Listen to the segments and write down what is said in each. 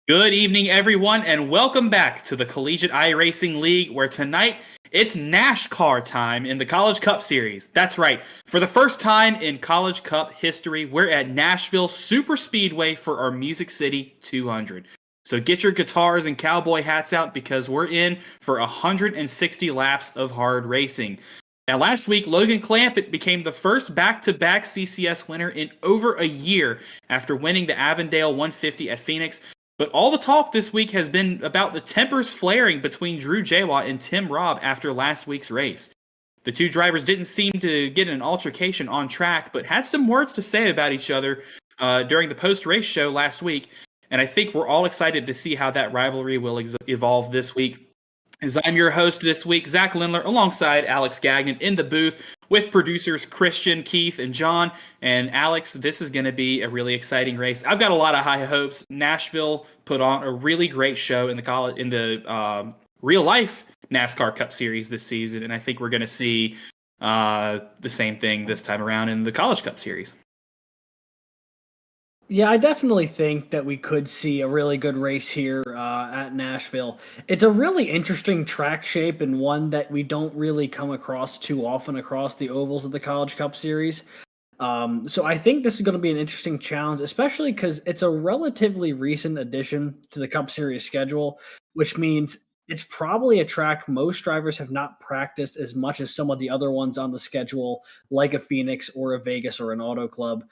Good evening, everyone, and welcome back to the Collegiate iRacing League, where tonight it's NASCAR time in the College Cup Series. That's right. For the first time in College Cup history, we're at Nashville Superspeedway for our Music City 200. So get your guitars and cowboy hats out because we're in for 160 laps of hard racing. Now, last week, Logan Clampitt became the first back-to-back CCS winner in over a year after winning the Avondale 150 at Phoenix. But all the talk this week has been about the tempers flaring between Drew Jawa and Tim Robb after last week's race. The two drivers didn't seem to get in an altercation on track, but had some words to say about each other during the post-race show last week. And I think we're all excited to see how that rivalry will evolve this week. As I'm your host this week, Zach Lindler, alongside Alex Gagnon in the booth with producers Christian, Keith, and John. And Alex, this is going to be a really exciting race. I've got a lot of high hopes. Nashville put on a really great show in the real life NASCAR Cup Series this season, and I think we're going to see the same thing this time around in the College Cup Series. Yeah, I definitely think that we could see a really good race here at Nashville. It's a really interesting track shape and one that we don't really come across too often across the ovals of the College Cup Series. So I think this is going to be an interesting challenge, especially because it's a relatively recent addition to the Cup Series schedule, which means it's probably a track most drivers have not practiced as much as some of the other ones on the schedule, like a Phoenix or a Vegas or an Auto Club.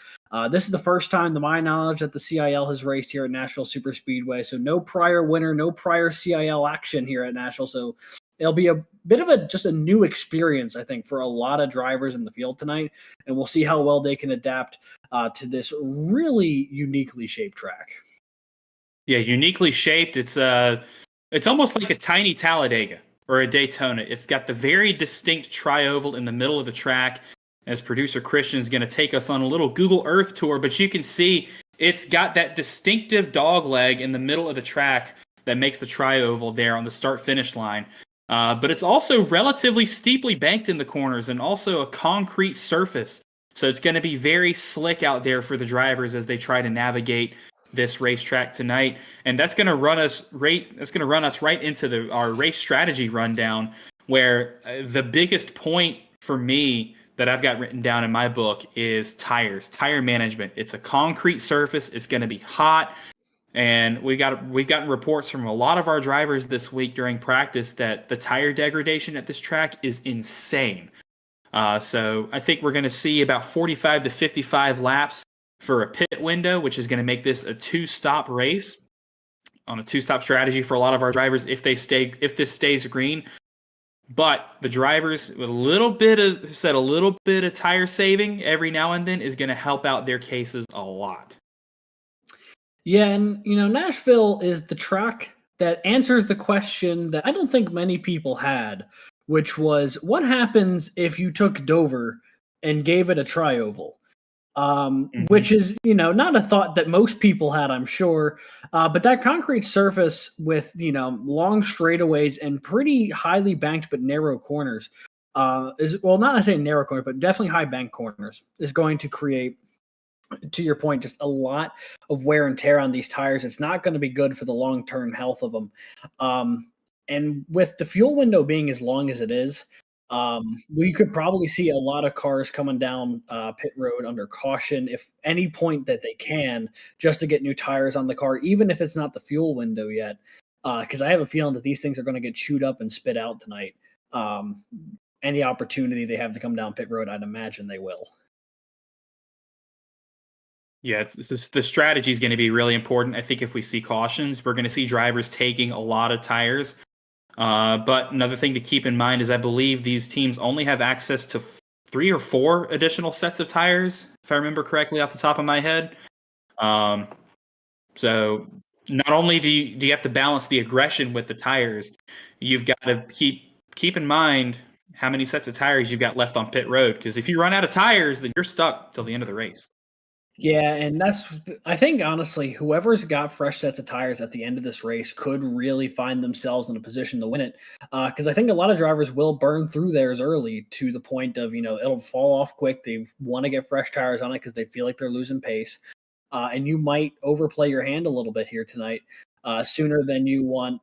This is the first time, to my knowledge, that the CIL has raced here at Nashville Superspeedway. So no prior winner, no prior CIL action here at Nashville. So it'll be a bit of just a new experience, I think, for a lot of drivers in the field tonight. And we'll see how well they can adapt to this really uniquely shaped track. Yeah, uniquely shaped. It's almost like a tiny Talladega or a Daytona. It's got the very distinct tri-oval in the middle of the track, as producer Christian is going to take us on a little Google Earth tour, but you can see it's got that distinctive dog leg in the middle of the track that makes the tri-oval there on the start-finish line. But it's also relatively steeply banked in the corners and also a concrete surface. So it's going to be very slick out there for the drivers as they try to navigate this racetrack tonight, and that's going to run us right into our race strategy rundown, where the biggest point for me that I've got written down in my book is tire management. It's a concrete surface. It's going to be hot, and we've gotten reports from a lot of our drivers this week during practice that the tire degradation at this track is insane. So I think we're going to see about 45 to 55 laps for a pit window, which is going to make this a two-stop race on a two-stop strategy for a lot of our drivers if this stays green. But the drivers with a little bit of tire saving every now and then is going to help out their cases a lot. Yeah, and Nashville is the track that answers the question that I don't think many people had, which was what happens if you took Dover and gave it a tri-oval? Which is, not a thought that most people had, I'm sure. But that concrete surface with, long straightaways and pretty highly banked but narrow corners not necessarily narrow corners, but definitely high bank corners is going to create, to your point, just a lot of wear and tear on these tires. It's not going to be good for the long-term health of them. And with the fuel window being as long as it is, we could probably see a lot of cars coming down pit road under caution if any point that they can, just to get new tires on the car, even if it's not the fuel window yet. Because I have a feeling that these things are going to get chewed up and spit out tonight. Any opportunity they have to come down pit road, I'd imagine they will. Yeah, the strategy is going to be really important. I think if we see cautions, we're going to see drivers taking a lot of tires. But another thing to keep in mind is I believe these teams only have access to 3 or 4 additional sets of tires, if I remember correctly off the top of my head. So not only do you have to balance the aggression with the tires, you've got to keep in mind how many sets of tires you've got left on pit road, because if you run out of tires, then you're stuck till the end of the race. Yeah, and I think, honestly, whoever's got fresh sets of tires at the end of this race could really find themselves in a position to win it. Because I think a lot of drivers will burn through theirs early to the point of, it'll fall off quick. They want to get fresh tires on it because they feel like they're losing pace. And you might overplay your hand a little bit here tonight. sooner than you want,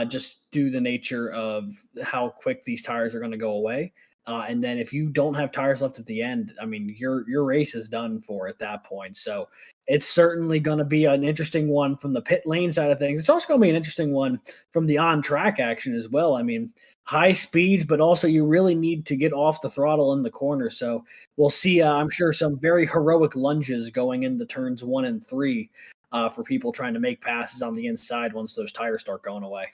just due to the nature of how quick these tires are going to go away. And then if you don't have tires left at the end, I mean, your race is done for at that point. So it's certainly going to be an interesting one from the pit lane side of things. It's also going to be an interesting one from the on track action as well. I mean, high speeds, but also you really need to get off the throttle in the corner. So we'll see, I'm sure, some very heroic lunges going into turns 1 and 3 for people trying to make passes on the inside once those tires start going away.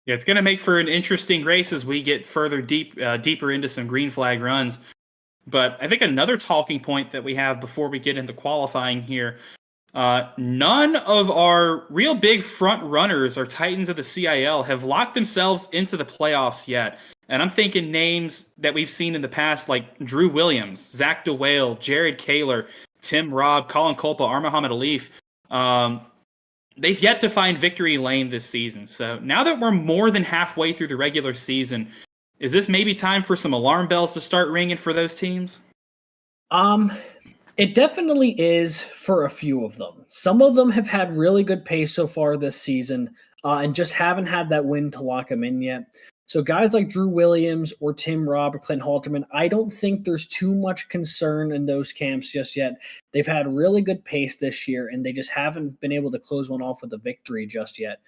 Yeah, it's going to make for an interesting race as we get further deeper into some green flag runs. But I think another talking point that we have before we get into qualifying here, none of our real big front runners or titans of the CIL have locked themselves into the playoffs yet. And I'm thinking names that we've seen in the past like Drew Williams, Zach DeWale, Jared Kaler, Tim Robb, Colin Kolpa, Muhammad Alif. They've yet to find victory lane this season. So now that we're more than halfway through the regular season, is this maybe time for some alarm bells to start ringing for those teams? It definitely is for a few of them. Some of them have had really good pace so far this season and just haven't had that win to lock them in yet. So guys like Drew Williams or Tim Robb or Clint Halterman, I don't think there's too much concern in those camps just yet. They've had really good pace this year, and they just haven't been able to close one off with a victory just yet.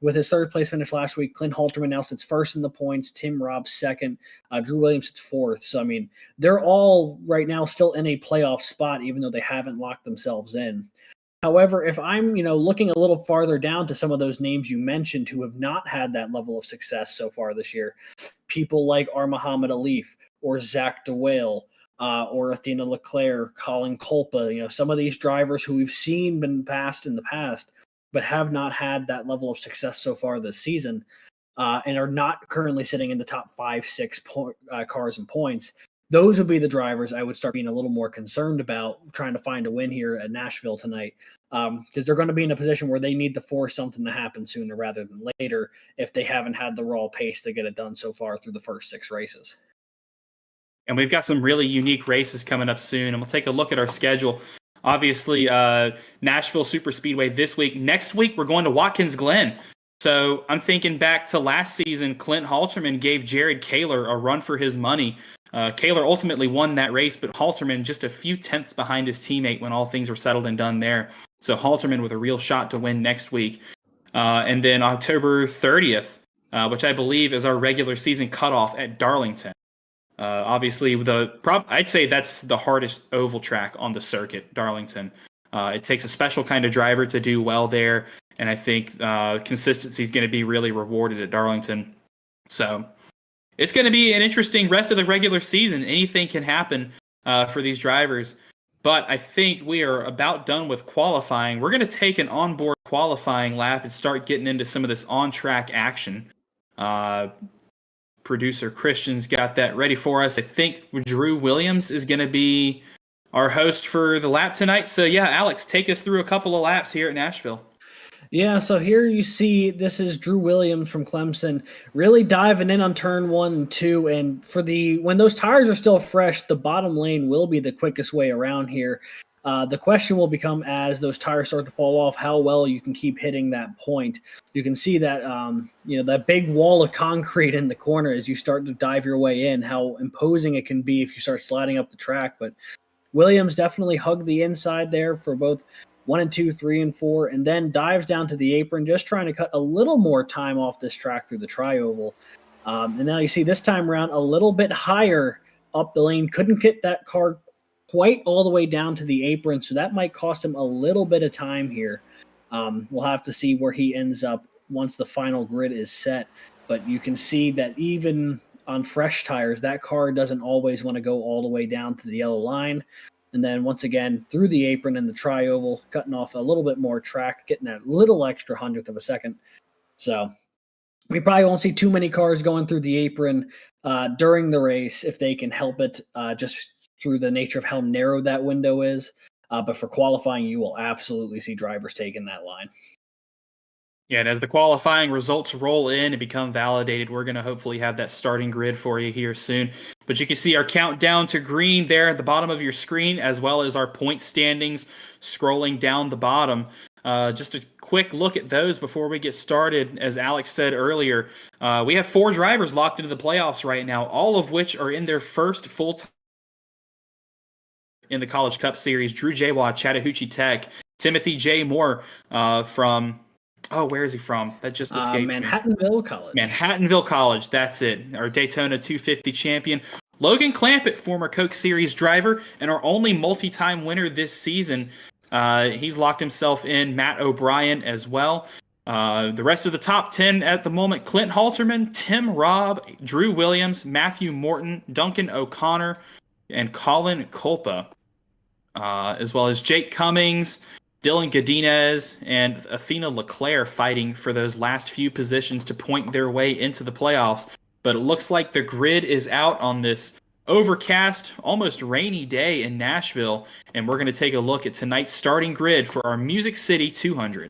With his third place finish last week, Clint Halterman now sits first in the points, Tim Robb second, Drew Williams sits fourth. So, I mean, they're all right now still in a playoff spot, even though they haven't locked themselves in. However, if I'm, looking a little farther down to some of those names you mentioned who have not had that level of success so far this year, people like Muhammad Alif or Zach DeWale or Athena Leclerc, Colin Kolpa, some of these drivers who we've seen been passed in the past, but have not had that level of success so far this season and are not currently sitting in the top 5-6 cars and points. Those would be the drivers I would start being a little more concerned about trying to find a win here at Nashville tonight, because they're going to be in a position where they need to force something to happen sooner rather than later if they haven't had the raw pace to get it done so far through the first 6 races. And we've got some really unique races coming up soon, and we'll take a look at our schedule. Obviously, Nashville Superspeedway this week. Next week, we're going to Watkins Glen. So I'm thinking back to last season, Clint Halterman gave Jared Kaler a run for his money. Kaler ultimately won that race, but Halterman just a few tenths behind his teammate when all things were settled and done there. So Halterman with a real shot to win next week. And then October 30th, which I believe is our regular season cutoff at Darlington. Obviously, I'd say that's the hardest oval track on the circuit, Darlington. It takes a special kind of driver to do well there, and I think consistency is going to be really rewarded at Darlington. So it's going to be an interesting rest of the regular season. Anything can happen for these drivers, but I think we are about done with qualifying. We're going to take an onboard qualifying lap and start getting into some of this on-track action. Producer Christian's got that ready for us. I think Drew Williams is going to be our host for the lap tonight. So yeah, Alex, take us through a couple of laps here at Nashville. Yeah, so here you see this is Drew Williams from Clemson really diving in on turn 1 and 2. And when those tires are still fresh, the bottom lane will be the quickest way around here. The question will become, as those tires start to fall off, how well you can keep hitting that point. You can see that, that big wall of concrete in the corner as you start to dive your way in, how imposing it can be if you start sliding up the track. But Williams definitely hugged the inside there for both 1 and 2, 3 and 4, and then dives down to the apron, just trying to cut a little more time off this track through the tri-oval. And now you see this time around a little bit higher up the lane. Couldn't get that car quite all the way down to the apron, so that might cost him a little bit of time here. We'll have to see where he ends up once the final grid is set, but you can see that even on fresh tires, that car doesn't always want to go all the way down to the yellow line. And then once again, through the apron and the tri-oval, cutting off a little bit more track, getting that little extra 100th of a second. So we probably won't see too many cars going through the apron during the race if they can help it, just through the nature of how narrow that window is. But for qualifying, you will absolutely see drivers taking that line. Yeah, and as the qualifying results roll in and become validated, we're going to hopefully have that starting grid for you here soon. But you can see our countdown to green there at the bottom of your screen, as well as our point standings scrolling down the bottom. Just a quick look at those before we get started. As Alex said earlier, we have 4 drivers locked into the playoffs right now, all of which are in their first full time in the College Cup Series. Drew Jawa, Chattahoochee Tech, Timothy J. Moore from, where is he from? That just escaped me. Manhattanville College. Manhattanville College, that's it. Our Daytona 250 champion. Logan Clampitt, former Coke Series driver, and our only multi-time winner this season. He's locked himself in. Matt O'Brien as well. The rest of the top 10 at the moment: Clint Halterman, Tim Robb, Drew Williams, Matthew Morton, Duncan O'Connor, and Colin Culpa, as well as Jake Cummings, Dylan Godinez, and Athena LeClaire fighting for those last few positions to point their way into the playoffs. But it looks like the grid is out on this overcast, almost rainy day in Nashville, and we're going to take a look at tonight's starting grid for our Music City 200.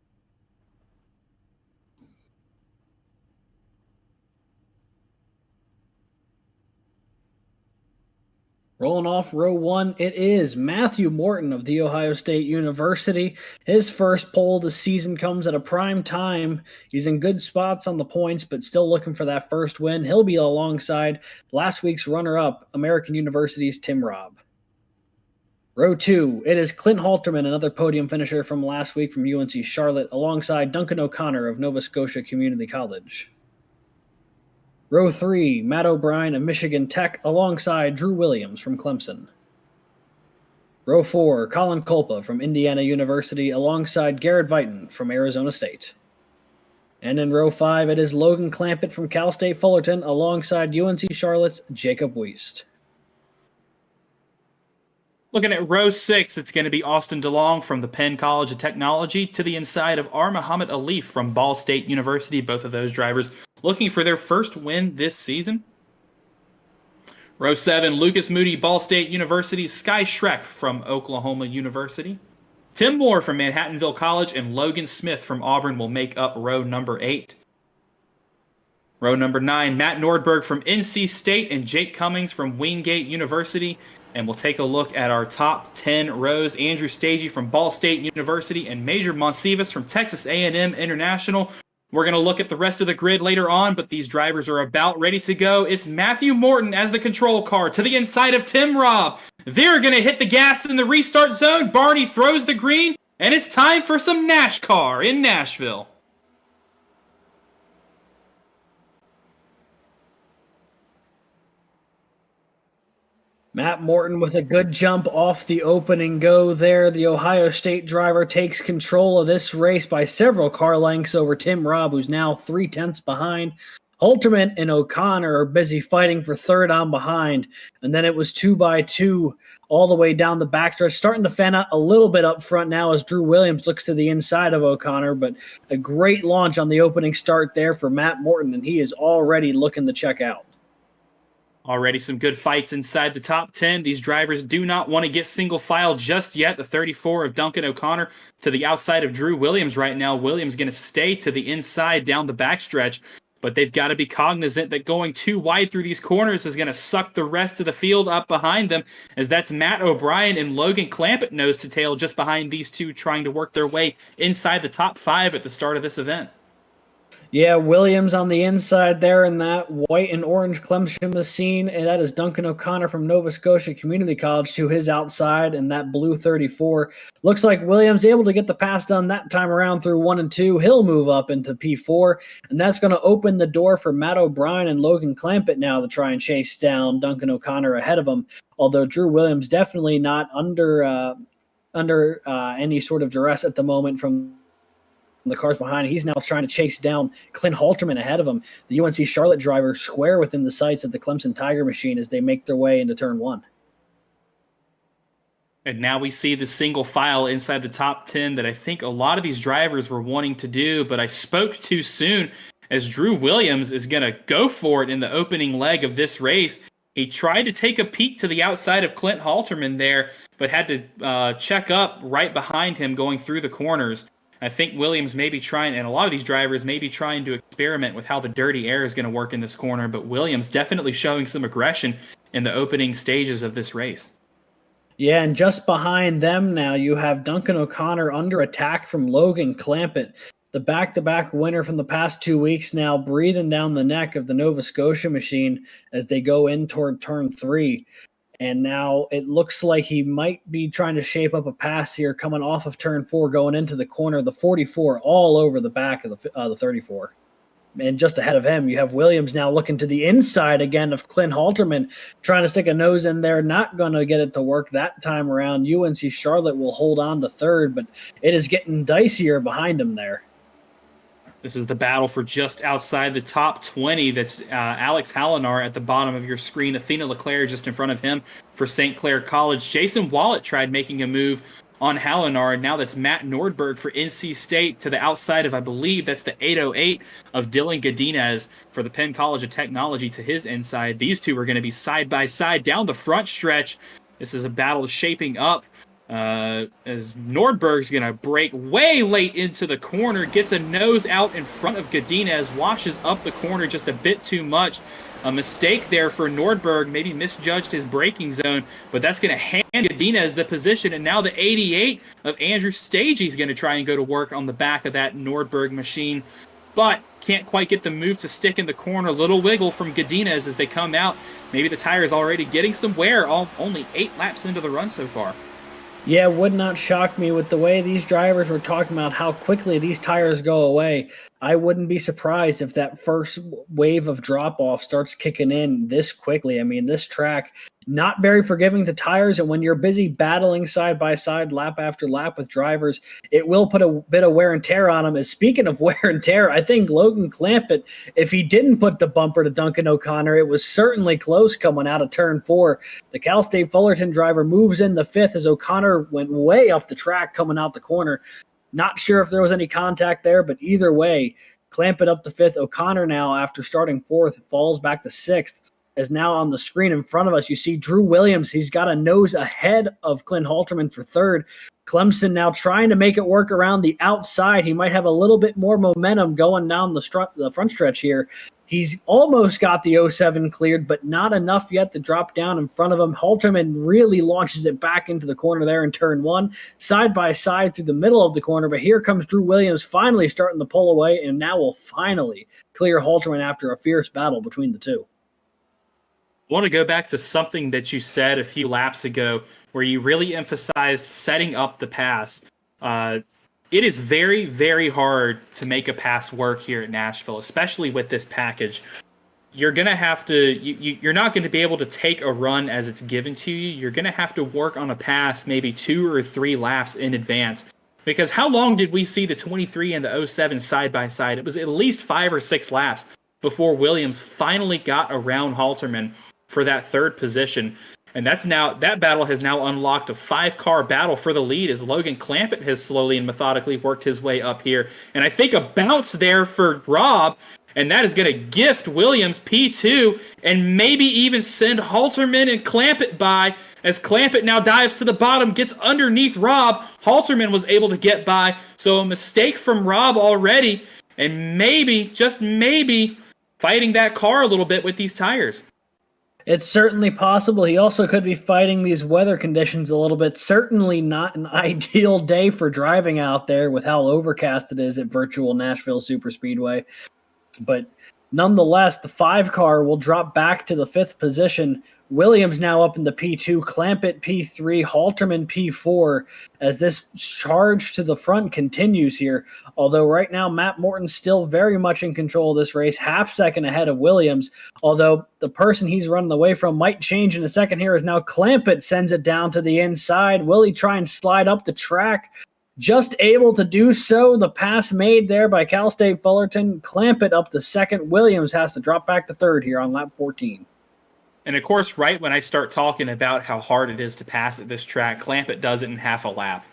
Rolling off row 1, it is Matthew Morton of The Ohio State University. His first pole of the season comes at a prime time. He's in good spots on the points, but still looking for that first win. He'll be alongside last week's runner-up, American University's Tim Robb. Row 2, it is Clint Halterman, another podium finisher from last week from UNC Charlotte, alongside Duncan O'Connor of Nova Scotia Community College. Row 3, Matt O'Brien of Michigan Tech, alongside Drew Williams from Clemson. Row 4, Colin Culpa from Indiana University, alongside Garrett Vighton from Arizona State. And in row 5, it is Logan Clampitt from Cal State Fullerton, alongside UNC Charlotte's Jacob Wiest. Looking at row 6, it's going to be Austin DeLong from the Penn College of Technology to the inside of R. Muhammad Alif from Ball State University. Both of those drivers looking for their first win this season. Row 7, Lucas Moody, Ball State University, Sky Schreck from Oklahoma University. Tim Moore from Manhattanville College and Logan Smith from Auburn will make up row number 8. Row number 9, Matt Nordberg from NC State and Jake Cummings from Wingate University. And we'll take a look at our top 10 rows. Andrew Stagey from Ball State University and Major Monsivas from Texas A&M International. We're going to look at the rest of the grid later on, but these drivers are about ready to go. It's Matthew Morton as the control car to the inside of Tim Robb. They're going to hit the gas in the restart zone. Barney throws the green, and it's time for some NASCAR in Nashville. Matt Morton with a good jump off the opening go there. The Ohio State driver takes control of this race by several car lengths over Tim Robb, who's now 3/10 behind. Halterman and O'Connor are busy fighting for third on behind. And then it was 2x2 all the way down the backstretch, starting to fan out a little bit up front now as Drew Williams looks to the inside of O'Connor. But a great launch on the opening start there for Matt Morton, and he is already looking to check out. Already some good fights inside the top 10. These drivers do not want to get single file just yet. The 34 of Duncan O'Connor to the outside of Drew Williams right now. Williams going to stay to the inside down the backstretch, but they've got to be cognizant that going too wide through these corners is going to suck the rest of the field up behind them, as that's Matt O'Brien and Logan Clampitt nose to tail just behind these two, trying to work their way inside the top 5 at the start of this event. Yeah, Williams on the inside there in that white and orange Clemson machine, and that is Duncan O'Connor from Nova Scotia Community College to his outside, and that blue 34. Looks like Williams able to get the pass done that time around through 1 and 2. He'll move up into P4, and that's going to open the door for Matt O'Brien and Logan Clampitt now to try and chase down Duncan O'Connor ahead of him, although Drew Williams definitely not under any sort of duress at the moment from the cars behind. He's now trying to chase down Clint Halterman ahead of him. The UNC Charlotte driver square within the sights of the Clemson Tiger machine as they make their way into turn 1. And now we see the single file inside the top 10 that I think a lot of these drivers were wanting to do, but I spoke too soon, as Drew Williams is going to go for it in the opening leg of this race. He tried to take a peek to the outside of Clint Halterman there, but had to check up right behind him going through the corners. I think Williams may be trying, and a lot of these drivers may be trying to experiment with how the dirty air is going to work in this corner, but Williams definitely showing some aggression in the opening stages of this race. Yeah, and just behind them now, you have Duncan O'Connor under attack from Logan Clampitt, the back-to-back winner from the past 2 weeks now, breathing down the neck of the Nova Scotia machine as they go in toward turn 3. And now it looks like he might be trying to shape up a pass here coming off of turn 4, going into the corner, the 44, all over the back of the 34. And just ahead of him, you have Williams now looking to the inside again of Clint Halterman, trying to stick a nose in there, not going to get it to work that time around. UNC Charlotte will hold on to third, but it is getting dicier behind him there. This is the battle for just outside the top 20. That's Alex Hallinar at the bottom of your screen. Athena Leclerc just in front of him for St. Clair College. Jason Wallet tried making a move on Hallinar. Now that's Matt Nordberg for NC State to the outside of, I believe, that's the 808 of Dylan Godinez for the Penn College of Technology to his inside. These two are going to be side by side down the front stretch. This is a battle shaping up as Nordberg's going to break way late into the corner, gets a nose out in front of Godinez, washes up the corner just a bit too much. A mistake there for Nordberg, maybe misjudged his braking zone, but that's going to hand Godinez the position, and now the 88 of Andrew Stagey is going to try and go to work on the back of that Nordberg machine, but can't quite get the move to stick in the corner. Little wiggle from Godinez as they come out. Maybe the tire is already getting some wear, only 8 laps into the run so far. Yeah, it would not shock me with the way these drivers were talking about how quickly these tires go away. I wouldn't be surprised if that first wave of drop-off starts kicking in this quickly. I mean, this track, not very forgiving to tires, and when you're busy battling side by side, lap after lap with drivers, it will put a bit of wear and tear on them. And speaking of wear and tear, I think Logan Clampitt, if he didn't put the bumper to Duncan O'Connor, it was certainly close coming out of turn 4. The Cal State Fullerton driver moves in the 5th as O'Connor went way up the track coming out the corner. Not sure if there was any contact there, but either way, Clampitt up to 5th. O'Connor now, after starting 4th, falls back to 6th. As now on the screen in front of us, you see Drew Williams. He's got a nose ahead of Clint Halterman for 3rd. Clemson now trying to make it work around the outside. He might have a little bit more momentum going down the front stretch here. He's almost got the 07 cleared, but not enough yet to drop down in front of him. Halterman really launches it back into the corner there in turn 1, side by side through the middle of the corner. But here comes Drew Williams finally starting to pull away, and now will finally clear Halterman after a fierce battle between the two. I want to go back to something that you said a few laps ago where you really emphasized setting up the pass. It is very, very hard to make a pass work here at Nashville, especially with this package. You're going to have to, you're not going to be able to take a run as it's given to you. You're going to have to work on a pass maybe 2 or 3 laps in advance. Because how long did we see the 23 and the 07 side by side? It was at least 5 or 6 laps before Williams finally got around Halterman for that 3rd position. And that battle has now unlocked a 5-car battle for the lead as Logan Clampitt has slowly and methodically worked his way up here. And I think a bounce there for Robb, and that is going to gift Williams P2 and maybe even send Halterman and Clampitt by, as Clampitt now dives to the bottom, gets underneath Robb. Halterman was able to get by, so a mistake from Robb already, and maybe, just maybe, fighting that car a little bit with these tires. It's certainly possible. He also could be fighting these weather conditions a little bit. Certainly not an ideal day for driving out there with how overcast it is at virtual Nashville Superspeedway. But nonetheless, the 5-car will drop back to the 5th position. Williams now up in the P2, Clampitt P3, Halterman P4 as this charge to the front continues here. Although right now Matt Morton's still very much in control of this race, half second ahead of Williams. Although the person he's running away from might change in a second here as now Clampitt sends it down to the inside. Will he try and slide up the track? Just able to do so. The pass made there by Cal State Fullerton. Clampitt up to 2nd. Williams has to drop back to 3rd here on lap 14. And of course, right when I start talking about how hard it is to pass at this track, Clampitt does it in half a lap.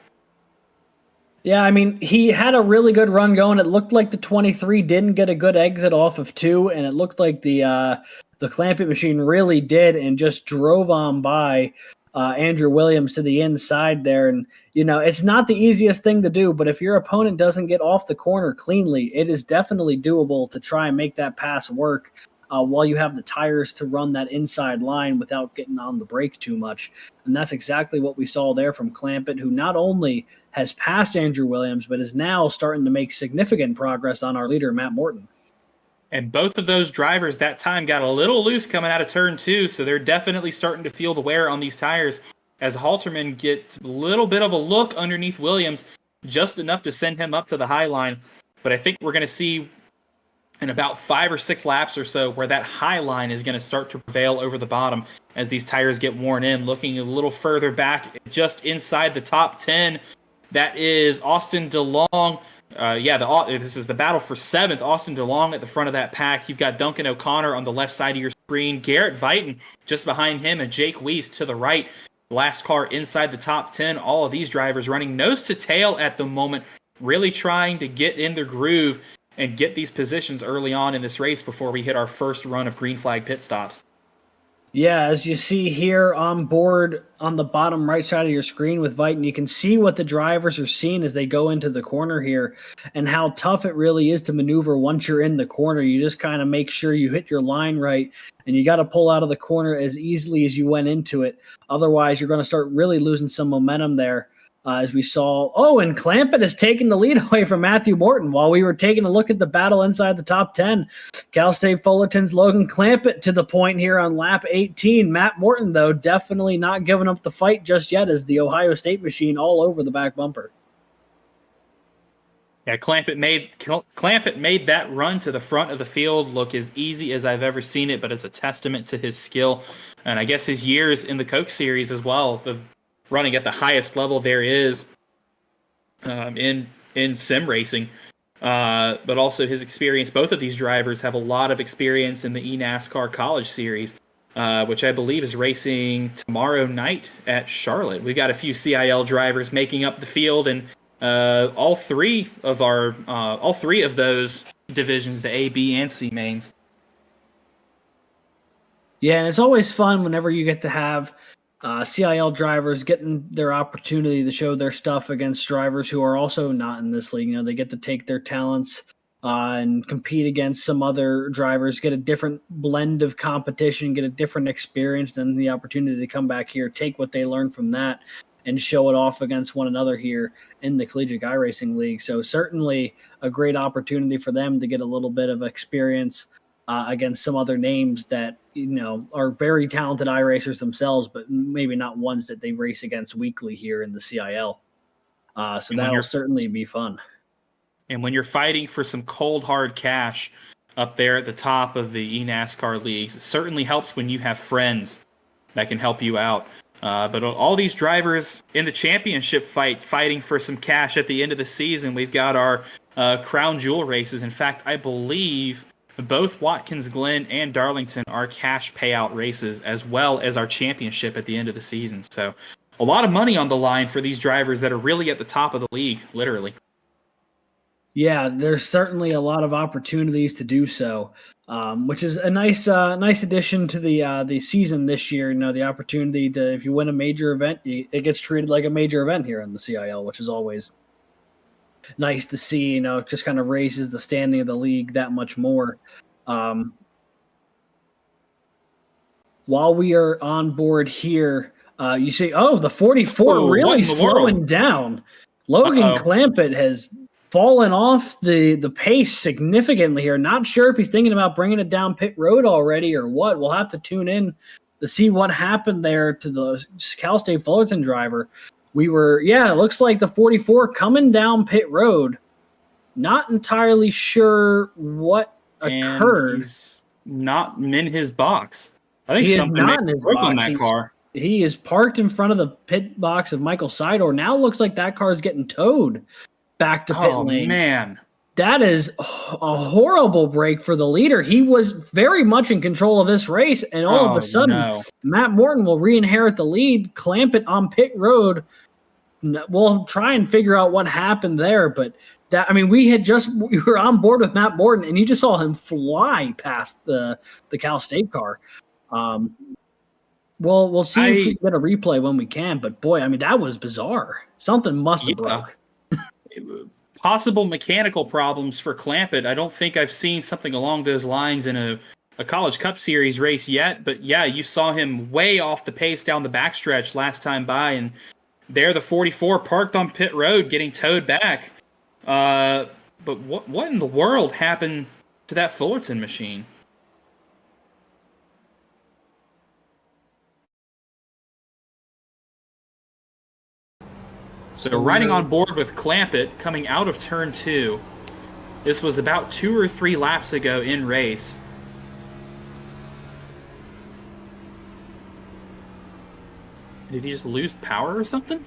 Yeah, I mean, he had a really good run going. It looked like the 23 didn't get a good exit off of 2, and it looked like the Clampitt machine really did and just drove on by Andrew Williams to the inside there. And, you know, it's not the easiest thing to do, but if your opponent doesn't get off the corner cleanly, it is definitely doable to try and make that pass work. while you have the tires to run that inside line without getting on the brake too much. And that's exactly what we saw there from Clampitt, who not only has passed Andrew Williams, but is now starting to make significant progress on our leader, Matt Morton. And both of those drivers that time got a little loose coming out of turn 2, so they're definitely starting to feel the wear on these tires as Halterman gets a little bit of a look underneath Williams, just enough to send him up to the high line. But I think we're going to see in about 5 or 6 laps or so where that high line is going to start to prevail over the bottom as these tires get worn in. Looking a little further back, just inside the top 10, that is Austin DeLong. This is the battle for 7th. Austin DeLong at the front of that pack. You've got Duncan O'Connor on the left side of your screen. Garrett Vighton just behind him, and Jake Weiss to the right. Last car inside the top 10. All of these drivers running nose to tail at the moment, really trying to get in their groove and get these positions early on in this race before we hit our first run of green flag pit stops. Yeah, as you see here on board on the bottom right side of your screen with Vighton, you can see what the drivers are seeing as they go into the corner here and how tough it really is to maneuver once you're in the corner. You just kind of make sure you hit your line right, and you got to pull out of the corner as easily as you went into it. Otherwise, you're going to start really losing some momentum there. As we saw, and Clampitt has taken the lead away from Matthew Morton while we were taking a look at the battle inside the top 10. Cal State Fullerton's Logan Clampitt to the point here on lap 18. Matt Morton, though, definitely not giving up the fight just yet as the Ohio State machine all over the back bumper. Yeah, Clampitt made that run to the front of the field look as easy as I've ever seen it, but it's a testament to his skill and I guess his years in the Coke Series as well, of running at the highest level there is in sim racing, but also his experience. Both of these drivers have a lot of experience in the eNASCAR College Series, which I believe is racing tomorrow night at Charlotte. We've got a few CIL drivers making up the field, and all three of those divisions, the A, B, and C mains. Yeah, and it's always fun whenever you get to have CIL drivers getting their opportunity to show their stuff against drivers who are also not in this league. You know, they get to take their talents and compete against some other drivers, get a different blend of competition, get a different experience, then the opportunity to come back here, take what they learned from that, and show it off against one another here in the Collegiate iRacing League. So certainly a great opportunity for them to get a little bit of experience against some other names that, you know, are very talented iRacers themselves, but maybe not ones that they race against weekly here in the CIL. So that'll certainly be fun. And when you're fighting for some cold, hard cash up there at the top of the eNASCAR leagues, it certainly helps when you have friends that can help you out. But all these drivers in the championship fighting for some cash at the end of the season. We've got our crown jewel races. In fact, I believe both Watkins Glen and Darlington are cash payout races, as well as our championship at the end of the season. So a lot of money on the line for these drivers that are really at the top of the league, literally. Yeah, there's certainly a lot of opportunities to do so, which is a nice addition to the season this year. You know, the opportunity to, if you win a major event, it gets treated like a major event here in the CIL, which is always nice to see. You know, it just kind of raises the standing of the league that much more. While we are on board here, you see, the 44 really slowing down. Logan Clampitt has fallen off the pace significantly here. Not sure if he's thinking about bringing it down pit road already or what. We'll have to tune in to see what happened there to the Cal State Fullerton driver. It looks like the 44 coming down pit road. Not entirely sure what occurred. He's not in his box. I think he something is not in his box. On that car. He is parked in front of the pit box of Michael Sidor. Now looks like that car is getting towed back to pit lane. Oh, man. That is a horrible break for the leader. He was very much in control of this race, and all of a sudden, Matt Morton will re-inherit the lead. Clampitt on pit road. We'll try and figure out what happened there, but we were on board with Matt Morton, and you just saw him fly past the Cal State car. We'll see if we get a replay when we can, but boy, that was bizarre. Something must have broke. Possible mechanical problems for Clampitt. I don't think I've seen something along those lines in a a College Cup Series race yet, but yeah, you saw him way off the pace down the backstretch last time by, and there the 44 parked on pit road getting towed back. But what in the world happened to that Fullerton machine? So riding on board with Clampitt coming out of turn 2. This was about 2 or 3 laps ago in race. Did he just lose power or something?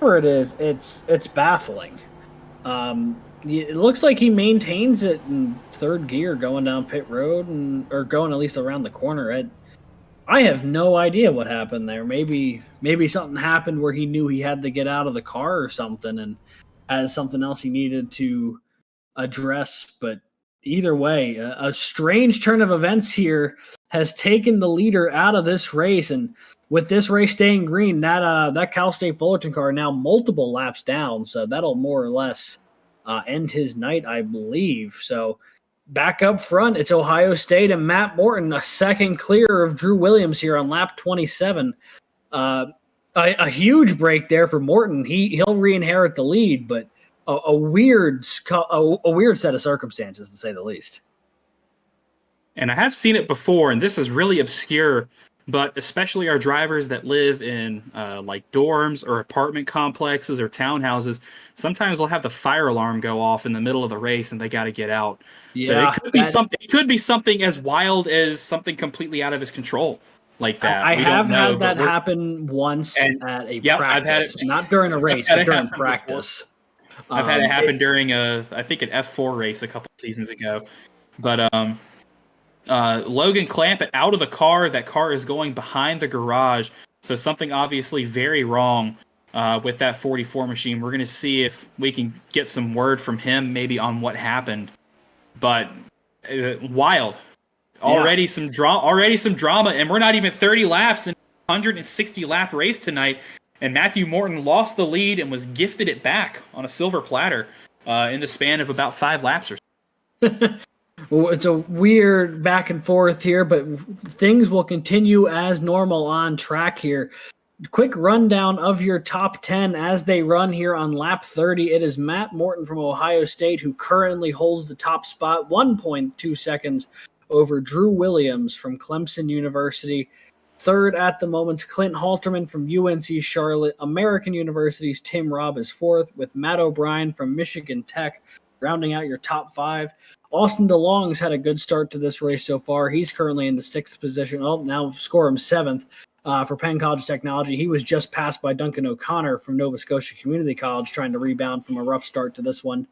Whatever it is, it's baffling. It looks like he maintains it in third gear going down pit road or going at least around the corner. I have no idea what happened there. Maybe something happened where he knew he had to get out of the car or something and has something else he needed to address. But either way, a strange turn of events here has taken the leader out of this race. And with this race staying green, that Cal State Fullerton car now multiple laps down. So that'll more or less end his night, I believe. So back up front, it's Ohio State and Matt Morton, a second clear of Drew Williams here on lap 27. A huge break there for Morton. He'll re-inherit the lead, but a weird set of circumstances, to say the least. And I have seen it before, and this is really obscure, but especially our drivers that live in like dorms or apartment complexes or townhouses, sometimes they'll have the fire alarm go off in the middle of the race and they got to get out. Yeah, so it could be something as wild as something completely out of his control like that. I have had that happen once at a practice. I've had it, not during a race, but during practice. I've had it happen during I think an F4 race a couple of seasons ago. But Logan Clampitt out of the car. That car is going behind the garage. So something obviously very wrong with that 44 machine. We're going to see if we can get some word from him maybe on what happened. But wild. Already some drama, and we're not even 30 laps in a 160 lap race tonight. And Matthew Morton lost the lead and was gifted it back on a silver platter in the span of about 5 laps or so. Well, it's a weird back and forth here, but things will continue as normal on track here. Quick rundown of your top 10 as they run here on lap 30. It is Matt Morton from Ohio State who currently holds the top spot, 1.2 seconds over Drew Williams from Clemson University. Third at the moment, Clint Halterman from UNC Charlotte. American University's Tim Robb is fourth, with Matt O'Brien from Michigan Tech rounding out your top 5. Austin DeLong's had a good start to this race so far. He's currently in the 6th position. Oh, now score him 7th for Penn College Technology. He was just passed by Duncan O'Connor from Nova Scotia Community College, trying to rebound from a rough start to this one.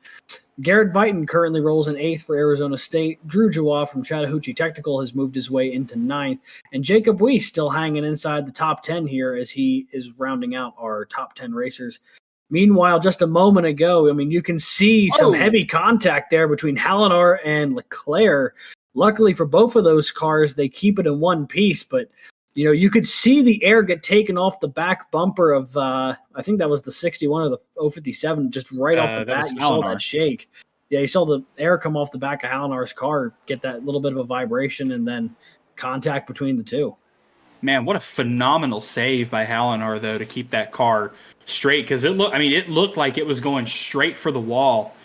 Garrett Vighton currently rolls in 8th for Arizona State. Drew Jawa from Chattahoochee Technical has moved his way into 9th. And Jacob Weiss still hanging inside the top 10 here as he is rounding out our top 10 racers. Meanwhile, just a moment ago, I mean, you can see some heavy contact there between Hallinar and Leclerc. Luckily for both of those cars, they keep it in one piece, but you know, you could see the air get taken off the back bumper of, I think that was the 61 or the 057, just right off the bat. You saw that shake. Yeah, you saw the air come off the back of Hallinar's car, get that little bit of a vibration, and then contact between the two. Man, what a phenomenal save by Hallinar, though, to keep that car straight, because it looked like it was going straight for the wall,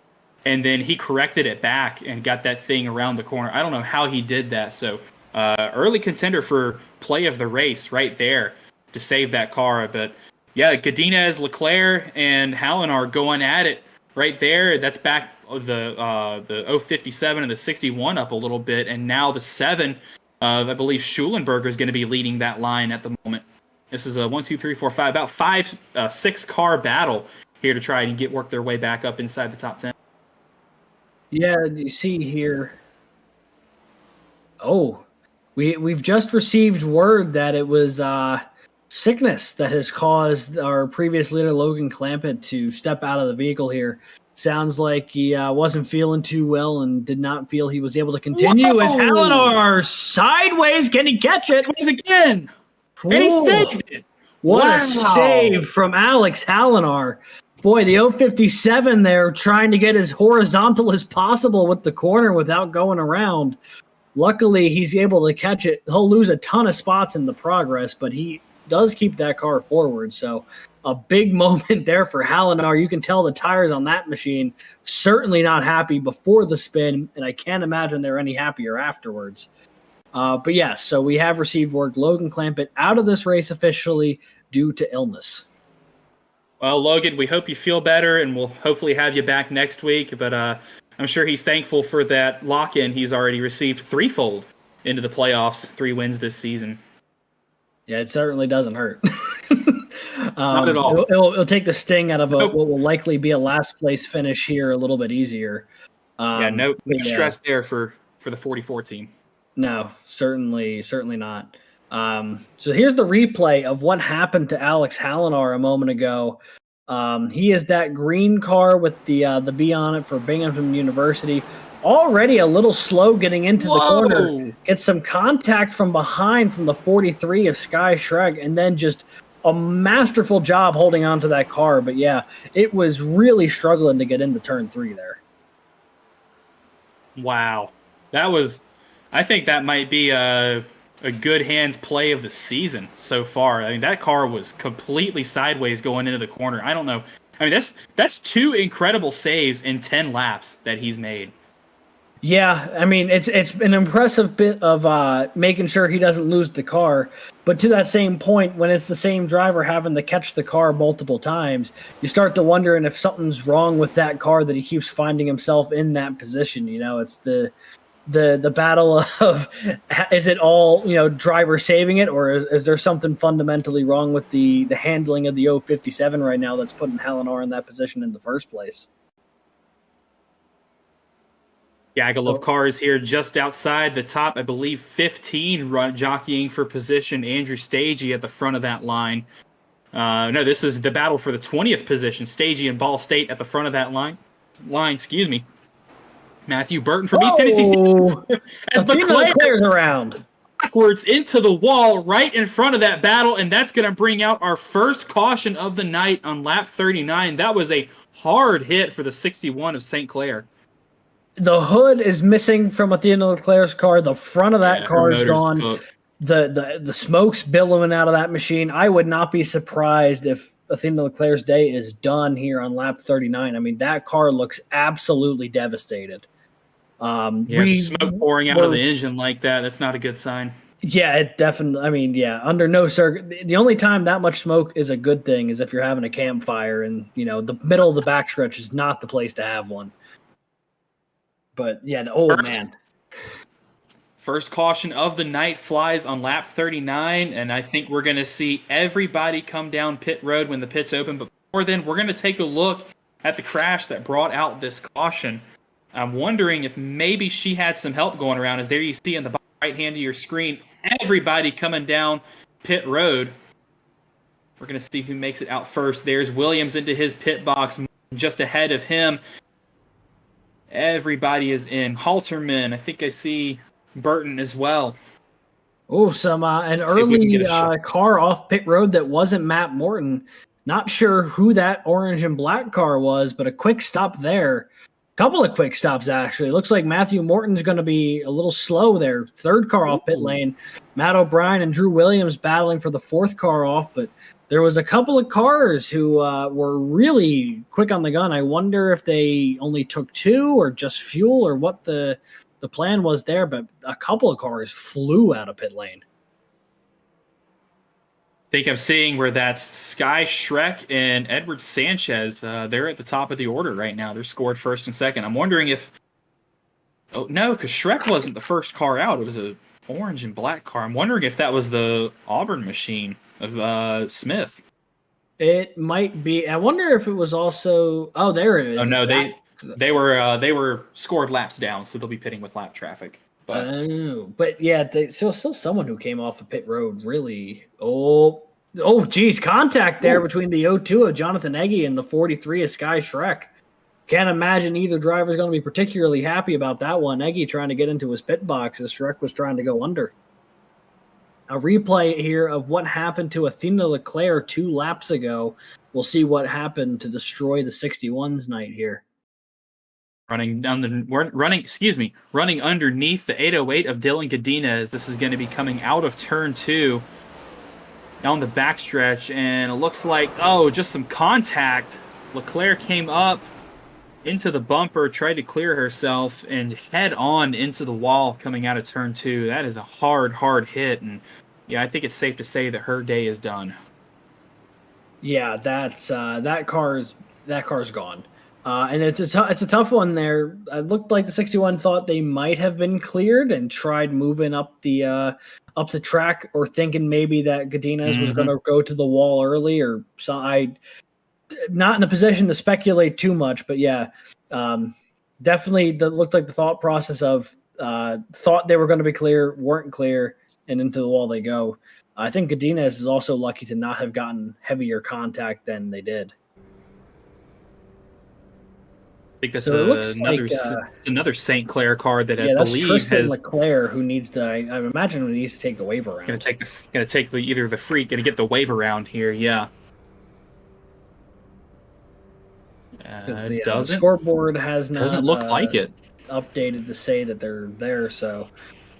and then he corrected it back and got that thing around the corner. I don't know how he did that. So early contender for play of the race right there to save that car. But yeah, Godinez, Leclerc, and Hallinar going at it right there. That's back the 057 and the 61 up a little bit, and now the 7. I believe Schulenberger is going to be leading that line at the moment. This is a 1, 2, 3, 4, 5, about 5, 6 car battle here to try and work their way back up inside the top 10. Yeah, you see here. Oh, we've just received word that it was sickness that has caused our previous leader Logan Clampitt to step out of the vehicle here. Sounds like he wasn't feeling too well and did not feel he was able to continue. Whoa! As Hallinar sideways, can he catch it? Sideways again. And he saved it. What a save from Alex Hallinar. Boy, the 057 there trying to get as horizontal as possible with the corner without going around. Luckily, he's able to catch it. He'll lose a ton of spots in the progress, but he does keep that car forward. So a big moment there for Hallinar. You can tell the tires on that machine certainly not happy before the spin, and I can't imagine they're any happier afterwards. But yes, so we have received word Logan Clampitt out of this race officially due to illness. Well, Logan, we hope you feel better, and we'll hopefully have you back next week. But I'm sure he's thankful for that lock-in he's already received threefold into the playoffs, 3 wins this season. Yeah, it certainly doesn't hurt. Not at all. It'll take the sting out of what will likely be a last-place finish here a little bit easier. No stress there for the 44 team. No, certainly not. So here's the replay of what happened to Alex Hallinar a moment ago. He is that green car with the B on it for Binghamton University. Already a little slow getting into the corner. Gets some contact from behind from the 43 of Sky Shrek, and then just a masterful job holding on to that car. But yeah, it was really struggling to get into turn 3 there. Wow. I think that might be a good hands play of the season so far. I mean, that car was completely sideways going into the corner. I don't know. I mean, that's 2 incredible saves in 10 laps that he's made. Yeah, I mean, it's an impressive bit of making sure he doesn't lose the car. But to that same point, when it's the same driver having to catch the car multiple times, you start to wonder if something's wrong with that car that he keeps finding himself in that position. You know, it's the battle of, is it all, driver saving it, or is there something fundamentally wrong with the handling of the 057 right now that's putting Hallinar in that position in the first place? Gaggle of cars here just outside the top, I believe 15 jockeying for position. Andrew Stagey at the front of that line. No, this is the battle for the 20th position. Stagey and Ball State at the front of that line. Excuse me. Matthew Burton from East Tennessee State. As Leclerc's around. Backwards into the wall right in front of that battle, and that's going to bring out our first caution of the night on lap 39. That was a hard hit for the 61 of St. Clair. The hood is missing from Athena Leclerc's car. The front of that car is gone. Cooked. The smoke's billowing out of that machine. I would not be surprised if Athena Leclerc's day is done here on lap 39. I mean, that car looks absolutely devastated. Smoke pouring out of the engine like that, that's not a good sign. Yeah, it definitely, I mean, yeah, under no circuit. The only time that much smoke is a good thing is if you're having a campfire, and, the middle of the backstretch is not the place to have one. But, yeah, man. First caution of the night flies on lap 39, and I think we're going to see everybody come down pit road when the pits open. But before then, we're going to take a look at the crash that brought out this caution. I'm wondering if maybe she had some help going around. As there you see on the right hand of your screen, everybody coming down pit road. We're going to see who makes it out first. There's Williams into his pit box, just ahead of him. Everybody is in. Halterman, I think I see Burton as well. Oh, an early car off pit road that wasn't Matt Morton. Not sure who that orange and black car was, but a quick stop there. Couple of quick stops, actually. Looks like Matthew Morton's going to be a little slow there. Third car off pit lane. Matt O'Brien and Drew Williams battling for the 4th car off, but there was a couple of cars who were really quick on the gun. I wonder if they only took 2 or just fuel or what the plan was there, but a couple of cars flew out of pit lane. I think I'm seeing where that's Sky Shrek and Edward Sanchez. They're at the top of the order right now. They're scored first and second. I'm wondering if... Oh, no, because Shrek wasn't the first car out. It was an orange and black car. I'm wondering if that was the Auburn machine of Smith. It might be. I wonder if it was also... Oh, there it is. Oh, no, they were scored laps down, so they'll be pitting with lap traffic. But yeah, still someone who came off of pit road really. Geez, contact there between the 02 of Jonathan Eggy and the 43 of Sky Shrek. Can't imagine either driver's going to be particularly happy about that one. Eggy trying to get into his pit box as Shrek was trying to go under. a replay here of what happened to Athena Leclerc 2 laps ago. We'll see what happened to destroy the 61's night here. Running underneath the 808 of Dylan Godina as this is going to be coming out of turn 2 down the backstretch, and it looks like, just some contact. Leclerc came up into the bumper, tried to clear herself, and head on into the wall coming out of turn 2. That is a hard hit, and yeah, I think it's safe to say that her day is done. Yeah, that's that car's gone. And it's a tough one there. It looked like the 61 thought they might have been cleared and tried moving up the track, or thinking maybe that Godinez was going to go to the wall early, or so. I not in a position to speculate too much, but yeah, definitely that looked like the thought process of thought they were going to be clear, weren't clear, and into the wall they go. I think Godinez is also lucky to not have gotten heavier contact than they did. I think that's another St. Clair car that I believe Tristan has Leclerc, who needs to. I imagine who needs to take a wave around. Gonna take the wave around here. Yeah. The scoreboard has not doesn't look like it updated to say that they're there. So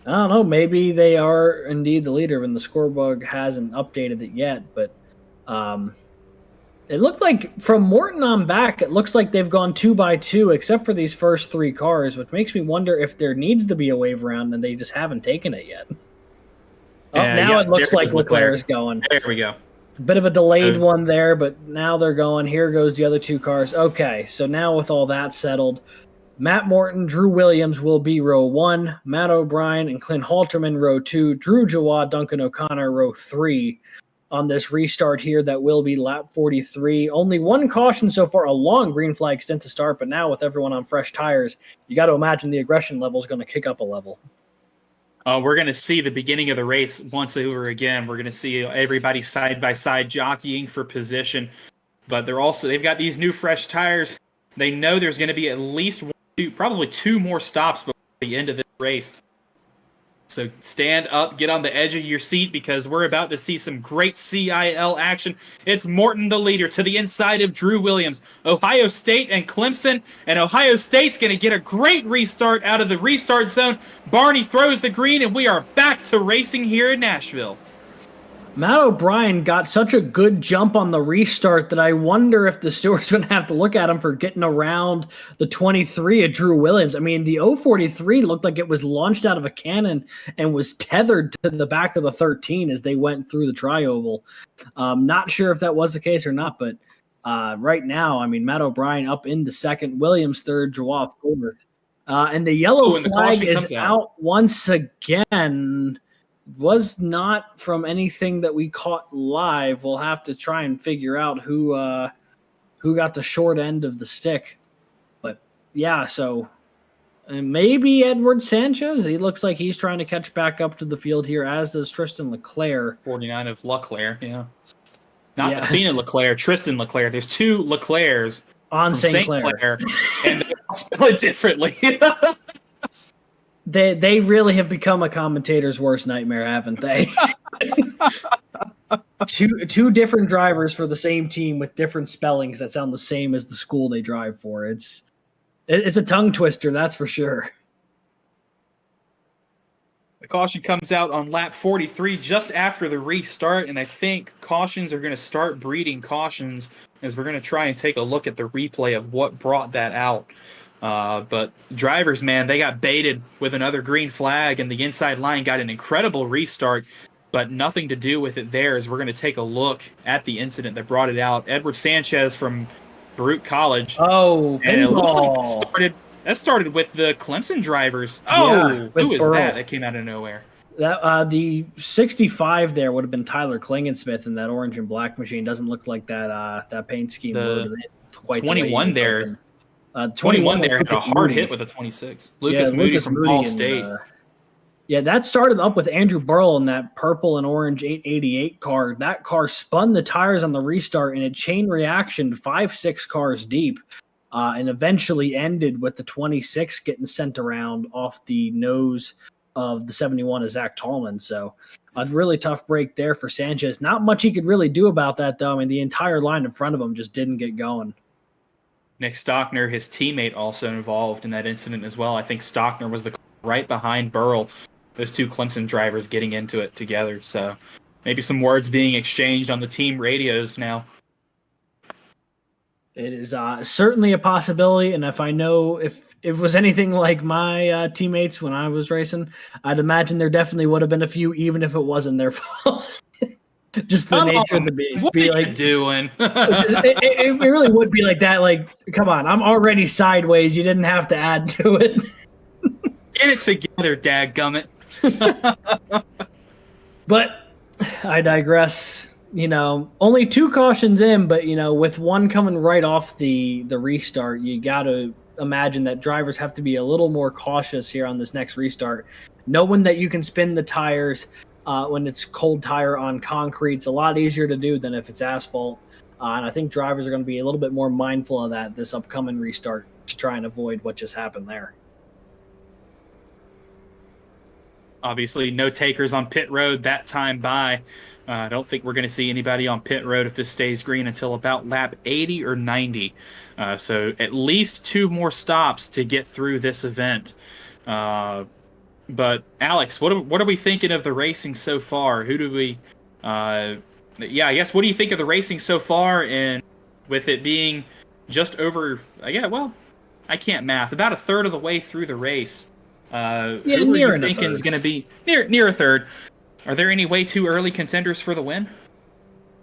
I don't know. Maybe they are indeed the leader, and the scoreboard hasn't updated it yet. But it looked like from Morton on back, it looks like they've gone 2 by 2, except for these first 3 cars, which makes me wonder if there needs to be a wave around and they just haven't taken it yet. It looks like Leclerc is going. There we go. Bit of a delayed one there, but now they're going. Here goes the other 2 cars. Okay, so now with all that settled, Matt Morton, Drew Williams will be row 1, Matt O'Brien and Clint Halterman row 2, Drew Jawad, Duncan O'Connor row 3 on this restart here that will be lap 43. Only 1 caution so far, a long green flag stint to start, but now with everyone on fresh tires, you got to imagine the aggression level is going to kick up a level. We're going to see the beginning of the race once over again. We're going to see everybody side by side jockeying for position, but they've got these new fresh tires. They know there's going to be at least probably 2 more stops before the end of this race. So stand up, get on the edge of your seat, because we're about to see some great CIL action. It's Morton, the leader, to the inside of Drew Williams, Ohio State and Clemson, and Ohio State's going to get a great restart out of the restart zone. Barney throws the green, and we are back to racing here in Nashville. Matt O'Brien got such a good jump on the restart that I wonder if the stewards going to have to look at him for getting around the 23 of Drew Williams. I mean, the 043 looked like it was launched out of a cannon and was tethered to the back of the 13 as they went through the tri-oval. Not sure if that was the case or not, but right now, I mean, Matt O'Brien up into second, Williams third, Jawad fourth. And the yellow flag is out once again. Was not from anything that we caught live. We'll have to try and figure out who got the short end of the stick. But yeah, so maybe Edward Sanchez. He looks like he's trying to catch back up to the field here, as does Tristan Leclerc. 49 of Leclerc, yeah. Not Athena Leclerc, Tristan Leclerc. There's 2 Leclercs on St. Clair. And they spell it differently. They really have become a commentator's worst nightmare, haven't they? two different drivers for the same team with different spellings that sound the same as the school they drive for. It's a tongue twister, that's for sure. The caution comes out on lap 43 just after the restart, and I think cautions are going to start breeding cautions as we're going to try and take a look at the replay of what brought that out. But drivers, man, they got baited with another green flag, and the inside line got an incredible restart, but nothing to do with it there, as we're going to take a look at the incident that brought it out. Edward Sanchez from Baruch College. Oh, and it looks like that started with the Clemson drivers. Who is that? That came out of nowhere. That the 65 there would have been Tyler Klingensmith in that orange and black machine. Doesn't look like that paint scheme loaded it quite 21 there. 21 there had a hard hit with a 26. Lucas Moody from Ball State. That started up with Andrew Burrell in that purple and orange 888 car. That car spun the tires on the restart in a chain reaction 5-6 cars deep, and eventually ended with the 26 getting sent around off the nose of the 71 is Zach Tallman. So a really tough break there for Sanchez. Not much he could really do about that, though. I mean, the entire line in front of him just didn't get going. Nick Stockner, his teammate, also involved in that incident as well. I think Stockner was the car right behind Burrell, those two Clemson drivers getting into it together. So maybe some words being exchanged on the team radios now. It is certainly a possibility, and if it was anything like my teammates when I was racing, I'd imagine there definitely would have been a few, even if it wasn't their fault. Just the nature of the beast. What be are like, you doing? it really would be like that. Like, come on, I'm already sideways. You didn't have to add to it. Get it together, dadgummit. But I digress. Only 2 cautions in, but with one coming right off the restart, you got to imagine that drivers have to be a little more cautious here on this next restart, knowing that you can spin the tires when it's cold tire on concrete. It's a lot easier to do than if it's asphalt, and I think drivers are going to be a little bit more mindful of that this upcoming restart to try and avoid what just happened there. Obviously, no takers on pit road that time by. I don't think we're going to see anybody on pit road if this stays green until about lap 80 or 90. So at least 2 more stops to get through this event. But Alex, what are we thinking of the racing so far? Who do we? I guess what do you think of the racing so far? And with it being just over, I can't math. About a third of the way through the race. Who are you thinking is going to be near a third? Are there any way too early contenders for the win?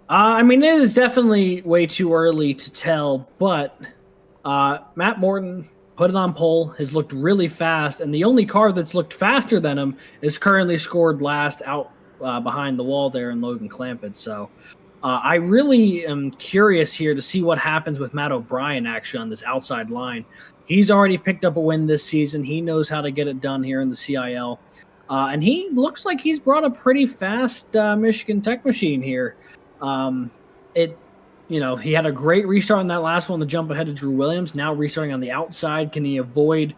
It is definitely way too early to tell, but Matt Morton put it on pole, has looked really fast, and the only car that's looked faster than him is currently scored last out behind the wall there in Logan Clampitt. So I really am curious here to see what happens with Matt O'Brien actually on this outside line. He's already picked up a win this season. He knows how to get it done here in the CIL. And he looks like he's brought a pretty fast Michigan Tech machine here. He had a great restart on that last one, the jump ahead of Drew Williams. Now restarting on the outside, can he avoid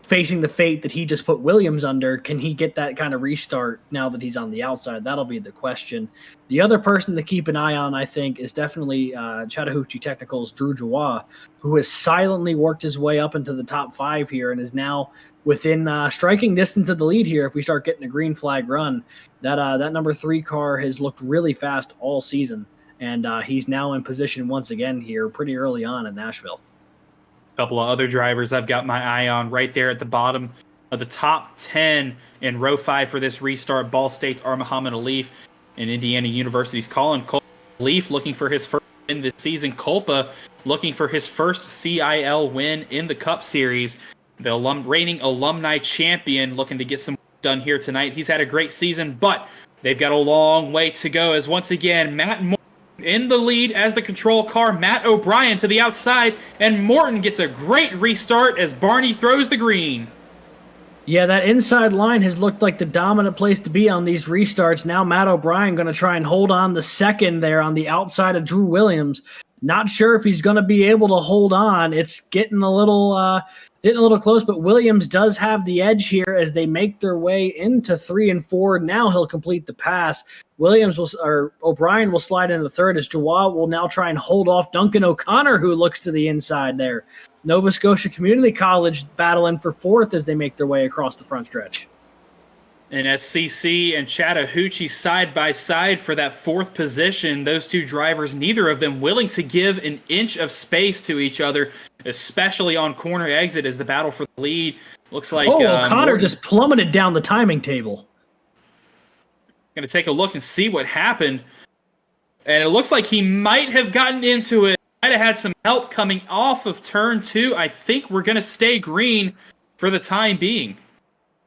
facing the fate that he just put Williams under? Can he get that kind of restart now that he's on the outside? That'll be the question. The other person to keep an eye on, I think, is definitely Chattahoochee Technical's Drew Joie, who has silently worked his way up into the top 5 here and is now within striking distance of the lead here. If we start getting a green flag run, that number 3 car has looked really fast all season, and he's now in position once again here pretty early on in Nashville. Couple of other drivers I've got my eye on right there at the bottom of the top 10 in row 5 for this restart. Ball State's Muhammad Alif and Indiana University's Colin Cole. Alif looking for his first win this season. Culpa looking for his first CIL win in the Cup Series. The reigning alumni champion looking to get some done here tonight. He's had a great season, but they've got a long way to go as once again Matt Morton in the lead as the control car, Matt O'Brien to the outside, and Morton gets a great restart as Barney throws the green. Yeah, that inside line has looked like the dominant place to be on these restarts. Now Matt O'Brien going to try and hold on the second there on the outside of Drew Williams. Not sure if he's going to be able to hold on. It's getting a little close, but Williams does have the edge here as they make their way into 3 and 4. Now he'll complete the pass. O'Brien will slide into the third as Joie will now try and hold off Duncan O'Connor, who looks to the inside there. Nova Scotia Community College battling for 4th as they make their way across the front stretch. And SCC and Chattahoochee side by side for that 4th position. Those two drivers, neither of them willing to give an inch of space to each other, especially on corner exit as the battle for the lead. Looks like O'Connor just plummeted down the timing table. Going to take a look and see what happened. And it looks like he might have gotten into it. Might have had some help coming off of turn 2. I think we're going to stay green for the time being.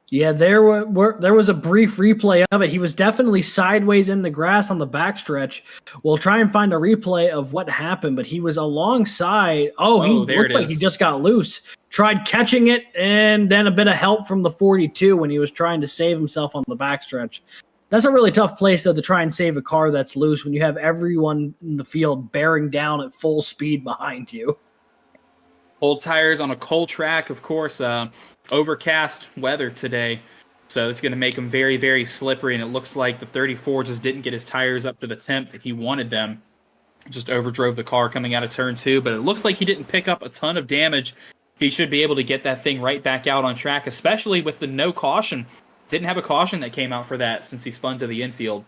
Yeah, there was a brief replay of it. He was definitely sideways in the grass on the backstretch. We'll try and find a replay of what happened, but he was alongside. He looked like he just got loose. Tried catching it, and then a bit of help from the 42 when he was trying to save himself on the backstretch. That's a really tough place, though, to try and save a car that's loose when you have everyone in the field bearing down at full speed behind you. Old tires on a cold track, of course. Overcast weather today. So it's going to make him very, very slippery, and it looks like the 34 just didn't get his tires up to the temp that he wanted them. Just overdrove the car coming out of turn 2, but it looks like he didn't pick up a ton of damage. He should be able to get that thing right back out on track, especially with the no caution. Didn't have a caution that came out for that since he spun to the infield.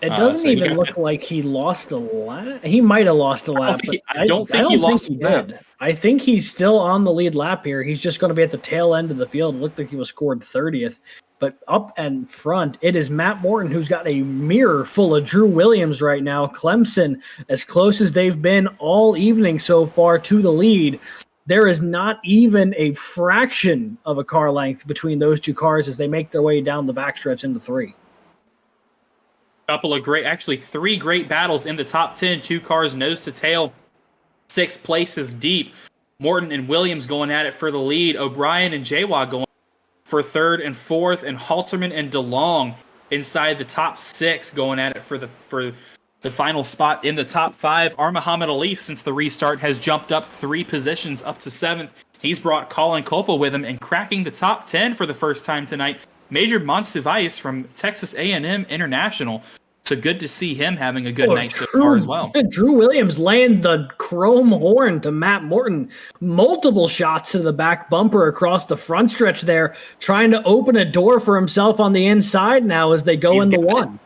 It doesn't even look like he lost a lap. He might have lost a lap, but I don't think he did. I think he's still on the lead lap here. He's just going to be at the tail end of the field. It looked like he was scored 30th. But up and front, it is Matt Morton who's got a mirror full of Drew Williams right now. Clemson, as close as they've been all evening so far to the lead. There is not even a fraction of a car length between those two cars as they make their way down the backstretch into 3. Actually 3 great battles in the top 10. 2 cars nose to tail, 6 places deep. Morton and Williams going at it for the lead. O'Brien and Jawa going for 3rd and 4th, and Halterman and DeLong inside the top 6 going at it for the final spot in the top 5. Muhammad Ali, since the restart, has jumped up 3 positions up to 7th. He's brought Colin Culpa with him and cracking the top 10 for the first time tonight. Major Monsiváis from Texas A&M International. So good to see him having a good night so far as well. Drew Williams laying the chrome horn to Matt Morton. Multiple shots to the back bumper across the front stretch there, trying to open a door for himself on the inside now as they go into 1.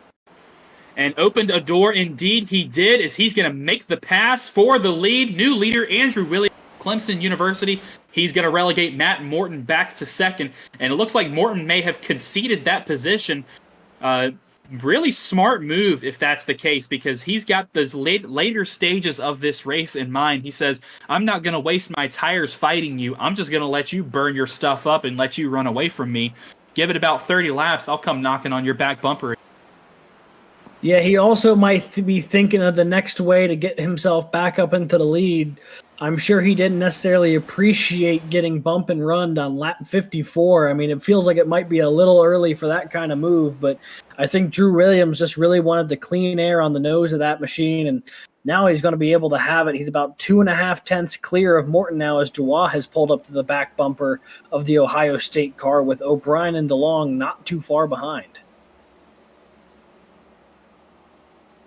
And opened a door indeed he did, as he's going to make the pass for the lead. New leader Andrew Williams, Clemson University. He's going to relegate Matt Morton back to 2nd. And it looks like Morton may have conceded that position. Really smart move if that's the case, because he's got those later stages of this race in mind. He says, I'm not going to waste my tires fighting you. I'm just going to let you burn your stuff up and let you run away from me. Give it about 30 laps. I'll come knocking on your back bumper. Yeah, he also might be thinking of the next way to get himself back up into the lead. I'm sure he didn't necessarily appreciate getting bump and run on lap 54. I mean, it feels like it might be a little early for that kind of move, but I think Drew Williams just really wanted the clean air on the nose of that machine, and now he's going to be able to have it. He's about 2.5 tenths clear of Morton now as Jawa has pulled up to the back bumper of the Ohio State car, with O'Brien and DeLong not too far behind.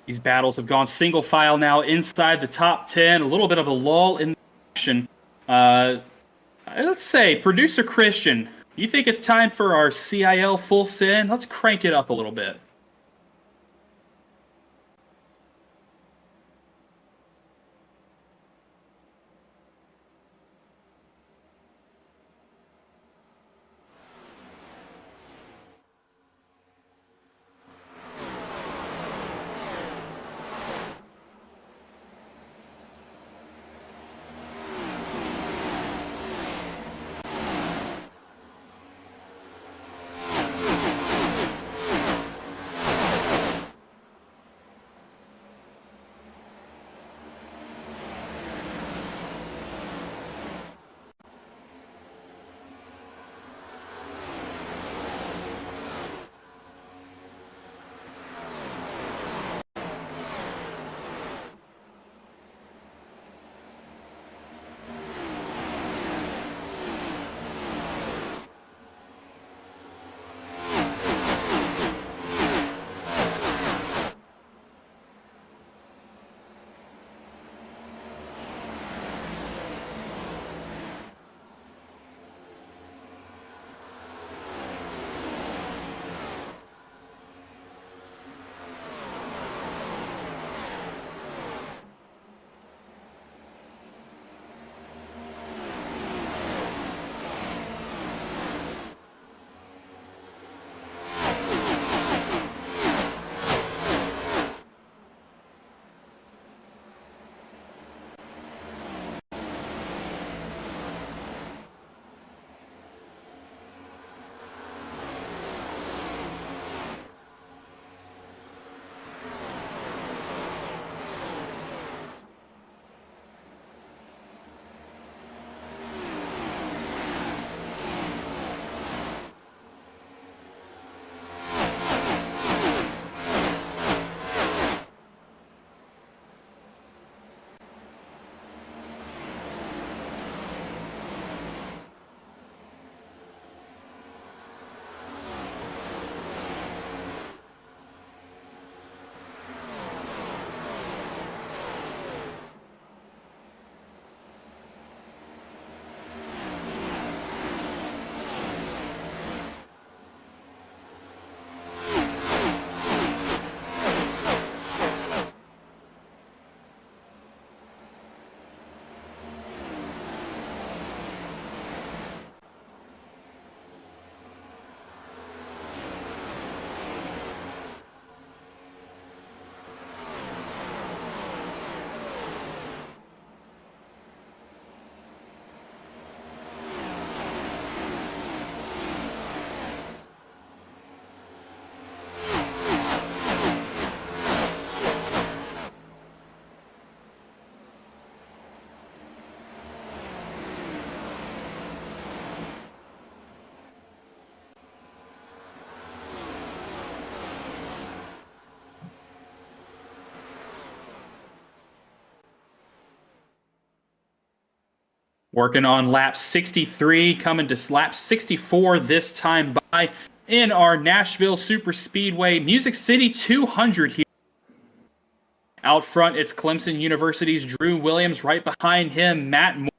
These battles have gone single file now inside the top 10. A little bit of a lull in the action. Let's say, Producer Christian, you think it's time for our CIL full send? Let's crank it up a little bit. Working on lap 63, coming to lap 64 this time by in our Nashville Superspeedway Music City 200 here. Out front, it's Clemson University's Drew Williams. Right behind him, Matt Moore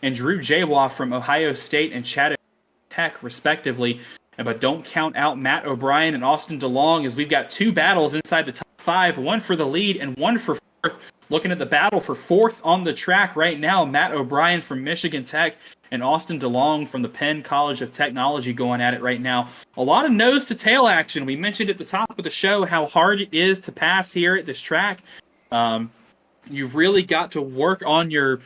and Drew Jawa from Ohio State and Chattanooga Tech, respectively. But don't count out Matt O'Brien and Austin DeLong, as we've got two battles inside the top five, one for the lead and one for fourth. Looking at the battle for fourth on the track right now, Matt O'Brien from Michigan Tech and Austin DeLong from the Penn College of Technology going at it right now. A lot of nose-to-tail action. We mentioned at the top of the show how hard it is to pass here at this track. You've really got to work on your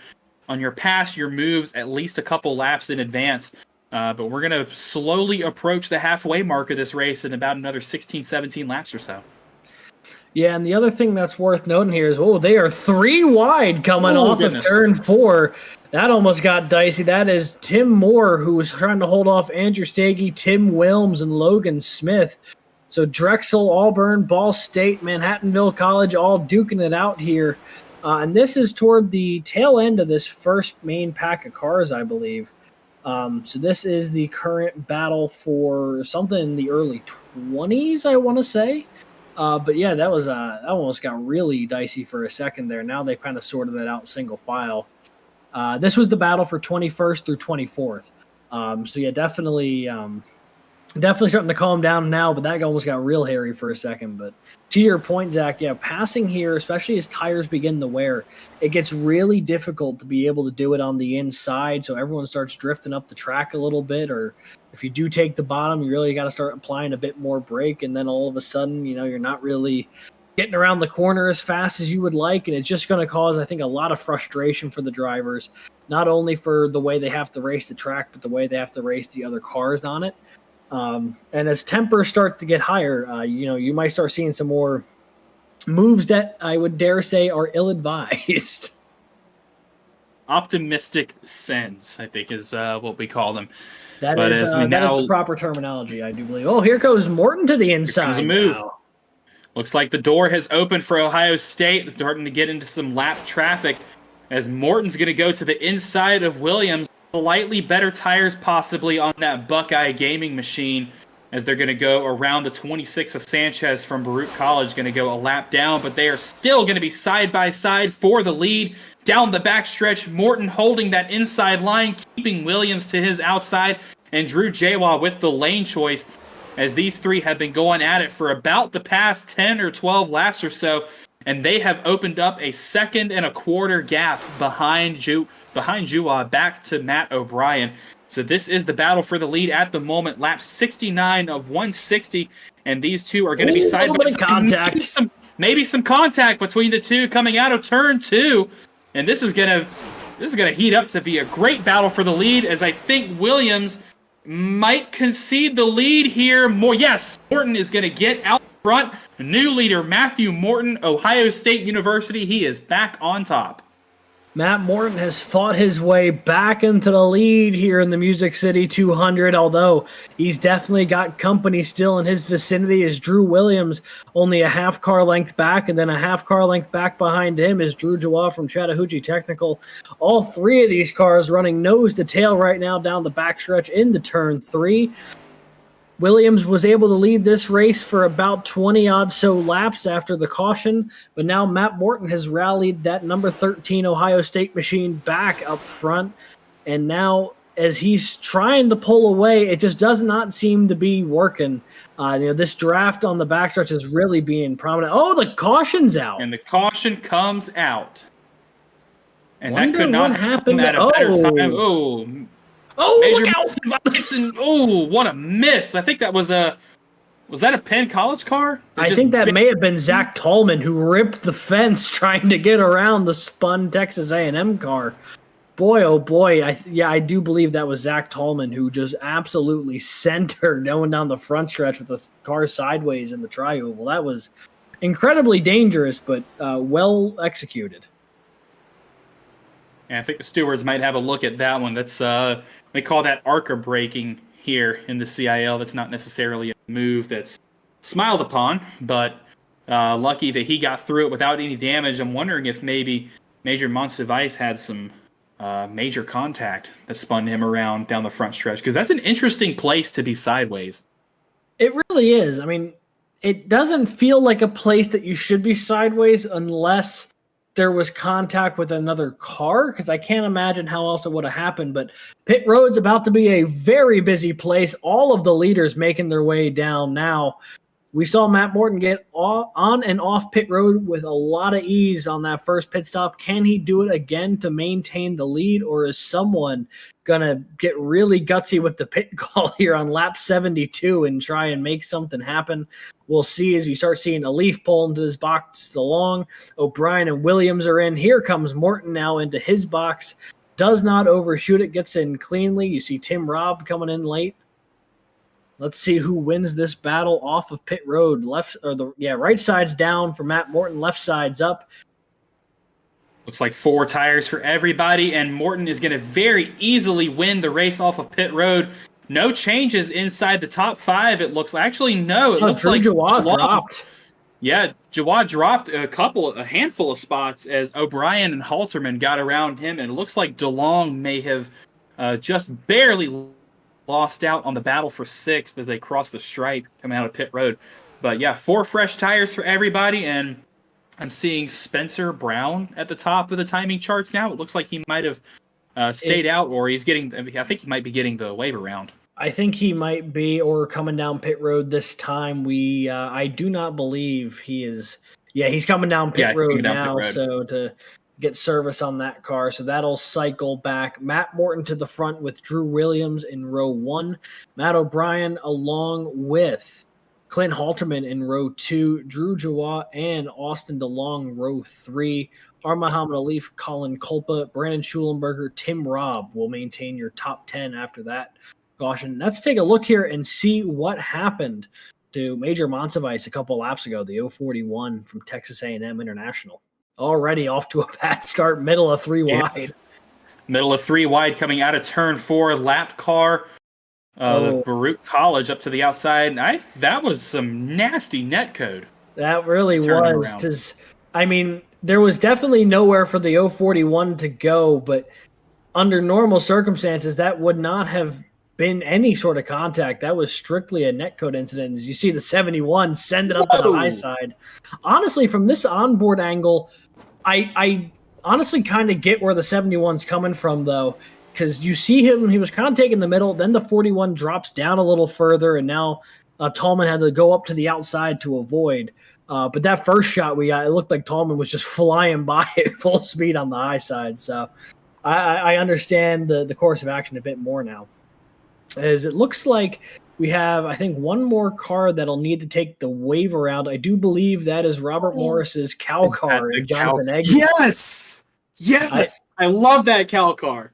pass, your moves, at least a couple laps in advance. But we're going to slowly approach the halfway mark of this race in about another 16, 17 laps or so. Yeah, and the other thing that's worth noting here is, they are 3 wide coming off of turn 4. That almost got dicey. That is Tim Moore, who was trying to hold off Andrew Stagey, Tim Wilms, and Logan Smith. So Drexel, Auburn, Ball State, Manhattanville College, all duking it out here. And this is toward the tail end of this first main pack of cars, I believe. So this is the current battle for something in the early 20s, I want to say. But yeah, that almost got really dicey for a second there. Now they kind of sorted that out single file. This was the battle for 21st through 24th. So yeah, definitely starting to calm down now, but that almost got real hairy for a second. But to your point, Zach, yeah, passing here, especially as tires begin to wear, it gets really difficult to be able to do it on the inside. So everyone starts drifting up the track a little bit, or if you do take the bottom, you really got to start applying a bit more brake. And then all of a sudden, you're not really getting around the corner as fast as you would like. And it's just going to cause, I think, a lot of frustration for the drivers, not only for the way they have to race the track, but the way they have to race the other cars on it. And as tempers start to get higher, you might start seeing some more moves that I would dare say are ill-advised. Optimistic sends, I think, is what we call them. That is the proper terminology, I do believe. Oh, here goes Morton to the inside. A move. Now. Looks like the door has opened for Ohio State. It's starting to get into some lap traffic as Morton's going to go to the inside of Williams. Slightly better tires possibly on that Buckeye gaming machine as they're going to go around the 26 of Sanchez from Baruch College, going to go a lap down, but they are still going to be side by side for the lead. Down the backstretch, Morton holding that inside line, keeping Williams to his outside, and Drew Jawa with the lane choice, as these three have been going at it for about the past 10 or 12 laps or so, and they have opened up a 1 1/4 gap behind Jawa back to Matt O'Brien. So this is the battle for the lead at the moment, lap 69 of 160, and these two are going to be side by side. Contact. Maybe some contact between the two coming out of turn 2. And this is gonna heat up to be a great battle for the lead, as I think Williams might concede the lead here. Morton is gonna get out front. New leader Matthew Morton, Ohio State University. He is back on top. Matt Morton has fought his way back into the lead here in the Music City 200, although he's definitely got company still in his vicinity as Drew Williams only a half car length back, and then a half car length back behind him is Drew Jawa from Chattahoochee Technical. All three of these cars running nose to tail right now down the backstretch into turn 3. Williams was able to lead this race for about 20-odd so laps after the caution, but now Matt Morton has rallied that number 13 Ohio State machine back up front, and now as he's trying to pull away, it just does not seem to be working. This draft on the backstretch is really being prominent. Oh, the caution's out. And the caution comes out. And that could not happen at a better time. Major massive what a miss. I think that was that a Penn College car? I think that may have been Zach Tallman who ripped the fence trying to get around the spun Texas A&M car. Boy, oh boy. I do believe that was Zach Tallman who just absolutely centered going down the front stretch with the car sideways in the tri-oval. That was incredibly dangerous, but well executed. And I think the stewards might have a look at that one. That's they call that ARCA braking here in the CIL. That's not necessarily a move that's smiled upon, but lucky that he got through it without any damage. I'm wondering if maybe Major Monsiváis had some major contact that spun him around down the front stretch, because that's an interesting place to be sideways. It really is. I mean, it doesn't feel like a place that you should be sideways unless there was contact with another car, because I can't imagine how else it would have happened. But pit road's about to be a very busy place. All of the leaders making their way down now. We saw Matt Morton get on and off pit road with a lot of ease on that first pit stop. Can he do it again to maintain the lead, or is someone going to get really gutsy with the pit call here on lap 72 and try and make something happen? We'll see as we start seeing a leaf pull into his box along. O'Brien and Williams are in. Here comes Morton now into his box. Does not overshoot it, gets in cleanly. You see Tim Robb coming in late. Let's see who wins this battle off of pit road. Right side's down for Matt Morton, left side's up. Looks like 4 tires for everybody, and Morton is going to very easily win the race off of pit road. No changes inside the top 5. It looks actually no. It looks like Jawad dropped. Yeah, Jawad dropped a handful of spots as O'Brien and Halterman got around him, and it looks like DeLong may have just barely lost out on the battle for 6th as they crossed the stripe coming out of pit road. But yeah, 4 fresh tires for everybody, and I'm seeing Spencer Brown at the top of the timing charts now. It looks like he might have stayed out, or he's getting. I think he might be getting the waiver round. I think he might be, or coming down pit road this time. I do not believe he is. Yeah, he's coming down pit road now. So to get service on that car. So that'll cycle back. Matt Morton to the front with Drew Williams in row 1. Matt O'Brien along with Clint Halterman in row 2. Drew Jawad and Austin DeLong row 3. Muhammad Ali, Colin Kulpa, Brandon Schulenberger, Tim Robb will maintain your top 10 after that caution. Let's take a look here and see what happened to Major Monsivice a couple laps ago, the 041 from Texas A&M International. Already off to a bad start, middle of 3 wide. Middle of 3 wide coming out of turn 4, lapped car. The Baruch College up to the outside. That was some nasty net code. That really was. I mean, there was definitely nowhere for the 041 to go, but under normal circumstances, that would not have been any sort of contact. That was strictly a netcode incident. As you see the 71 send it up to the high side. Honestly, from this onboard angle, I honestly kind of get where the 71's coming from, though, because you see him, he was kind of taking the middle, then the 41 drops down a little further, and now Tallman had to go up to the outside to avoid. But that first shot we got, it looked like Tallman was just flying by at full speed on the high side. So I understand the course of action a bit more now. As it looks like we have, I think, one more car that'll need to take the waiver round. I do believe that is Robert Morris's cow car. Jonathan Egg. Yes! I love that cow car.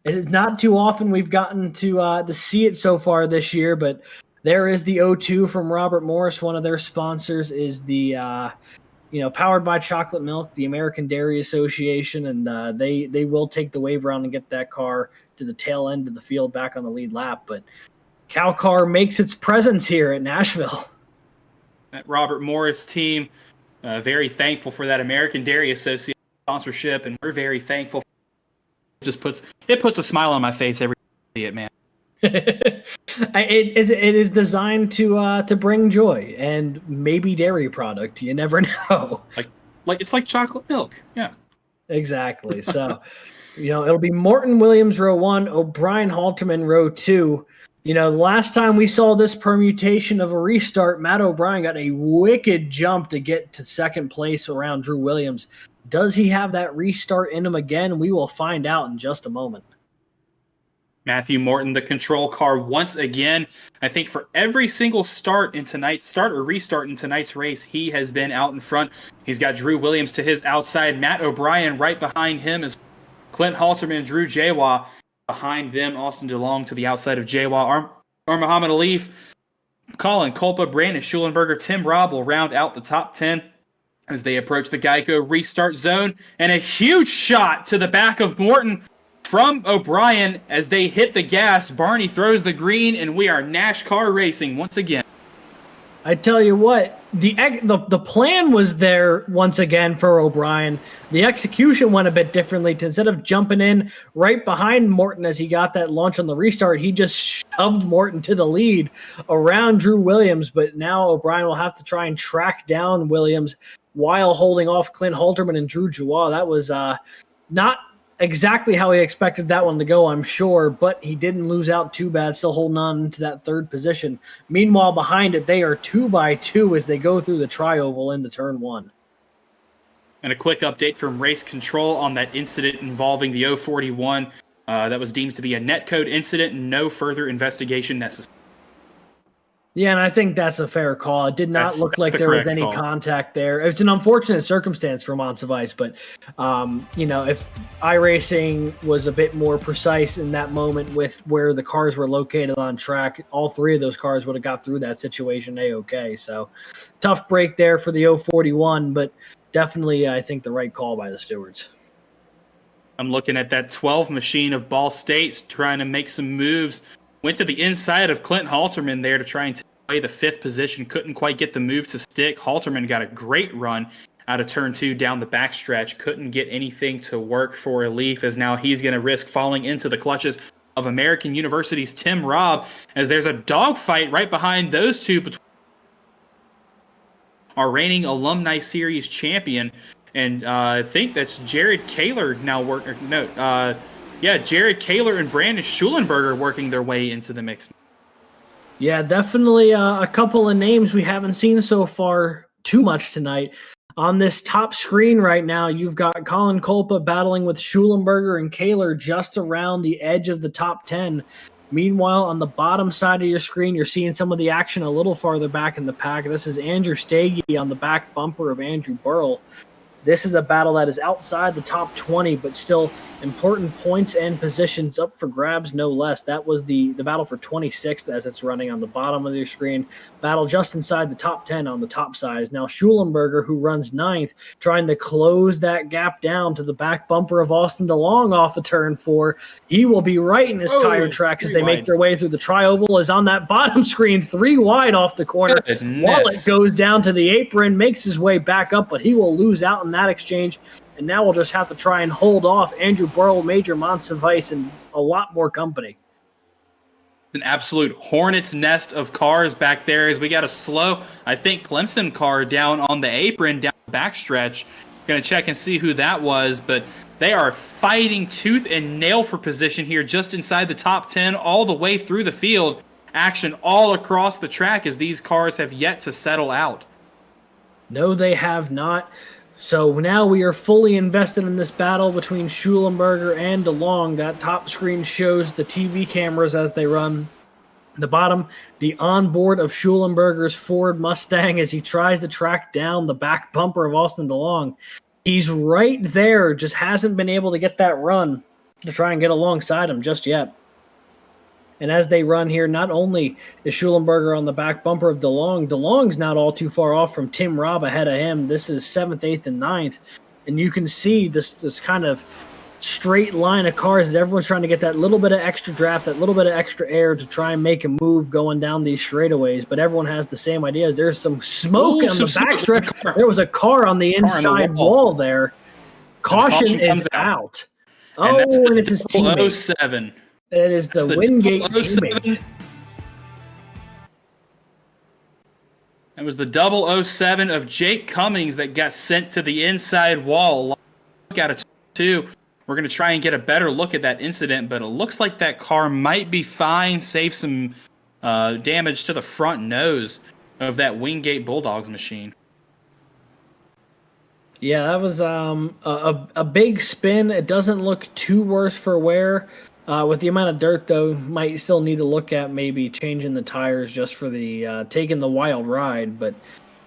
It is not too often we've gotten to see it so far this year, but there is the O2 from Robert Morris. One of their sponsors is the powered by chocolate milk, the American Dairy Association, and they will take the wave round and get that car to the tail end of the field back on the lead lap. But cow car makes its presence here at Nashville. That Robert Morris team, very thankful for that American Dairy Association sponsorship, and we're very thankful. It puts a smile on my face every time I see it, man. It is designed to bring joy and maybe dairy product. You never know. Like it's like chocolate milk. Yeah, exactly. So, it'll be Morton Williams row 1, O'Brien Halterman row 2. The last time we saw this permutation of a restart, Matt O'Brien got a wicked jump to get to second place around Drew Williams. Does he have that restart in him again? We will find out in just a moment. Matthew Morton, the control car once again. I think for every single start or restart in tonight's race, he has been out in front. He's got Drew Williams to his outside. Matt O'Brien right behind him is Clint Halterman and Drew Jawa. Behind them, Austin DeLong to the outside of Jawa. Muhammad Ali, Colin Kulpa, Brandon Schulenberger, Tim Robb will round out the top 10 as they approach the Geico restart zone. And a huge shot to the back of Morton from O'Brien as they hit the gas. Barney throws the green, and we are NASCAR racing once again. I tell you what, the plan was there once again for O'Brien. The execution went a bit differently. Instead of jumping in right behind Morton as he got that launch on the restart, he just shoved Morton to the lead around Drew Williams. But now O'Brien will have to try and track down Williams while holding off Clint Halterman and Drew Joie. That was not exactly how he expected that one to go, I'm sure, but he didn't lose out too bad, still holding on to that third position. Meanwhile, behind it, they are 2x2 as they go through the tri-oval into turn 1. And a quick update from race control on that incident involving the 041. That was deemed to be a netcode incident and no further investigation necessary. Yeah, and I think that's a fair call. It did not look like there was any contact there. It's an unfortunate circumstance for Monsivice, but if iRacing was a bit more precise in that moment with where the cars were located on track, all three of those cars would have got through that situation A-okay. So tough break there for the 041, but definitely I think the right call by the stewards. I'm looking at that 12 machine of Ball State's trying to make some moves. Went to the inside of Clint Halterman there to try and take away the 5th position. Couldn't quite get the move to stick. Halterman got a great run out of turn 2 down the backstretch. Couldn't get anything to work for Leaf, as now he's going to risk falling into the clutches of American University's Tim Robb, as there's a dogfight right behind those two between our reigning Alumni Series champion. And I think that's Jared Kaler now working. Jared Kaler and Brandon Schulenberger working their way into the mix. Yeah, definitely a couple of names we haven't seen so far too much tonight. On this top screen right now, you've got Colin Kolpa battling with Schulenberger and Kaler just around the edge of the top 10. Meanwhile, on the bottom side of your screen, you're seeing some of the action a little farther back in the pack. This is Andrew Stagey on the back bumper of Andrew Burrell. This is a battle that is outside the top 20, but still important points and positions up for grabs, no less. That was the battle for 26th as it's running on the bottom of your screen. Battle just inside the top 10 on the top side is now Schulenberger, who runs 9th, trying to close that gap down to the back bumper of Austin DeLong off of turn 4. He will be right in his tire tracks as they make their way through the tri-oval. Is on that bottom screen, 3 wide off the corner. Wallet goes down to the apron, makes his way back up, but he will lose out in that exchange, and now we'll just have to try and hold off Andrew Burrell, Major Monsivice, and a lot more company. An absolute hornet's nest of cars back there as we got a slow, I think, Clemson car down on the apron, down the backstretch. Going to check and see who that was, but they are fighting tooth and nail for position here just inside the top 10 all the way through the field. Action all across the track as these cars have yet to settle out. No, they have not. So now we are fully invested in this battle between Schulenberger and DeLong. That top screen shows the TV cameras as they run. The bottom, the onboard of Schulenberger's Ford Mustang as he tries to track down the back bumper of Austin DeLong. He's right there, just hasn't been able to get that run to try and get alongside him just yet. And as they run here, not only is Schulenberger on the back bumper of DeLong, DeLong's not all too far off from Tim Robb ahead of him. This is 7th, 8th, and 9th. And you can see this kind of straight line of cars as everyone's trying to get that little bit of extra draft, that little bit of extra air to try and make a move going down these straightaways. But everyone has the same ideas. There's some smoke on the backstretch. There was a car on the inside wall there. Caution is out. And it's his teammate. 07. It is the Wingate teammate. It was the 007 of Jake Cummings that got sent to the inside wall. Got a 2. We're going to try and get a better look at that incident, but it looks like that car might be fine, save some damage to the front nose of that Wingate Bulldogs machine. Yeah, that was a big spin. It doesn't look too worse for wear. With the amount of dirt, though, might still need to look at maybe changing the tires just for the taking the wild ride. But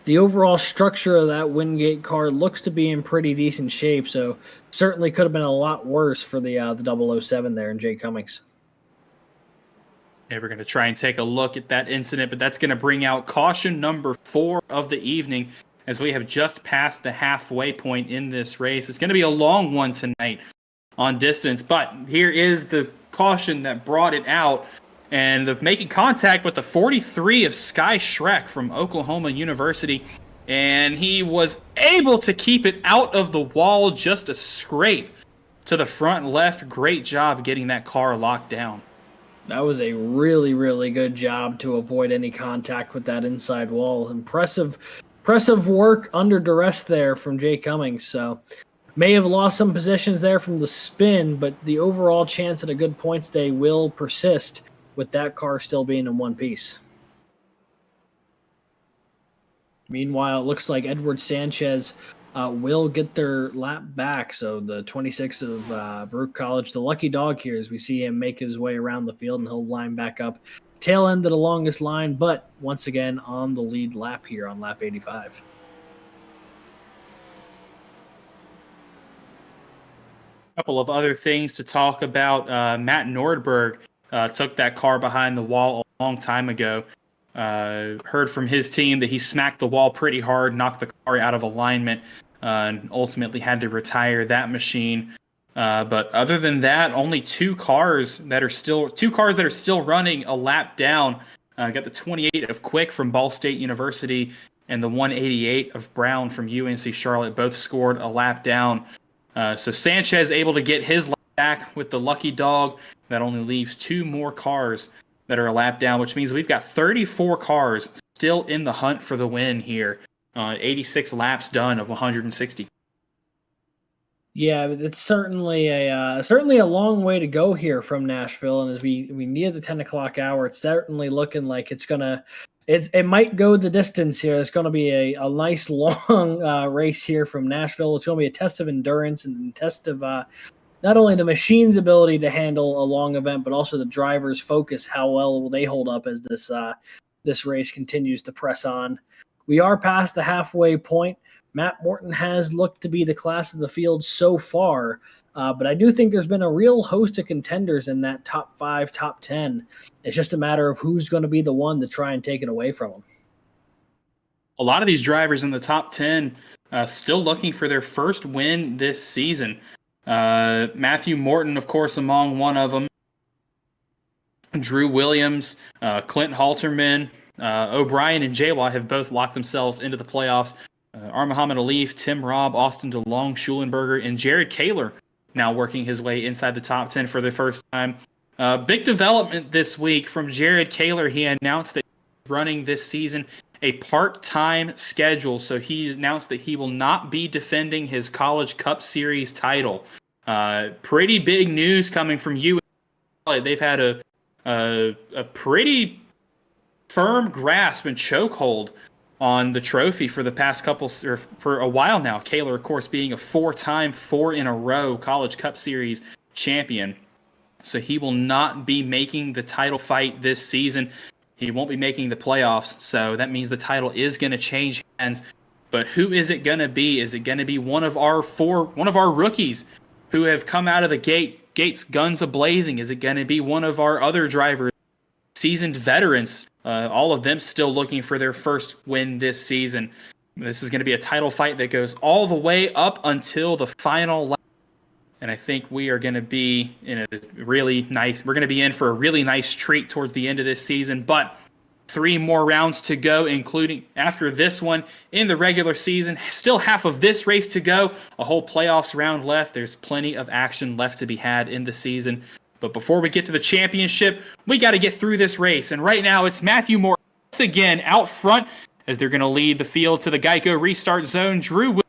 the overall structure of that Wingate car looks to be in pretty decent shape, so certainly could have been a lot worse for the 007 there in Jake Cummings. Yeah, we're going to try and take a look at that incident, but that's going to bring out caution number 4 of the evening as we have just passed the halfway point in this race. It's going to be a long one tonight on distance, but here is the caution that brought it out and of making contact with the 43 of Sky Schreck from Oklahoma University. And he was able to keep it out of the wall, just a scrape to the front left. Great job getting that car locked down. That was a really, really good job to avoid any contact with that inside wall. Impressive work under duress there from Jay Cummings. So may have lost some positions there from the spin, but the overall chance at a good points day will persist with that car still being in one piece. Meanwhile, it looks like Edward Sanchez will get their lap back. So the 26 of Baruch College, the lucky dog here, as we see him make his way around the field, and he'll line back up tail end of the longest line, but once again on the lead lap here on lap 85. A couple of other things to talk about. Matt Nordberg took that car behind the wall a long time ago. Heard from his team that he smacked the wall pretty hard, knocked the car out of alignment, and ultimately had to retire that machine. But other than that, only two cars that are still running a lap down. Got the 28 of Quick from Ball State University and the 188 of Brown from UNC Charlotte. Both scored a lap down. So Sanchez able to get his lap back with the lucky dog. That only leaves two more cars that are a lap down, which means we've got 34 cars still in the hunt for the win here. 86 laps done of 160. Yeah, it's certainly a long way to go here from Nashville, and as we near the 10 o'clock hour, it's certainly looking like it might go the distance here. It's going to be a nice long race here from Nashville. It's going to be a test of endurance and a test of not only the machine's ability to handle a long event, but also the driver's focus. How well will they hold up as this race continues to press on? We are past the halfway point. Matt Morton has looked to be the class of the field so far, but I do think there's been a real host of contenders in that top 5, top 10. It's just a matter of who's going to be the one to try and take it away from them. A lot of these drivers in the top 10 still looking for their first win this season. Matthew Morton, of course, among one of them. Drew Williams, Clint Halterman, O'Brien, and Jaywa have both locked themselves into the playoffs. Muhammad Alif, Tim Robb, Austin DeLong, Schulenberger, and Jared Kaler now working his way inside the top 10 for the first time. Big development this week from Jared Kaler. He announced that he's running this season a part-time schedule, so he announced that he will not be defending his College Cup Series title. Pretty big news coming from you. They've had a pretty firm grasp and chokehold on the trophy for the past for a while now. Kaler, of course, being a 4-in-a-row College Cup Series champion. So he will not be making the title fight this season. He won't be making the playoffs, so that means the title is going to change hands. But who is it going to be? Is it going to be one of our rookies who have come out of the gates guns a-blazing? Is it going to be one of our other drivers, seasoned veterans? All of them still looking for their first win this season. This is going to be a title fight that goes all the way up until the final lap. And I think we are going to be in for a really nice treat towards the end of this season. But 3 more rounds to go, including after this one in the regular season. Still half of this race to go. A whole playoffs round left. There's plenty of action left to be had in the season. But before we get to the championship, we got to get through this race. And right now, it's Matthew Moore once again out front as they're going to lead the field to the Geico restart zone. Drew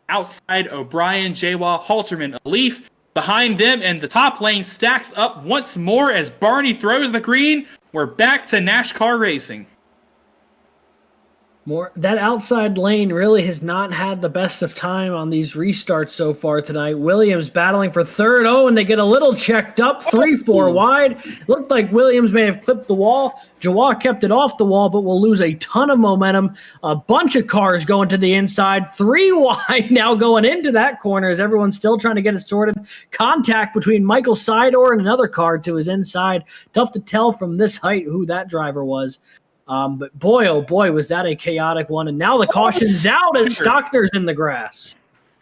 outside, O'Brien, Jaywa, Halterman, Alif behind them, and the top lane stacks up once more as Barney throws the green. We're back to NASCAR racing. That outside lane really has not had the best of time on these restarts so far tonight. Williams battling for third. Oh, and they get a little checked up. 3-4 wide. Looked like Williams may have clipped the wall. Jawar kept it off the wall, but will lose a ton of momentum. A bunch of cars going to the inside. 3 wide now going into that corner as everyone's still trying to get it sorted. Contact between Michael Sidor and another car to his inside. Tough to tell from this height who that driver was. But boy, oh boy, was that a chaotic one. And now the caution's out as Stockner's in the grass.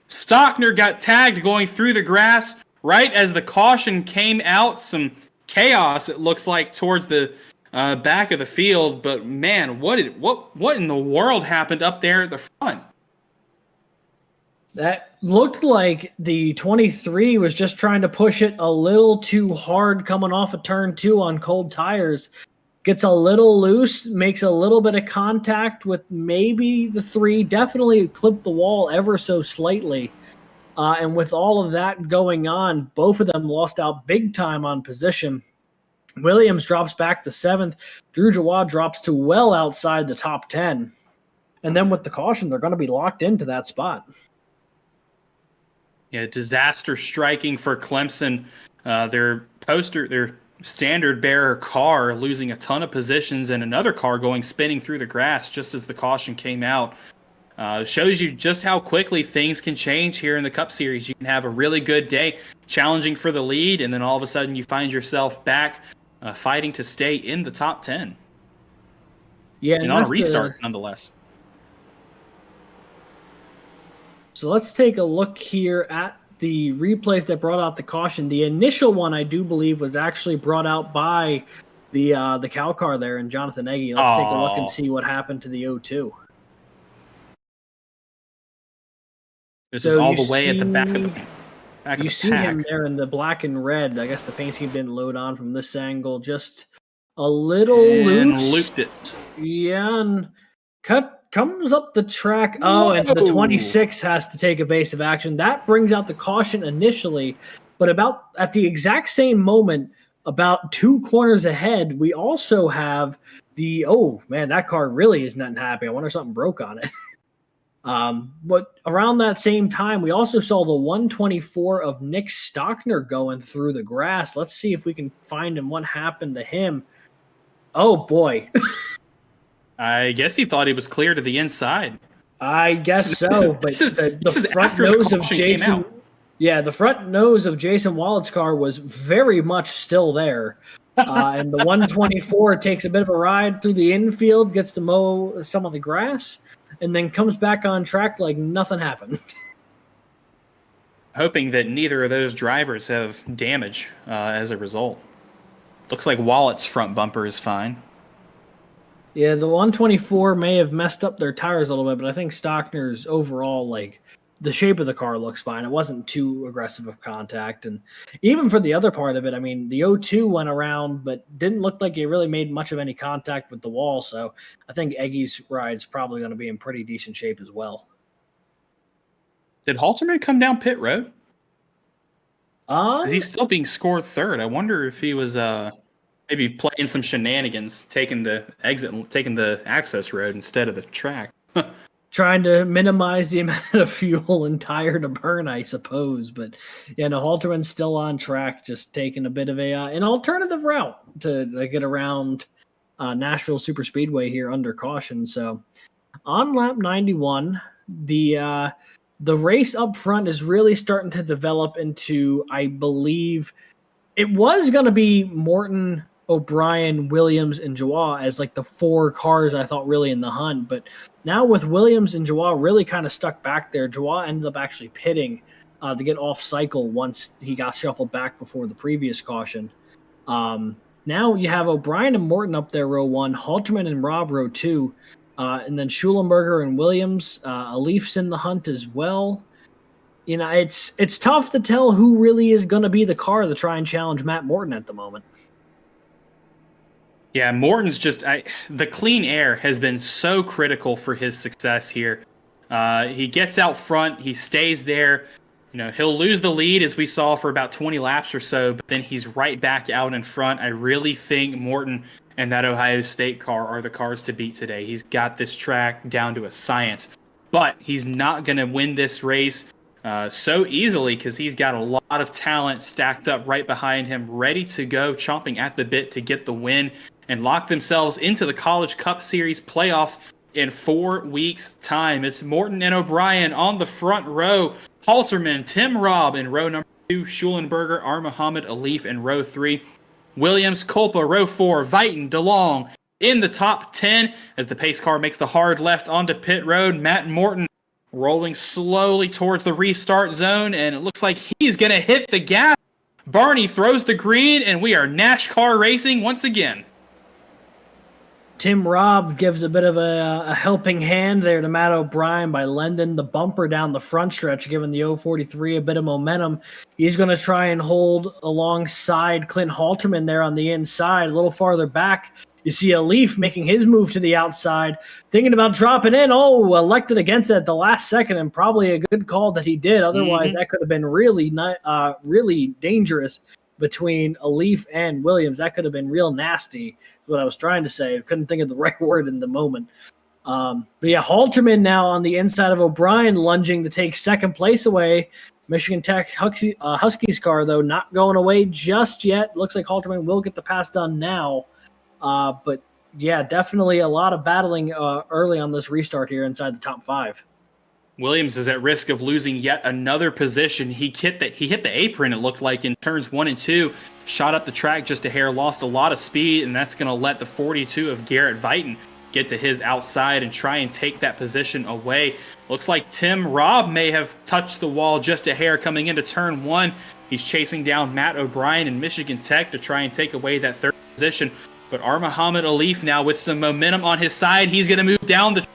Stockner got tagged going through the grass right as the caution came out. Some chaos, it looks like, towards the back of the field. But man, what in the world happened up there at the front? That looked like the 23 was just trying to push it a little too hard coming off of turn 2 on cold tires. Gets a little loose, makes a little bit of contact with maybe the 3, definitely clipped the wall ever so slightly. And with all of that going on, both of them lost out big time on position. Williams drops back to 7th. Drew Jawad drops to well outside the top 10. And then with the caution, they're going to be locked into that spot. Yeah, disaster striking for Clemson. Their standard bearer car losing a ton of positions, and another car going spinning through the grass just as the caution came out. Shows you just how quickly things can change here in the Cup Series. You can have a really good day challenging for the lead, and then all of a sudden you find yourself back fighting to stay in the top 10. Yeah, and on a restart, nonetheless. So let's take a look here at the replays that brought out the caution. The initial one, I do believe, was actually brought out by the cow car there and Jonathan Egge. Let's take a look and see what happened to the 0-2. This is all the way at the back of the pack. You see him there in the black and red. I guess the paint scheme didn't load on from this angle. Just a little loose. Looped it. Yeah, and comes up the track. Oh, and the 26 has to take evasive action. That brings out the caution initially, but about at the exact same moment, about 2 corners ahead, we also have the, oh man, that car really is not happy. I wonder if something broke on it. But around that same time, we also saw the 124 of Nick Stockner going through the grass. Let's see if we can find him. What happened to him? Oh boy. I guess he thought he was clear to the inside. I guess so, but the front nose of Jason, the front nose of Jason Wallett's car was very much still there. And the 124 takes a bit of a ride through the infield, gets to mow some of the grass, and then comes back on track like nothing happened. Hoping that neither of those drivers have damage as a result. Looks like Wallett's front bumper is fine. Yeah, the 124 may have messed up their tires a little bit, but I think Stockner's overall, like, the shape of the car looks fine. It wasn't too aggressive of contact. And even for the other part of it, I mean, the 0-2 went around, but didn't look like it really made much of any contact with the wall. So I think Egge's ride's probably going to be in pretty decent shape as well. Did Halterman come down pit road? Is he He's still being scored third? I wonder if he was maybe playing some shenanigans, taking the access road instead of the track. trying to minimize the amount of fuel and tire to burn, I suppose. But yeah, no, Halterman's still on track, just taking a bit of an alternative route to get around Nashville Superspeedway here under caution. So on lap 91, the race up front is really starting to develop into, I believe, it was going to be Morton, O'Brien, Williams, and Joie as like the 4 cars I thought really in the hunt. But now with Williams and Joie really kind of stuck back there, Joie ends up actually pitting to get off cycle once he got shuffled back before the previous caution. Now you have O'Brien and Morton up there row 1, Halterman and Robb row 2, and then Schulenberger and Williams. Alif's in the hunt as well. You know, it's tough to tell who really is going to be the car to try and challenge Matt Morton at the moment. Yeah, Morton's just the clean air has been so critical for his success here. He gets out front, he stays there. You know, he'll lose the lead as we saw for about 20 laps or so, but then he's right back out in front. I really think Morton and that Ohio State car are the cars to beat today. He's got this track down to a science, but he's not going to win this race so easily because he's got a lot of talent stacked up right behind him, ready to go, chomping at the bit to get the win and lock themselves into the College Cup Series playoffs in 4 weeks' time. It's Morton and O'Brien on the front row. Halterman, Tim Robb in row number 2, Schulenberger, R. Muhammad Alif in row 3, Williams, Culpa, row 4, Vighton, DeLong in the top 10 as the pace car makes the hard left onto pit road. Matt Morton rolling slowly towards the restart zone, and it looks like he's going to hit the gas Barney throws the green, and we are NASCAR racing once again. Tim Robb gives a bit of a helping hand there to Matt O'Brien by lending the bumper down the front stretch, giving the 043 a bit of momentum. He's going to try and hold alongside Clint Halterman there on the inside. A little farther back, you see a Leaf making his move to the outside, thinking about dropping in. Oh, elected against it at the last second, and probably a good call that he did. Otherwise, that could have been really dangerous between a Leaf and Williams. That could have been real nasty, is what I was trying to say. I couldn't think of the right word in the moment. But yeah, Halterman now on the inside of O'Brien, lunging to take second place away. Michigan Tech Huskies car, though, not going away just yet. Looks like Halterman will get the pass done now. But yeah, definitely a lot of battling early on this restart here inside the top 5. Williams is at risk of losing yet another position. He hit the apron, it looked like, in turns 1 and 2. Shot up the track just a hair, lost a lot of speed, and that's going to let the 42 of Garrett Vighton get to his outside and try and take that position away. Looks like Tim Robb may have touched the wall just a hair coming into turn 1. He's chasing down Matt O'Brien and Michigan Tech to try and take away that third position. But Muhammad Alif now with some momentum on his side. He's going to move down the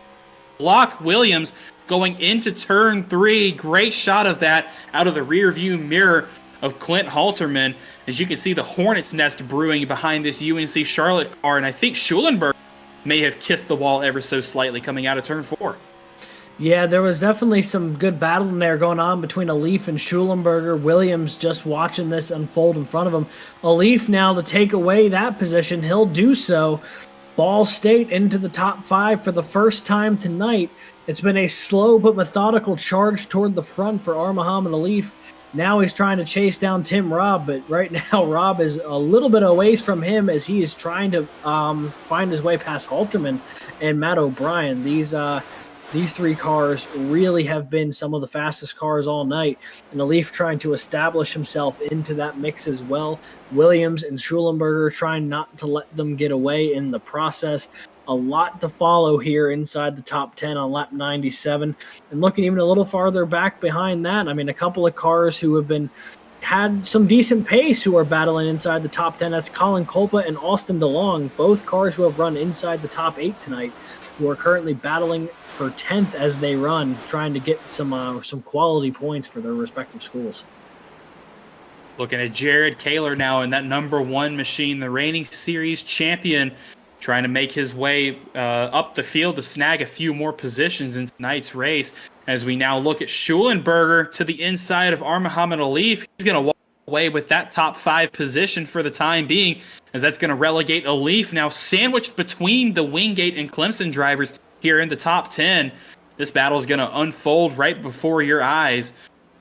block. Williams going into turn 3. Great shot of that out of the rear view mirror of Clint Halterman. As you can see, the hornet's nest brewing behind this UNC Charlotte car. And I think Schulenberg may have kissed the wall ever so slightly coming out of turn 4. Yeah, there was definitely some good battling there going on between Alif and Schulenberger. Williams just watching this unfold in front of him. Alif now to take away that position. He'll do so. Ball State into the top 5 for the first time tonight. It's been a slow but methodical charge toward the front for Muhammad Alif. Now he's trying to chase down Tim Robb, but right now Robb is a little bit away from him as he is trying to find his way past Halterman and Matt O'Brien. These 3 cars really have been some of the fastest cars all night, and Alif trying to establish himself into that mix as well. Williams and Schulenberger trying not to let them get away in the process. A lot to follow here inside the top 10 on lap 97. And looking even a little farther back behind that, I mean, a couple of cars who have had some decent pace who are battling inside the top 10. That's Colin Kolpa and Austin DeLong, both cars who have run inside the top 8 tonight, who are currently battling for 10th as they run, trying to get some quality points for their respective schools. Looking at Jared Kaler now in that number 1 machine, the reigning series champion, trying to make his way up the field to snag a few more positions in tonight's race. As we now look at Schulenberger to the inside of Muhammad Alif, he's going to walk away with that top 5 position for the time being, as that's going to relegate Alif now sandwiched between the Wingate and Clemson drivers here in the top 10. This battle is going to unfold right before your eyes,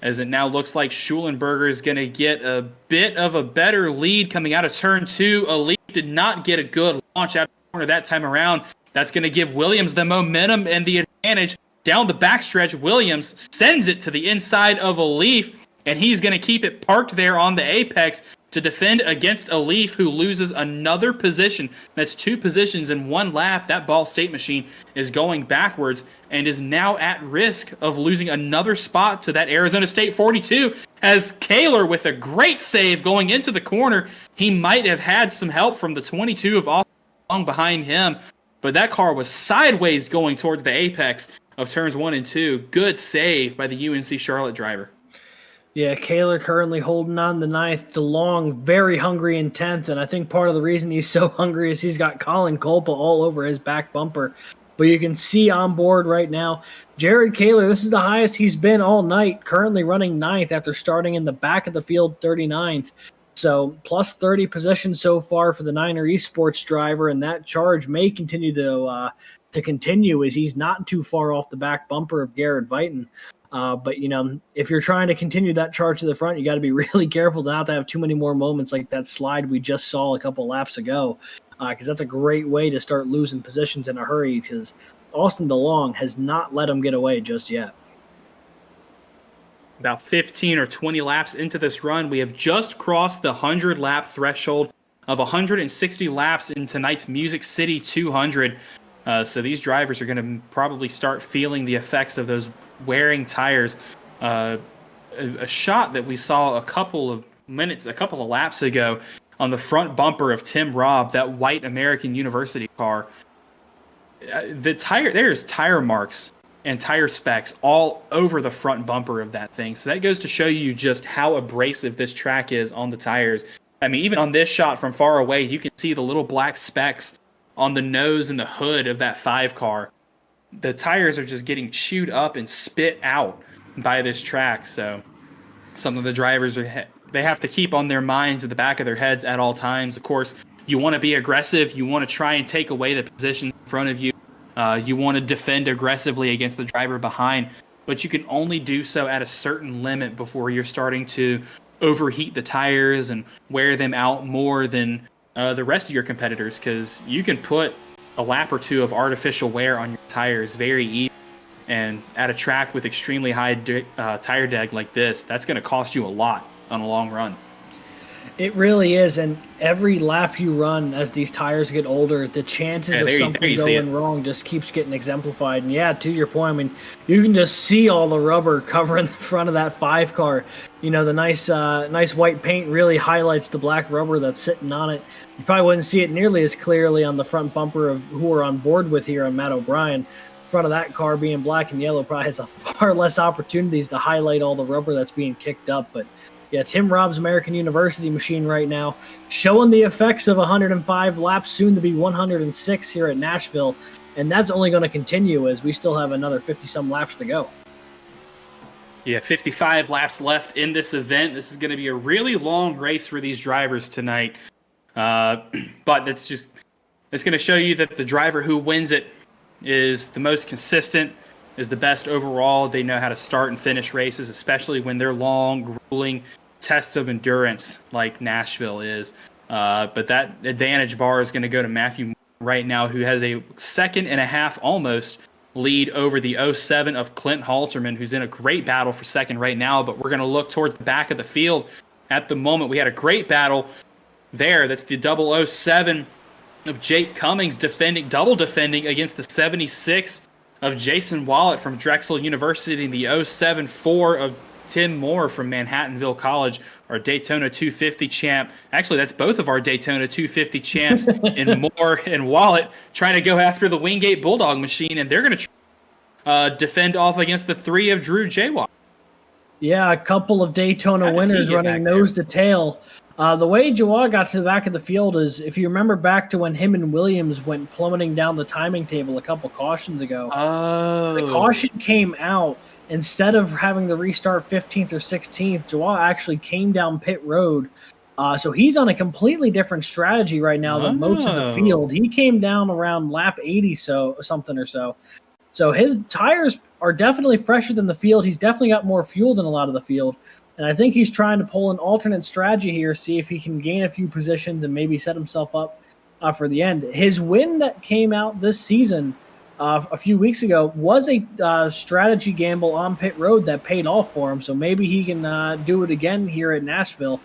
as it now looks like Schulenberger is going to get a bit of a better lead coming out of turn 2. Alif did not get a good launch out of the corner that time around. That's going to give Williams the momentum and the advantage. Down the backstretch, Williams sends it to the inside of Alif, and he's going to keep it parked there on the apex to defend against Alif, who loses another position. That's 2 positions in 1 lap. That Ball State machine is going backwards and is now at risk of losing another spot to that Arizona State 42, as Kaler with a great save going into the corner. He might have had some help from the 22 of Austin behind him, but that car was sideways going towards the apex of turns 1 and 2. Good save by the UNC Charlotte driver. Yeah, Kaler currently holding on the 9th. DeLong very hungry in 10th, and I think part of the reason he's so hungry is he's got Colin Kolpa all over his back bumper. But you can see on board right now, Jared Kaler, this is the highest he's been all night, currently running 9th after starting in the back of the field 39th. So plus 30 positions so far for the Niner Esports driver, and that charge may continue to continue as he's not too far off the back bumper of Garrett Vighton. But, you know, if you're trying to continue that charge to the front, you got to be really careful not to have too many more moments like that slide we just saw a couple laps ago, because that's a great way to start losing positions in a hurry, because Austin DeLong has not let him get away just yet. About 15 or 20 laps into this run, we have just crossed the 100-lap threshold of 160 laps in tonight's Music City 200. So these drivers are going to probably start feeling the effects of those wearing tires. A shot that we saw a couple of a couple of laps ago, on the front bumper of Tim Robb, that white American University car. There's tire marks and tire specs all over the front bumper of that thing. So that goes to show you just how abrasive this track is on the tires. I mean, even on this shot from far away, you can see the little black specks on the nose and the hood of that 5 car. The tires are just getting chewed up and spit out by this track. So something the drivers they have to keep on their minds at the back of their heads at all times. Of course, you want to be aggressive. You want to try and take away the position in front of you. You want to defend aggressively against the driver behind, but you can only do so at a certain limit before you're starting to overheat the tires and wear them out more than the rest of your competitors, because you can put a lap or two of artificial wear on your tires very easily. And at a track with extremely high tire drag like this, that's going to cost you a lot on a long run. It really is, and every lap you run as these tires get older, the chances of something going wrong just keeps getting exemplified. And yeah, to your point, I mean, you can just see all the rubber covering the front of that 5 car. You know, the nice white paint really highlights the black rubber that's sitting on it. You probably wouldn't see it nearly as clearly on the front bumper of who we're on board with here on Matt O'Brien. Front of that car being black and yellow probably has a far less opportunities to highlight all the rubber that's being kicked up, but yeah, Tim Robb's American University machine right now showing the effects of 105 laps, soon to be 106 here at Nashville. And that's only going to continue as we still have another 50-some laps to go. Yeah, 55 laps left in this event. This is going to be a really long race for these drivers tonight. But it's going to show you that the driver who wins it is the most consistent, is the best overall. They know how to start and finish races, especially when they're long, grueling tests of endurance like Nashville is. But that advantage bar is going to go to Matthew right now, who has a 2.5 almost lead over the 07 of Clint Halterman, who's in a great battle for second right now. But we're going to look towards the back of the field at the moment. We had a great battle there. That's the 007 of Jake Cummings double defending against the 76 of Jason Wallet from Drexel University, and the 07-4 of Tim Moore from Manhattanville College, our Daytona 250 champ. Actually, that's both of our Daytona 250 champs in Moore and Wallet trying to go after the Wingate Bulldog machine, and they're going to defend off against the 3 of Drew Jaywalk. Yeah, a couple of Daytona winners running nose to tail. The way Jawad got to the back of the field is, if you remember back to when him and Williams went plummeting down the timing table a couple cautions ago. Oh. The caution came out. Instead of having the restart 15th or 16th, Jawad actually came down pit road. So he's on a completely different strategy right now than most of the field. He came down around lap 80 something or so. So his tires are definitely fresher than the field. He's definitely got more fuel than a lot of the field. And I think he's trying to pull an alternate strategy here, see if he can gain a few positions and maybe set himself up for the end. His win that came out this season a few weeks ago was a strategy gamble on pit road that paid off for him. So maybe he can do it again here at Nashville.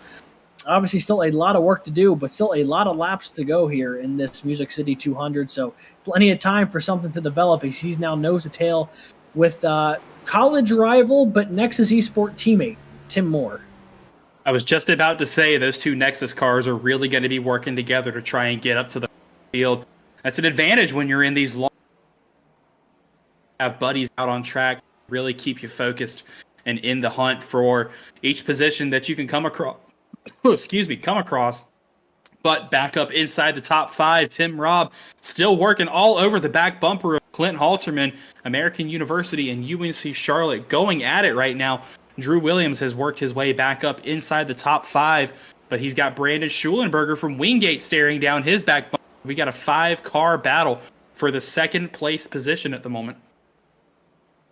Obviously still a lot of work to do, but still a lot of laps to go here in this Music City 200. So plenty of time for something to develop. He's now nose to tail with college rival, but Nexus Esport teammate, Tim Moore. I was just about to say those two Nexus cars are really going to be working together to try and get up to the field. That's an advantage when you're in these long, have buddies out on track, really keep you focused and in the hunt for each position that you can come across. Come across. But back up inside the top 5, Tim Robb still working all over the back bumper of Clint Halterman, American University, and UNC Charlotte going at it right now. Drew Williams has worked his way back up inside the top 5, but he's got Brandon Schulenberger from Wingate staring down his back bumper. We got a 5-car battle for the second place position at the moment.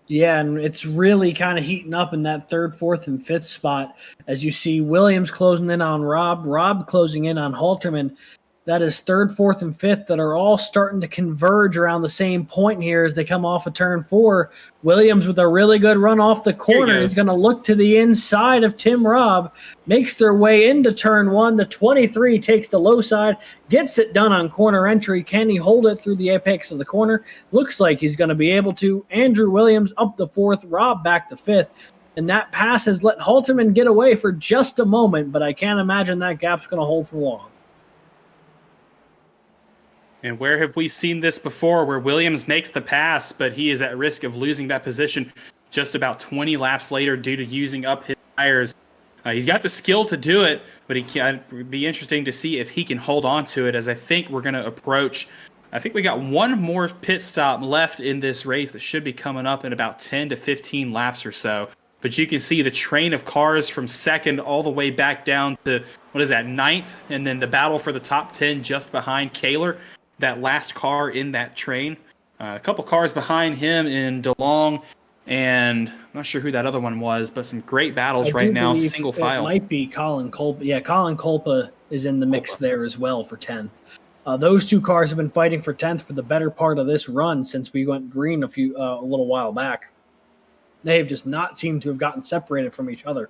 Yeah, and it's really kind of heating up in that 3rd, 4th, and 5th spot as you see Williams closing in on Robb closing in on Halterman. That is 3rd, 4th, and 5th that are all starting to converge around the same point here as they come off of turn 4. Williams with a really good run off the corner. He's going to look to the inside of Tim Robb, makes their way into turn 1. The 23 takes the low side, gets it done on corner entry. Can he hold it through the apex of the corner? Looks like he's going to be able to. Andrew Williams up the 4th, Robb back to 5th. And that pass has let Halterman get away for just a moment, but I can't imagine that gap's going to hold for long. And where have we seen this before, where Williams makes the pass, but he is at risk of losing that position just about 20 laps later due to using up his tires? He's got the skill to do it, but it'd be interesting to see if he can hold on to it, as I think we're going to approach. I think we got one more pit stop left in this race that should be coming up in about 10 to 15 laps or so. But you can see the train of cars from second all the way back down to, ninth, and then the battle for the top 10 just behind Kaler, that last car in that train. A couple cars behind him in DeLong, and I'm not sure who that other one was, but some great battles right now, single file. It might be Colin Kolpa. Yeah, Colin Kolpa is in the mix there as well for 10th. Those two cars have been fighting for 10th for the better part of this run since we went green a little while back. They have just not seemed to have gotten separated from each other.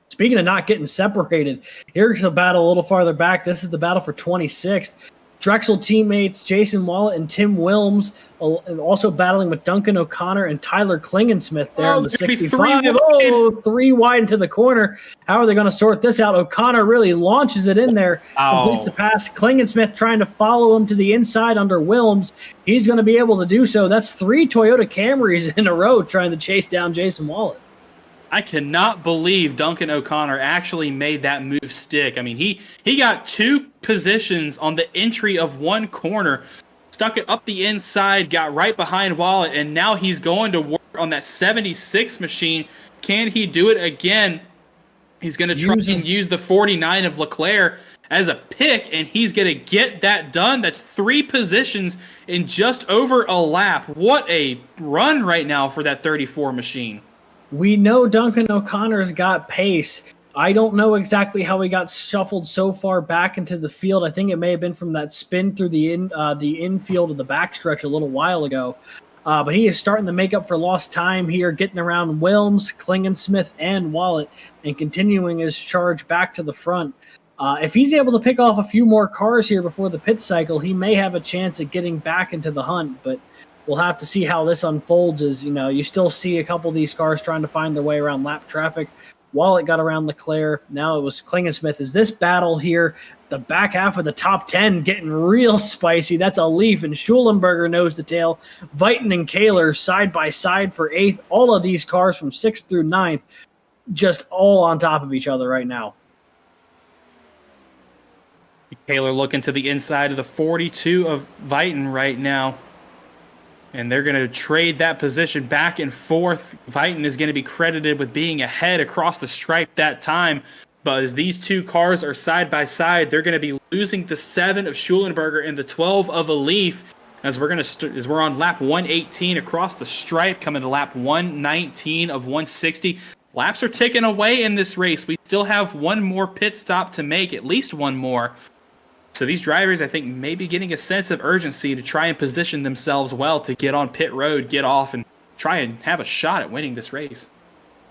Speaking of not getting separated, here's a battle a little farther back. This is the battle for 26th. Drexel teammates Jason Wallet and Tim Wilms also battling with Duncan O'Connor and Tyler Klingensmith there in the 65. Three wide into the corner. How are they going to sort this out? O'Connor really launches it in there, completes the pass. Klingensmith trying to follow him to the inside under Wilms. He's going to be able to do so. That's 3 Toyota Camrys in a row trying to chase down Jason Wallet. I cannot believe Duncan O'Connor actually made that move stick. I mean, he got 2 positions on the entry of one corner, stuck it up the inside, got right behind Wallet, and now he's going to work on that 76 machine. Can he do it again? He's going to try and use the 49 of Leclerc as a pick, and he's going to get that done. That's 3 positions in just over a lap. What a run right now for that 34 machine. We know Duncan O'Connor's got pace. I don't know exactly how he got shuffled so far back into the field. I think it may have been from that spin through the infield of the backstretch a little while ago. But he is starting to make up for lost time here, getting around Wilms, Klingensmith, and Wallet, and continuing his charge back to the front. If he's able to pick off a few more cars here before the pit cycle, he may have a chance at getting back into the hunt, but we'll have to see how this unfolds. As you still see a couple of these cars trying to find their way around lap traffic. Wallet got around Leclerc. Now it was Klingensmith. Is this battle here, the back half of the top 10, getting real spicy? That's a Leaf and Schulenberger nose to tail. Viton and Kaler side by side for 8th. All of these cars from 6th through 9th, just all on top of each other right now. Kaler looking to the inside of the 42 of Viton right now. And they're going to trade that position back and forth. Viton is going to be credited with being ahead across the stripe that time. But as these two cars are side by side, they're going to be losing the 7 of Schulenberger and the 12 of a Leaf. As we're on lap 118 across the stripe, coming to lap 119 of 160. Laps are ticking away in this race. We still have one more pit stop to make, at least one more. So these drivers, I think, may be getting a sense of urgency to try and position themselves well to get on pit road, get off, and try and have a shot at winning this race.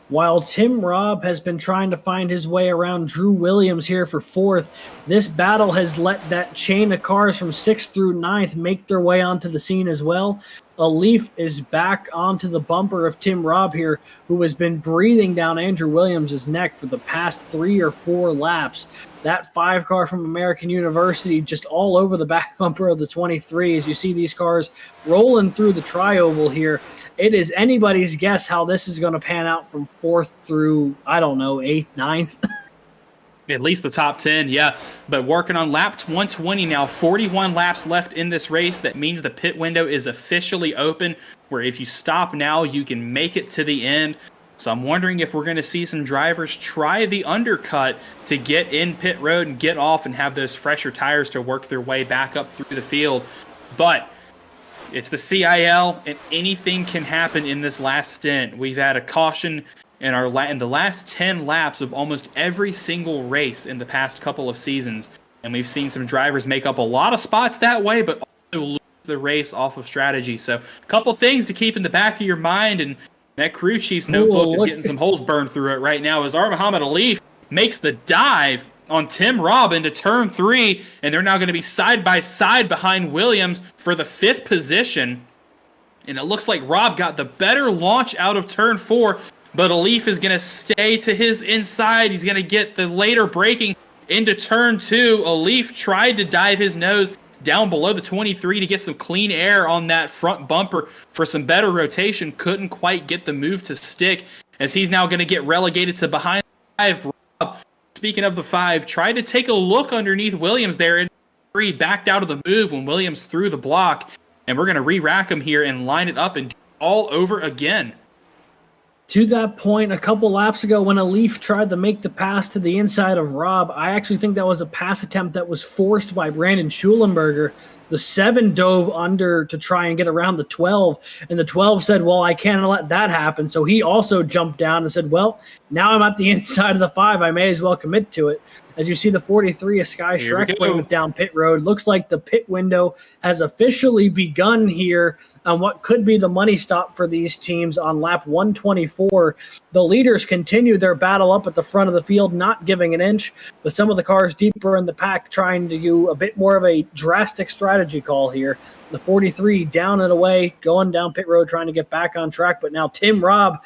While Tim Robb has been trying to find his way around Drew Williams here for 4th, this battle has let that chain of cars from 6th through 9th make their way onto the scene as well. A Leaf is back onto the bumper of Tim Robb here, who has been breathing down Andrew Williams' neck for the past 3 or 4 laps. That 5 car from American University just all over the back bumper of the 23 as you see these cars rolling through the tri-oval here. It is anybody's guess how this is going to pan out from 4th through, 8th, 9th. At least the top 10, yeah. But working on lap 120 now, 41 laps left in this race. That means the pit window is officially open, where if you stop now, you can make it to the end. So I'm wondering if we're going to see some drivers try the undercut to get in pit road and get off and have those fresher tires to work their way back up through the field. But it's the CIL, and anything can happen in this last stint. We've had a caution in the last 10 laps of almost every single race in the past couple of seasons. And we've seen some drivers make up a lot of spots that way, but also lose the race off of strategy. So a couple things to keep in the back of your mind, and that crew chief's notebook is getting some holes burned through it right now as Muhammad Alif makes the dive on Tim Robb into turn 3, and they're now going to be side by side behind Williams for the 5th position. And it looks like Robb got the better launch out of turn 4, but Alif is going to stay to his inside. He's going to get the later braking into turn 2. Alif tried to dive his nose down below the 23 to get some clean air on that front bumper for some better rotation. Couldn't quite get the move to stick, as he's now going to get relegated to behind 5. Robb, speaking of the 5, tried to take a look underneath Williams there, and 3 backed out of the move when Williams threw the block. And we're going to re-rack him here and line it up and do it all over again. To that point, a couple laps ago when Alif tried to make the pass to the inside of Robb, I actually think that was a pass attempt that was forced by Brandon Schulenberger. The 7 dove under to try and get around the 12, and the 12 said, well, I can't let that happen. So he also jumped down and said, well, now I'm at the inside of the 5. I may as well commit to it. As you see the 43 of Sky Shrek waving down pit road. Looks like the pit window has officially begun here on what could be the money stop for these teams on lap 124. The leaders continue their battle up at the front of the field, not giving an inch, but some of the cars deeper in the pack trying to do a bit more of a drastic strategy call here. The 43 down and away, going down pit road, trying to get back on track, but now Tim Robb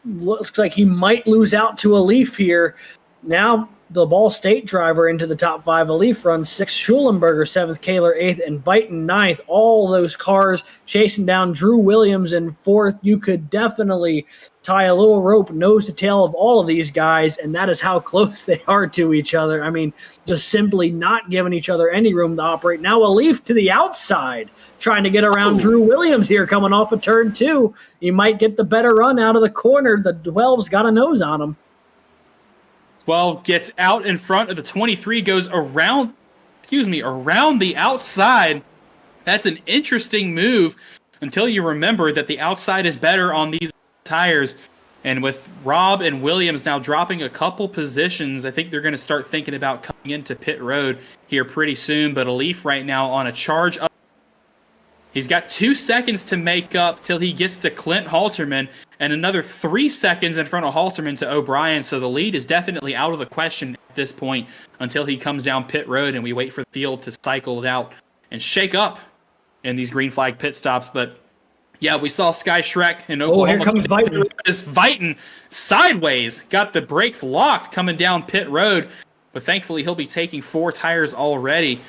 looks like he might lose out to Alif here. Now the Ball State driver into the top 5. Alif runs 6th, Schulenberger 7th, Kaler 8th, and Vighton 9th. All those cars chasing down Drew Williams in 4th. You could definitely tie a little rope nose to tail of all of these guys, and that is how close they are to each other. I mean, just simply not giving each other any room to operate. Now Alif to the outside, trying to get around Drew Williams here, coming off of turn 2. He might get the better run out of the corner. The 12's got a nose on him. 12 gets out in front of the 23, goes around the outside. That's an interesting move until you remember that the outside is better on these tires. And with Robb and Williams now dropping a couple positions, I think they're going to start thinking about coming into pit road here pretty soon. But Alif right now on a charge up. He's got 2 seconds to make up till he gets to Clint Halterman, and another 3 seconds in front of Halterman to O'Brien. So the lead is definitely out of the question at this point until he comes down pit road and we wait for the field to cycle it out and shake up in these green flag pit stops. But yeah, we saw Sky Shrek in Oklahoma. Oh, here comes Vighton. Vighton sideways, got the brakes locked coming down pit road, but thankfully he'll be taking 4 tires already.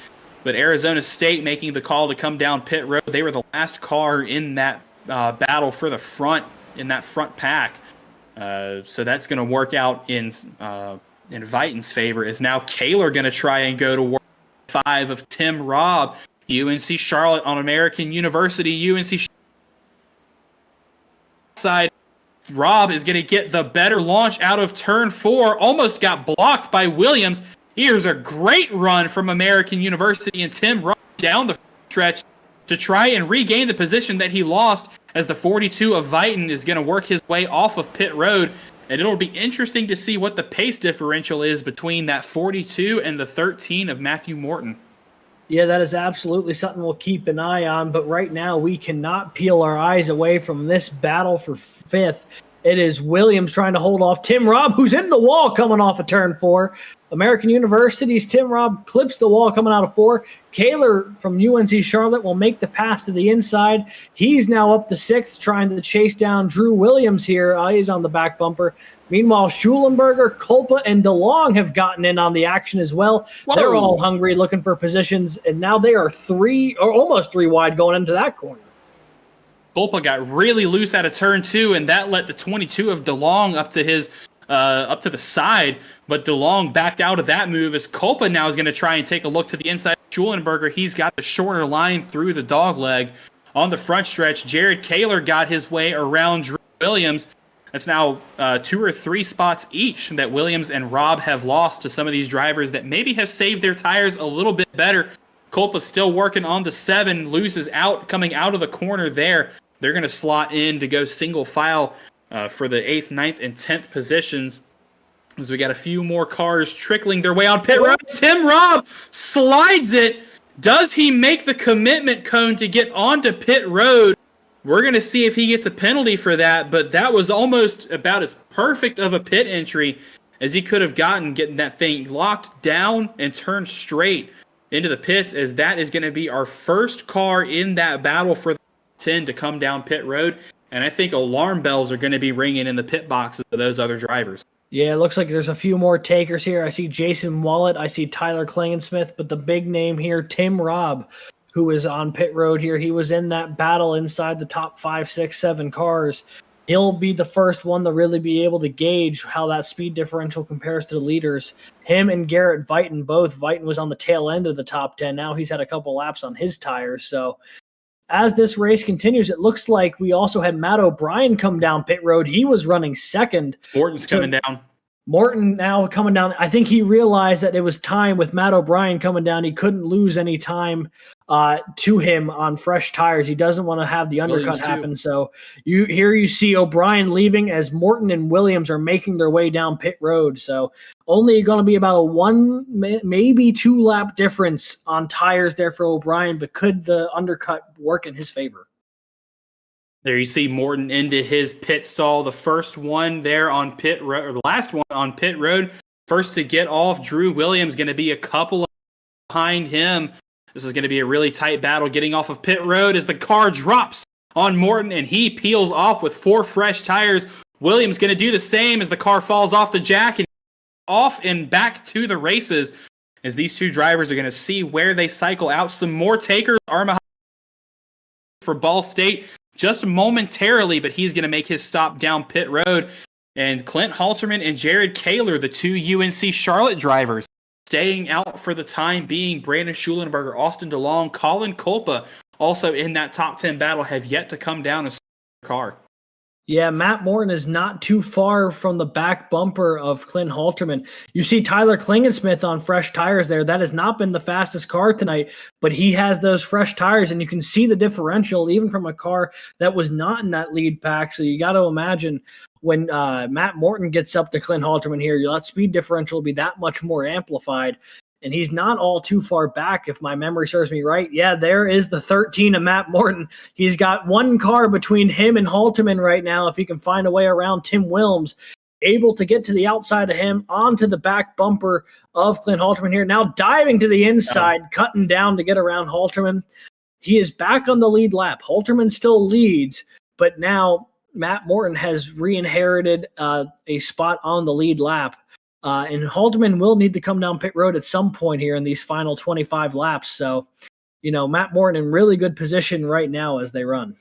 But Arizona State making the call to come down pit road. They were the last car in that battle for the front, in that front pack. So that's going to work out in Vighton's favor. Is now Kaler going to try and go to work 5 of Tim Robb, UNC Charlotte on American University. UNC side. Robb is going to get the better launch out of turn 4. Almost got blocked by Williams. Here's a great run from American University and Tim Robb down the stretch to try and regain the position that he lost, as the 42 of Vighton is going to work his way off of pit road. And it'll be interesting to see what the pace differential is between that 42 and the 13 of Matthew Morton. Yeah, that is absolutely something we'll keep an eye on. But right now, we cannot peel our eyes away from this battle for 5th. It is Williams trying to hold off Tim Robb, who's in the wall coming off of turn 4. American University's Tim Robb clips the wall coming out of 4. Kaler from UNC Charlotte will make the pass to the inside. He's now up to 6th, trying to chase down Drew Williams here. He's on the back bumper. Meanwhile, Schulenberger, Culpa, and DeLong have gotten in on the action as well. Whoa. They're all hungry, looking for positions, and now they are 3 or almost 3 wide going into that corner. Culpa got really loose out of turn 2, and that let the 22 of DeLong up to the side. But DeLong backed out of that move, as Culpa now is going to try and take a look to the inside of Schulenberger. He's got the shorter line through the dog leg. On the front stretch, Jared Kaler got his way around Drew Williams. That's now 2 or 3 spots each that Williams and Robb have lost to some of these drivers that maybe have saved their tires a little bit better. Culpa's still working on the 7, loses out, coming out of the corner there. They're going to slot in to go single file for the 8th, 9th, and 10th positions, as we got a few more cars trickling their way on pit road. Tim Robb slides it. Does he make the commitment cone to get onto pit road? We're going to see if he gets a penalty for that, but that was almost about as perfect of a pit entry as he could have gotten, getting that thing locked down and turned straight into the pits, as that is going to be our first car in that battle for the 10 to come down pit road. And I think alarm bells are going to be ringing in the pit boxes of those other drivers. Yeah, it looks like there's a few more takers here. I see Jason Wallet. I see Tyler Klingensmith, but the big name here, Tim Robb, who is on pit road here. He was in that battle inside the top 5, 6, 7 cars. He'll be the first one to really be able to gauge how that speed differential compares to the leaders. Him and Garrett Vighton both. Vighton was on the tail end of the top 10. Now he's had a couple laps on his tires. So as this race continues, it looks like we also had Matt O'Brien come down pit road. He was running second. Morton's coming down. Morton now coming down. I think he realized that it was time with Matt O'Brien coming down. He couldn't lose any time to him on fresh tires. He doesn't want to have the undercut happen. So you see O'Brien leaving as Morton and Williams are making their way down pit road. So only going to be about a 1, maybe 2 lap difference on tires there for O'Brien, but could the undercut work in his favor? There you see Morton into his pit stall. The first one there on pit road, or the last one on pit road. First to get off, Drew Williams going to be a couple behind him. This is going to be a really tight battle getting off of pit road as the car drops on Morton and he peels off with 4 fresh tires. Williams going to do the same as the car falls off the jack and off and back to the races as these two drivers are going to see where they cycle out. Some more takers are for Ball State. Just momentarily, but he's going to make his stop down pit road. And Clint Halterman and Jared Kaler, the 2 UNC Charlotte drivers, staying out for the time being. Brandon Schulenberger, Austin DeLong, Colin Kolpa, also in that top 10 battle, have yet to come down a car. Yeah, Matt Morton is not too far from the back bumper of Clint Halterman. You see Tyler Klingensmith on fresh tires there. That has not been the fastest car tonight, but he has those fresh tires, and you can see the differential even from a car that was not in that lead pack. So you got to imagine when Matt Morton gets up to Clint Halterman here, that speed differential will be that much more amplified. And he's not all too far back, if my memory serves me right. Yeah, there is the 13 of Matt Morton. He's got 1 car between him and Halterman right now. If he can find a way around Tim Wilms, able to get to the outside of him, onto the back bumper of Clint Halterman here. Now diving to the inside, cutting down to get around Halterman. He is back on the lead lap. Halterman still leads, but now Matt Morton has re-inherited a spot on the lead lap. And Halterman will need to come down pit road at some point here in these final 25 laps. So, Matt Morton in really good position right now as they run.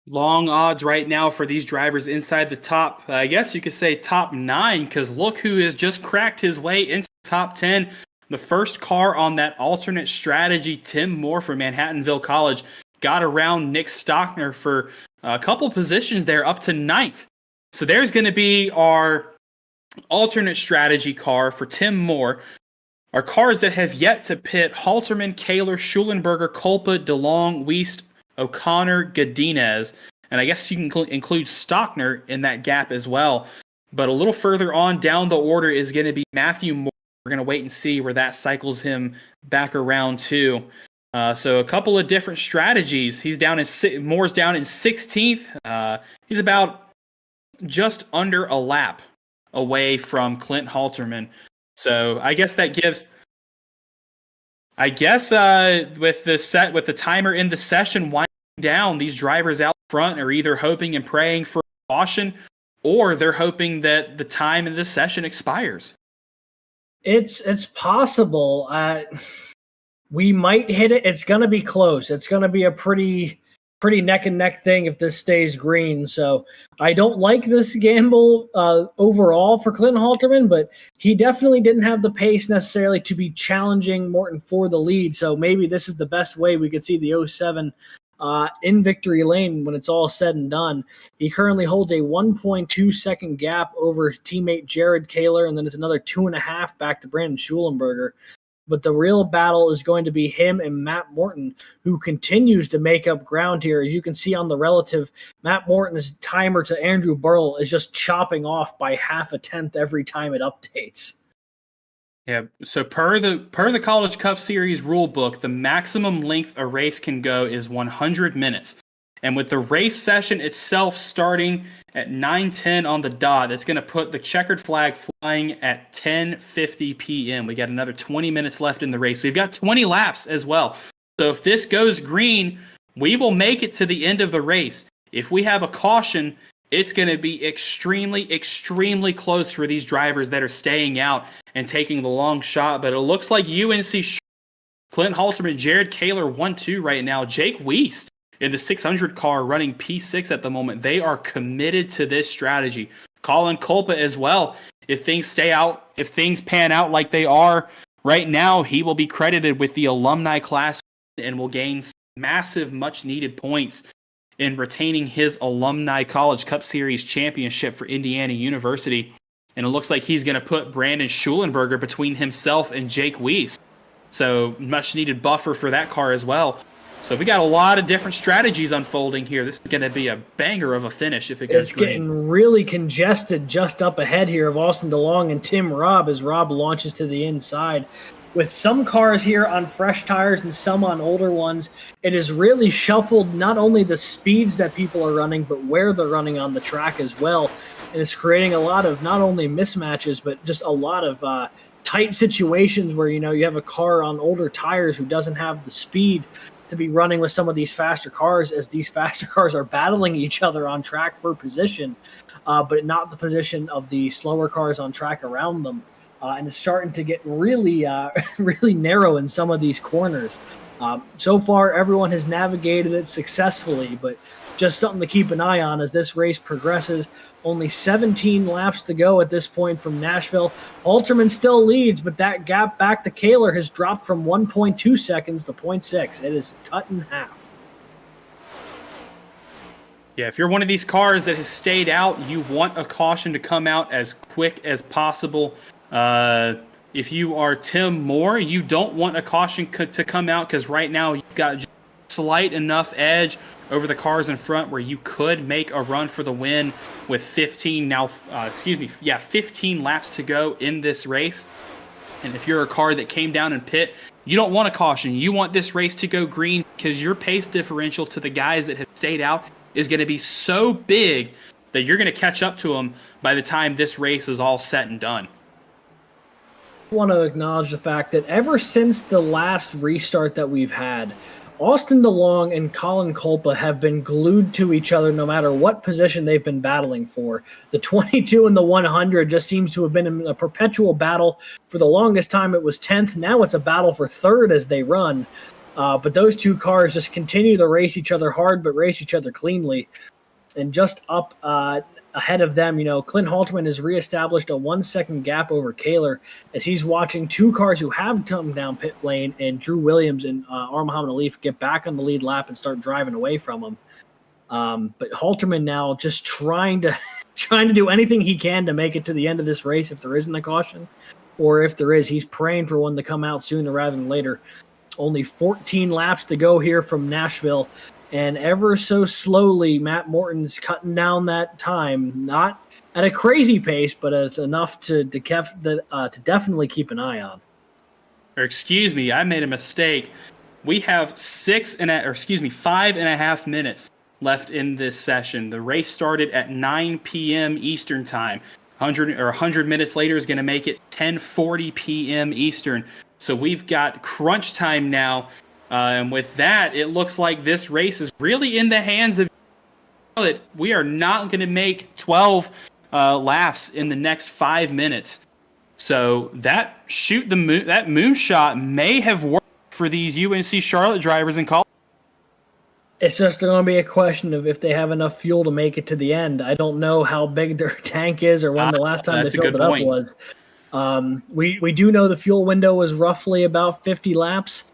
Long odds right now for these drivers inside the top, I guess you could say top 9, because look who has just cracked his way into the top 10. The first car on that alternate strategy, Tim Moore from Manhattanville College, got around Nick Stockner for a couple positions there up to 9th. So there's going to be our alternate strategy car for Tim Moore. Our cars that have yet to pit: Halterman, Kaler, Schulenberger, Kolpa, DeLong, Wiest, O'Connor, Godinez. And I guess you can include Stockner in that gap as well. But a little further on down the order is going to be Matthew Moore. We're going to wait and see where that cycles him back around too. So a couple of different strategies. Moore's down in 16th. He's about just under a lap away from Clint Halterman. So I guess that gives, with the timer in the session winding down, these drivers out front are either hoping and praying for caution, or they're hoping that the time in this session expires. It's possible. We might hit it. It's going to be close. It's going to be a pretty neck and neck thing if this stays green. So I don't like this gamble overall for Clint Halterman, but he definitely didn't have the pace necessarily to be challenging Morton for the lead. So maybe this is the best way we could see the 07 in victory lane when it's all said and done. He currently holds a 1.2 second gap over teammate Jared Kaler, and then it's another 2.5 back to Brandon Schulenberger. But the real battle is going to be him and Matt Morton, who continues to make up ground here. As you can see on the relative, Matt Morton's timer to Andrew Burl is just chopping off by 0.5 tenth every time it updates. Yeah, so per the College Cup Series rule book, the maximum length a race can go is 100 minutes. And with the race session itself starting at 9:10 on the dot, that's going to put the checkered flag flying at 10:50 p.m. We got another 20 minutes left in the race. We've got 20 laps as well. So if this goes green, we will make it to the end of the race. if we have a caution, it's going to be extremely, extremely close for these drivers that are staying out and taking the long shot. But it looks like UNC, Clint Halterman, Jared Kaler 1-2 right now. Jake Weist in the 600 car running P6 at the moment. They are committed to this strategy. Colin Clampitt as well. If things pan out like they are right now, he will be credited with the alumni class and will gain massive, much-needed points in retaining his Alumni College Cup Series championship for Indiana University. And it looks like he's going to put Brandon Schulenberger between himself and Jake Weist. So much-needed buffer for that car as well. So we got a lot of different strategies unfolding here. This is going to be a banger of a finish if it goes green. It's getting really congested just up ahead here of Austin DeLong and Tim Robb as Robb launches to the inside. With some cars here on fresh tires and some on older ones, it has really shuffled not only the speeds that people are running, but where they're running on the track as well. And it's creating a lot of not only mismatches, but just a lot of tight situations where, you have a car on older tires who doesn't have the speed to be running with some of these faster cars, as these faster cars are battling each other on track for position, but not the position of the slower cars on track around them. And it's starting to get really, really narrow in some of these corners. So far, everyone has navigated it successfully, but just something to keep an eye on as this race progresses. Only 17 laps to go at this point from Nashville. Halterman still leads, but that gap back to Kaler has dropped from 1.2 seconds to 0.6. It is cut in half. Yeah, if you're one of these cars that has stayed out, you want a caution to come out as quick as possible. If you are Tim Moore, you don't want a caution to come out because right now you've got just slight enough edge over the cars in front where you could make a run for the win with 15 laps to go in this race. And if you're a car that came down in pit, you don't want a caution. You want this race to go green because your pace differential to the guys that have stayed out is going to be so big that you're going to catch up to them by the time this race is all said and done. I want to acknowledge the fact that ever since the last restart that we've had, Austin DeLong and Colin Clampitt have been glued to each other no matter what position they've been battling for. The 22 and the 100 just seems to have been in a perpetual battle. For the longest time, it was 10th. Now it's a battle for 3rd as they run. But those two cars just continue to race each other hard, but race each other cleanly. And just up ahead of them, Clint Halterman has reestablished a 1-second gap over Kaler as he's watching two cars who have come down pit lane and Drew Williams and Muhammad Alif get back on the lead lap and start driving away from him. But Halterman now just trying to do anything he can to make it to the end of this race if there isn't a caution, or if there is, he's praying for one to come out sooner rather than later. Only 14 laps to go here from Nashville. And ever so slowly, Matt Morton's cutting down that time, not at a crazy pace, but it's enough to definitely keep an eye on. Or excuse me, I made a mistake. We have 5.5 minutes left in this session. The race started at 9 p.m. Eastern time. 100 minutes later is going to make it 10:40 p.m. Eastern. So we've got crunch time now. And with that, it looks like this race is really in the hands of Charlotte. We are not going to make 12 laps in the next 5 minutes. So that moonshot may have worked for these UNC Charlotte drivers in college. It's just going to be a question of if they have enough fuel to make it to the end. I don't know how big their tank is or when the last time they filled it up was. We do know the fuel window was roughly about 50 laps.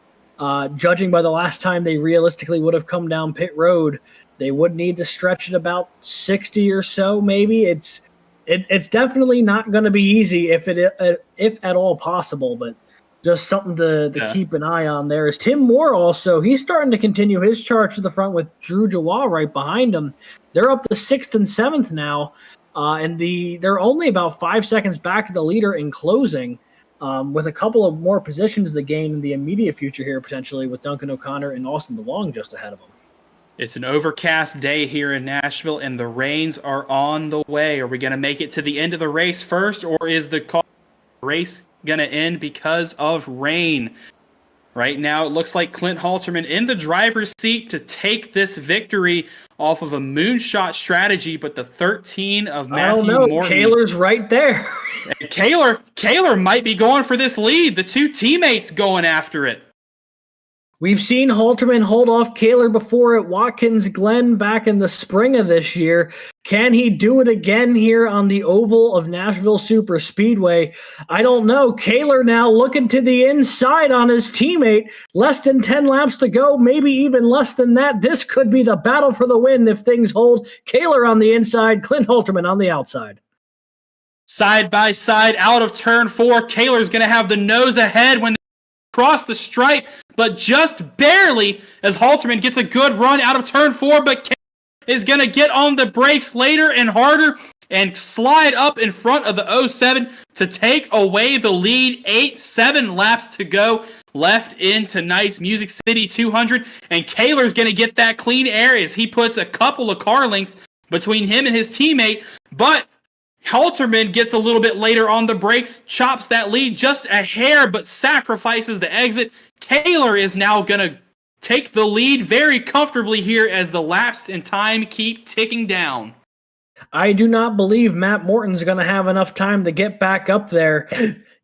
Judging by the last time they realistically would have come down pit road, they would need to stretch it about 60 or so, maybe. It's definitely not going to be easy if at all possible, but just something to keep an eye on there. Is Tim Moore also, he's starting to continue his charge to the front with Drew Jawah right behind him. They're up to 6th and 7th now, and they're only about 5 seconds back of the leader in closing. With a couple of more positions to gain in the immediate future here, potentially, with Duncan O'Connor and Austin DeLong just ahead of them. It's an overcast day here in Nashville, and the rains are on the way. Are we going to make it to the end of the race first, or is the race going to end because of rain? Right now, it looks like Clint Halterman in the driver's seat to take this victory off of a moonshot strategy, but the 13 of Matthew I don't know. Morton. Kaler's right there. Kaler might be going for this lead. The two teammates going after it. We've seen Halterman hold off Kaler before at Watkins Glen back in the spring of this year. Can he do it again here on the oval of Nashville Superspeedway? I don't know. Kaler now looking to the inside on his teammate. Less than 10 laps to go, maybe even less than that. This could be the battle for the win if things hold. Kaler on the inside, Clint Halterman on the outside. Side by side out of turn 4. Kaler's going to have the nose ahead when they cross the stripe, but just barely as Halterman gets a good run out of turn 4, but Kaler is going to get on the brakes later and harder and slide up in front of the 07 to take away the lead. 7 laps to go left in tonight's Music City 200, and Kaler's going to get that clean air as he puts a couple of car lengths between him and his teammate, but Halterman gets a little bit later on the brakes, chops that lead just a hair, but sacrifices the exit. Kaler is now going to take the lead very comfortably here as the laps and time keep ticking down. I do not believe Matt Morton's going to have enough time to get back up there.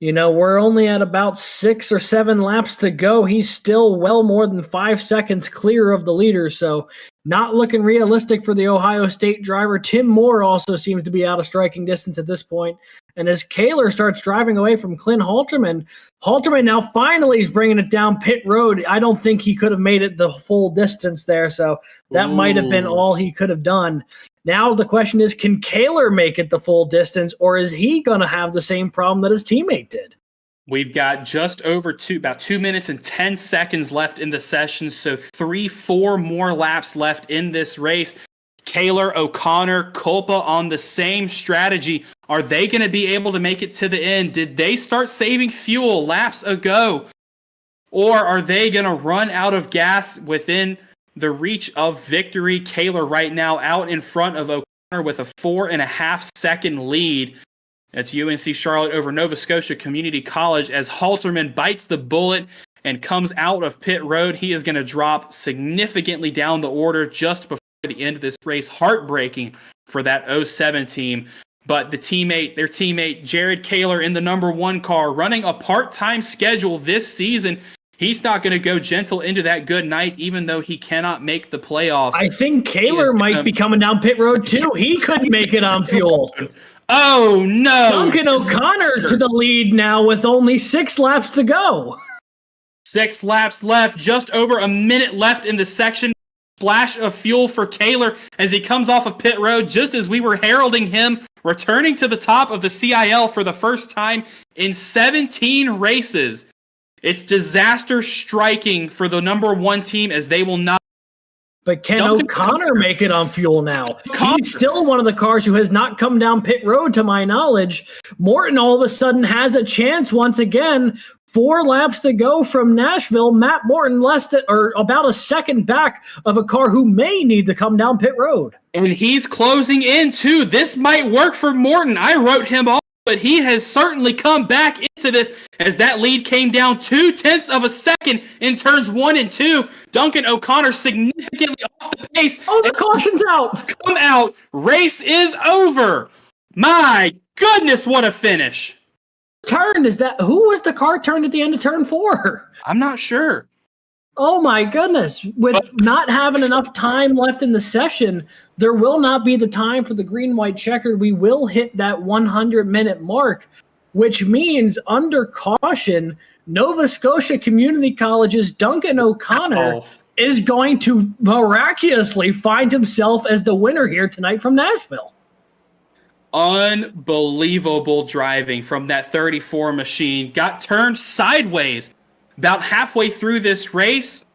You know, we're only at about 6 or 7 laps to go. He's still well more than 5 seconds clear of the leader, so not looking realistic for the Ohio State driver. Tim Moore also seems to be out of striking distance at this point. And as Kaler starts driving away from Clint Halterman, Halterman now finally is bringing it down pit road. I don't think he could have made it the full distance there, so that might have been all he could have done. Now the question is, can Kaler make it the full distance, or is he going to have the same problem that his teammate did? We've got just over about 2 minutes and 10 seconds left in the session, so 3-4 more laps left in this race. Kaler, O'Connor, Culpa on the same strategy. Are they going to be able to make it to the end? Did they start saving fuel laps ago? Or are they going to run out of gas within the reach of victory? Kaler right now out in front of O'Connor with a 4.5 second lead. That's UNC Charlotte over Nova Scotia Community College as Halterman bites the bullet and comes out of pit road. He is going to drop significantly down the order just before the end of this race. Heartbreaking for that 07 team. But their teammate, Jared Kaler in the number 1 car, running a part-time schedule this season. He's not going to go gentle into that good night, even though he cannot make the playoffs. I think Kaler might be coming down pit road too. He couldn't make it on fuel. Oh, no. Duncan O'Connor to the lead now with only 6 laps to go. 6 laps left, just over a minute left in the section. Splash of fuel for Kaler as he comes off of pit road, just as we were heralding him returning to the top of the CIL for the first time in 17 races. It's disaster striking for the number 1 team as they will not. But can O'Connor make it on fuel now? He's still one of the cars who has not come down pit road to my knowledge. Morton all of a sudden has a chance once again. 4 laps to go from Nashville. Matt Morton about a second back of a car who may need to come down pit road. And he's closing in too. This might work for Morton. I wrote him off, but he has certainly come back into this as that lead came down 0.2 of a second in turns 1 and 2. Duncan O'Connor significantly off the pace. Oh, the caution's out. Come out. Race is over. My goodness, what a finish. Who was the car turned at the end of turn 4? I'm not sure. Oh my goodness. With not having enough time left in the session, there will not be the time for the green-white checkered. We will hit that 100-minute mark, which means under caution, Nova Scotia Community College's Duncan O'Connor is going to miraculously find himself as the winner here tonight from Nashville. Unbelievable driving from that 34 machine. Got turned sideways about halfway through this race.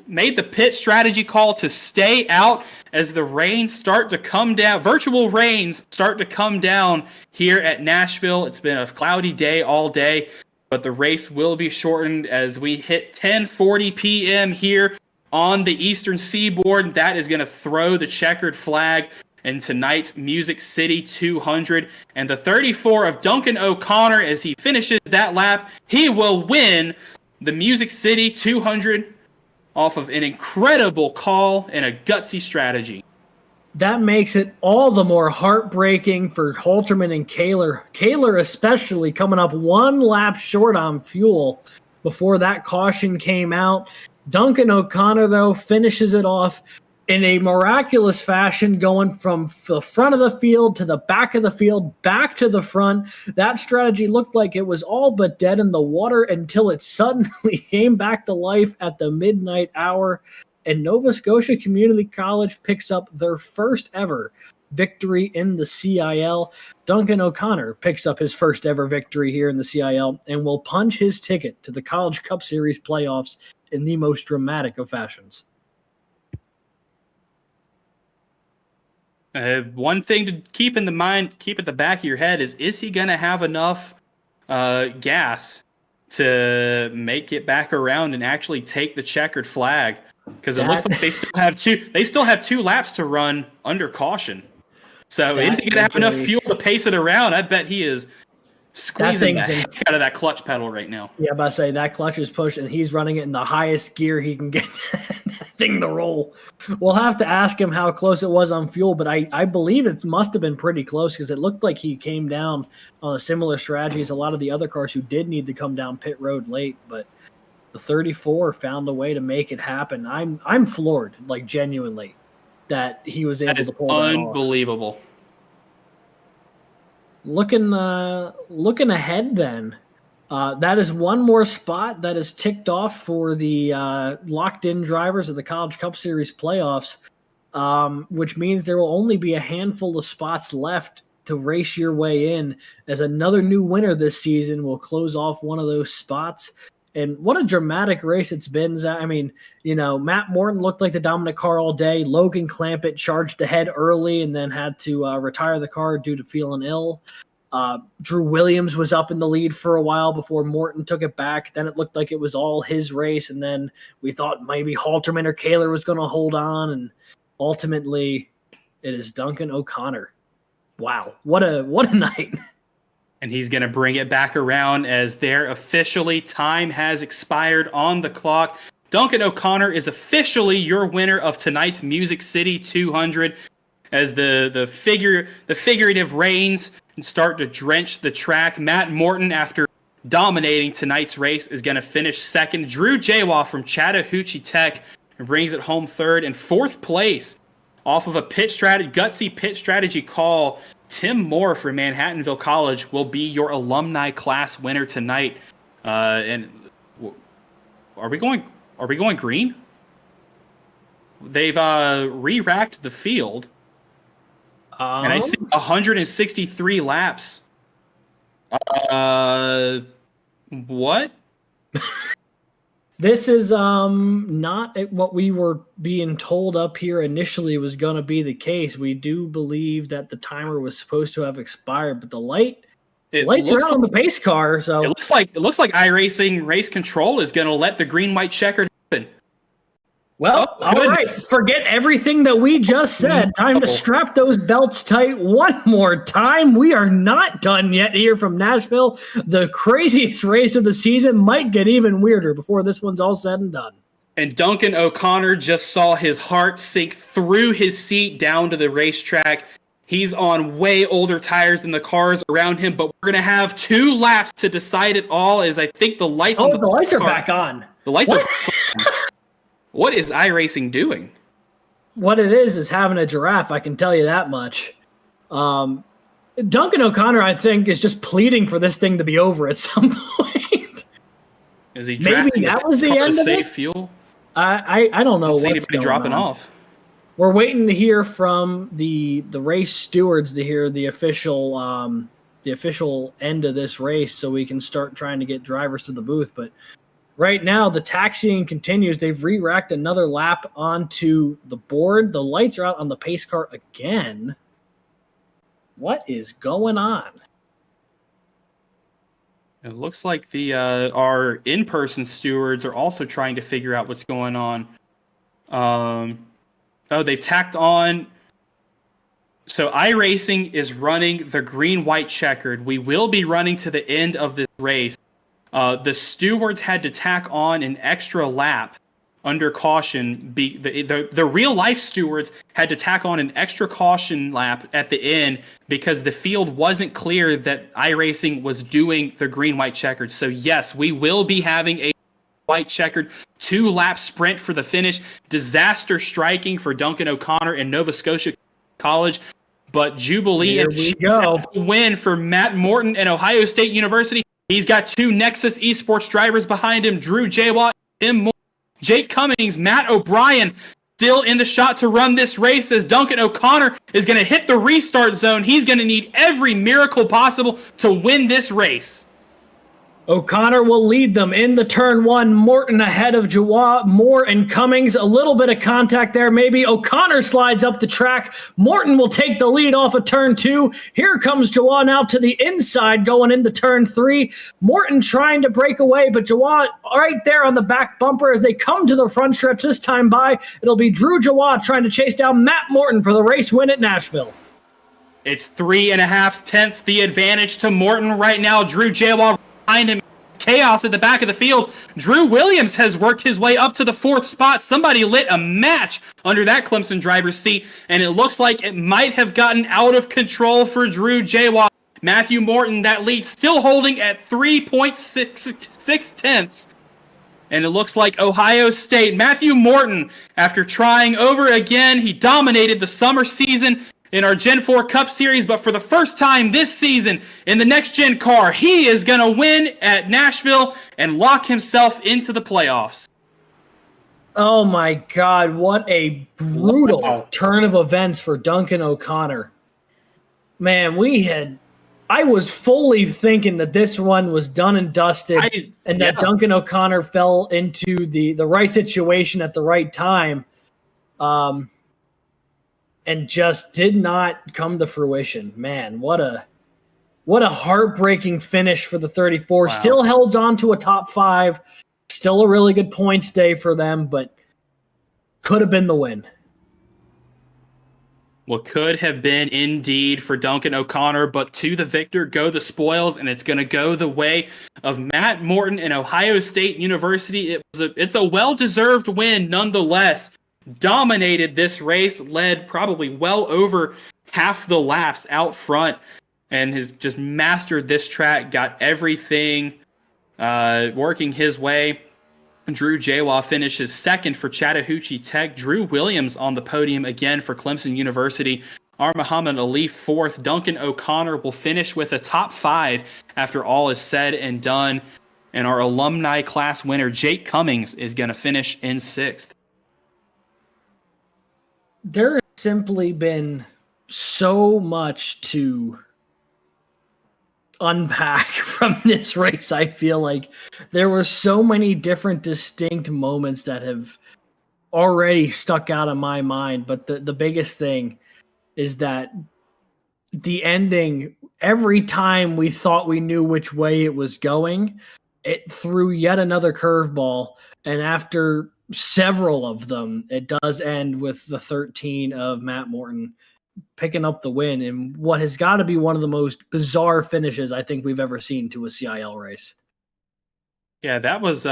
Made the pit strategy call to stay out as the rains start to come down. Virtual rains start to come down here at Nashville. It's been a cloudy day all day, but the race will be shortened as we hit 10:40 p.m. here on the Eastern Seaboard. That is going to throw the checkered flag in tonight's Music City 200. And the 34 of Duncan O'Connor, as he finishes that lap, he will win the Music City 200 off of an incredible call and a gutsy strategy. That makes it all the more heartbreaking for Halterman and Kaler. Kaler especially coming up one lap short on fuel before that caution came out. Duncan O'Connor, though, finishes it off in a miraculous fashion, going from the front of the field to the back of the field, back to the front. That strategy looked like it was all but dead in the water until it suddenly came back to life at the midnight hour. And Nova Scotia Community College picks up their first ever victory in the CIL. Duncan O'Connor picks up his first ever victory here in the CIL and will punch his ticket to the College Cup Series playoffs in the most dramatic of fashions. One thing to keep in the mind, keep at the back of your head is he going to have enough gas to make it back around and actually take the checkered flag? Because it looks like they still have two laps to run under caution. So is he going to have enough fuel to pace it around? I bet he is squeezing the heck out of that clutch pedal right now. Yeah, but I say that clutch is pushed, and he's running it in the highest gear he can get that thing to roll. We'll have to ask him how close it was on fuel, but I believe it must have been pretty close because it looked like he came down on a similar strategy as a lot of the other cars who did need to come down pit road late, but the 34 found a way to make it happen. I'm floored, like genuinely, that he was able to pull that off. Unbelievable. Looking ahead then, that is one more spot that is ticked off for the locked-in drivers of the College Cup Series playoffs, which means there will only be a handful of spots left to race your way in, as another new winner this season will close off one of those spots. And what a dramatic race it's been. I mean, Matt Morton looked like the dominant car all day. Logan Clampitt charged ahead early and then had to retire the car due to feeling ill. Drew Williams was up in the lead for a while before Morton took it back. Then it looked like it was all his race, and then we thought maybe Halterman or Kaler was going to hold on, and ultimately it is Duncan O'Connor. Wow, what a night. And he's going to bring it back around as there officially time has expired on the clock. Duncan O'Connor is officially your winner of tonight's Music City 200 as the figurative rains start to drench the track. Matt Morton, after dominating tonight's race, is going to finish second. Drew Jawa from Chattahoochee Tech brings it home third. And fourth place off of a gutsy pit strategy call, Tim Moore from Manhattanville College will be your alumni class winner tonight. And are we going green? They've re-racked the field, and I see 163 laps. What? This is not what we were being told up here initially was going to be the case. We do believe that the timer was supposed to have expired, but the lights are out on the pace car. So it looks like iRacing race control is going to let the green-white checkered happen. Well, all right. Forget everything that we just said. Time to strap those belts tight one more time. We are not done yet here from Nashville. The craziest race of the season might get even weirder before this one's all said and done. And Duncan O'Connor just saw his heart sink through his seat down to the racetrack. He's on way older tires than the cars around him, but we're going to have 2 laps to decide it all, as I think the lights the lights are back on. The lights are back on. What is iRacing doing? What it is having a giraffe, I can tell you that much. Duncan O'Connor, I think, is just pleading for this thing to be over at some point. Is he maybe that was the end of it? Fuel? I don't know what's going dropping on. Off. We're waiting to hear from the race stewards to hear the official end of this race, so we can start trying to get drivers to the booth. But right now, the taxiing continues. They've re-racked another lap onto the board. The lights are out on the pace car again. What is going on? It looks like our in-person stewards are also trying to figure out what's going on. They've tacked on. So iRacing is running the green-white checkered. We will be running to the end of this race. The stewards had to tack on an extra lap under caution. The real life stewards had to tack on an extra caution lap at the end because the field wasn't clear that iRacing was doing the green-white checkered. So yes, we will be having a white checkered 2-lap sprint for the finish. Disaster striking for Duncan O'Connor and Nova Scotia College. But Jubilee Here we go. Win for Matt Morton and Ohio State University. He's got 2 Nexus Esports drivers behind him, Drew Jaywat, Tim Moore, Jake Cummings, Matt O'Brien, still in the shot to run this race as Duncan O'Connor is going to hit the restart zone. He's going to need every miracle possible to win this race. O'Connor will lead them in the turn 1. Morton ahead of Jawa, Moore and Cummings. A little bit of contact there, maybe. O'Connor slides up the track. Morton will take the lead off of turn 2. Here comes Jawa now to the inside going into turn 3. Morton trying to break away, but Jawa right there on the back bumper as they come to the front stretch this time by. It'll be Drew Jawa trying to chase down Matt Morton for the race win at Nashville. It's 3.5 tenths the advantage to Morton right now. Drew Jawa behind him. Chaos at the back of the field. Drew Williams has worked his way up to the 4th spot. Somebody lit a match under that Clemson driver's seat, and it looks like it might have gotten out of control for Drew Jaywalk. Matthew Morton, that lead still holding at 3.6 tenths. And it looks like Ohio State, Matthew Morton, after trying over again, he dominated the summer season in our Gen 4 Cup Series, but for the first time this season in the next gen car, he is going to win at Nashville and lock himself into the playoffs. Oh my God, what a brutal turn of events for Duncan O'Connor. Man, I was fully thinking that this one was done and dusted that Duncan O'Connor fell into the right situation at the right time. And just did not come to fruition. Man, what a heartbreaking finish for the 34. Wow. Still held on to a top 5. Still a really good points day for them, but could have been the win. Well, could have been indeed for Duncan O'Connor, but to the victor go the spoils, and it's going to go the way of Matt Morton and Ohio State University. It's a well-deserved win nonetheless. Dominated this race, led probably well over half the laps out front, and has just mastered this track, got everything working his way. Drew Jaywalk finishes 2nd for Chattahoochee Tech. Drew Williams on the podium again for Clemson University. Muhammad Ali 4th. Duncan O'Connor will finish with a top 5 after all is said and done. And our alumni class winner, Jake Cummings, is going to finish in 6th. There has simply been so much to unpack from this race. I feel like there were so many different distinct moments that have already stuck out of my mind. But the biggest thing is that the ending, every time we thought we knew which way it was going, it threw yet another curveball. And after several of them, it does end with the 13 of Matt Morton picking up the win in what has got to be one of the most bizarre finishes I think we've ever seen to a CIL race. Yeah, that was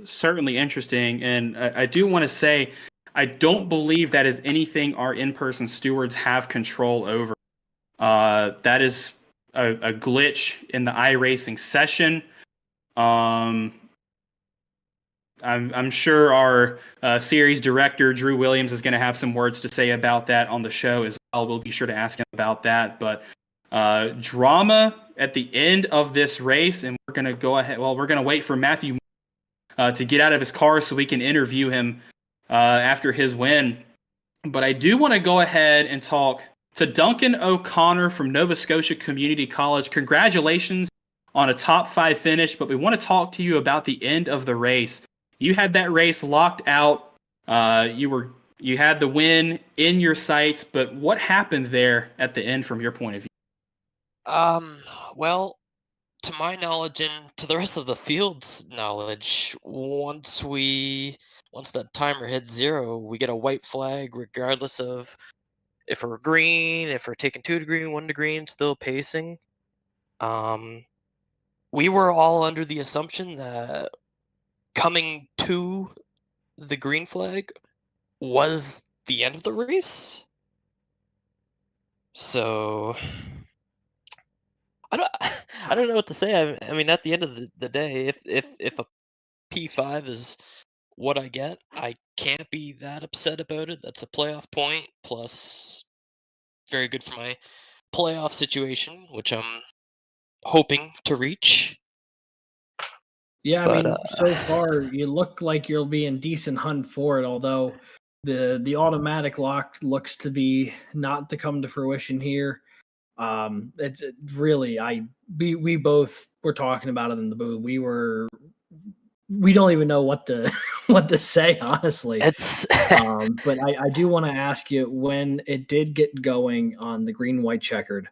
certainly interesting. And I do want to say, I don't believe that is anything our in-person stewards have control over. That is a glitch in the iRacing session. I'm sure our series director, Drew Williams, is going to have some words to say about that on the show as well. We'll be sure to ask him about that. But drama at the end of this race, and we're going to go ahead. Well, we're going to wait for Matthew to get out of his car so we can interview him after his win. But I do want to go ahead and talk to Duncan O'Connor from Nova Scotia Community College. Congratulations on a top 5 finish, but we want to talk to you about the end of the race. You had that race locked out. You had the win in your sights, but what happened there at the end from your point of view? Well, to my knowledge and to the rest of the field's knowledge, once that timer hits 0, we get a white flag regardless of if we're green, if we're taking 2 to green, 1 to green, still pacing. we were all under the assumption that coming to the green flag was the end of the race. So I don't I don't know what to say. I mean, at the end of the day, if a P5 is what I get, I can't be that upset about it. That's a playoff point, plus very good for my playoff situation, which I'm hoping to reach. Yeah, I But mean, so far you look like you'll be in decent hunt for it, although the automatic lock looks to be not to come to fruition here. It's really we both were talking about it in the booth. We don't even know what to what to say, honestly. it's But I do want to ask you, when it did get going on the green white checkered,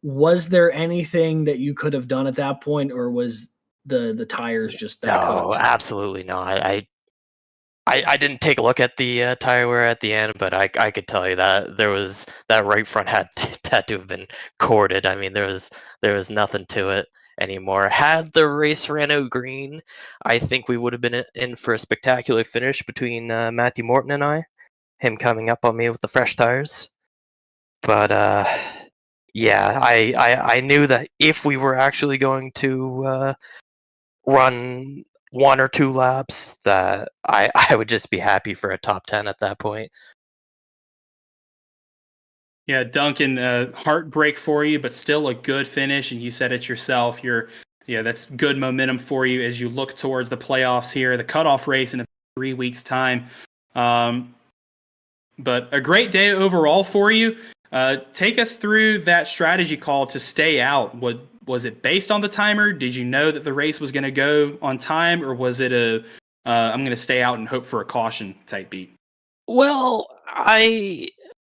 was there anything that you could have done at that point, or was the tires just that no, cooked? absolutely not. I didn't take a look at the tire wear at the end, but I could tell you that there was that right front had to have been corded. I mean, there was nothing to it anymore. Had the race ran out green, I think we would have been in for a spectacular finish between Matthew Morton and I. Him coming up on me with the fresh tires, but yeah, I knew that if we were actually going to run 1 or 2 laps, that I would just be happy for a top 10 at that point. Yeah, Duncan, heartbreak for you, but still a good finish. And you said it yourself. That's good momentum for you as you look towards the playoffs here, the cutoff race in 3 weeks' time. But a great day overall for you. Take us through that strategy call to stay out. Was it based on the timer? Did you know that the race was going to go on time, or was it I'm going to stay out and hope for a caution type beat? Well,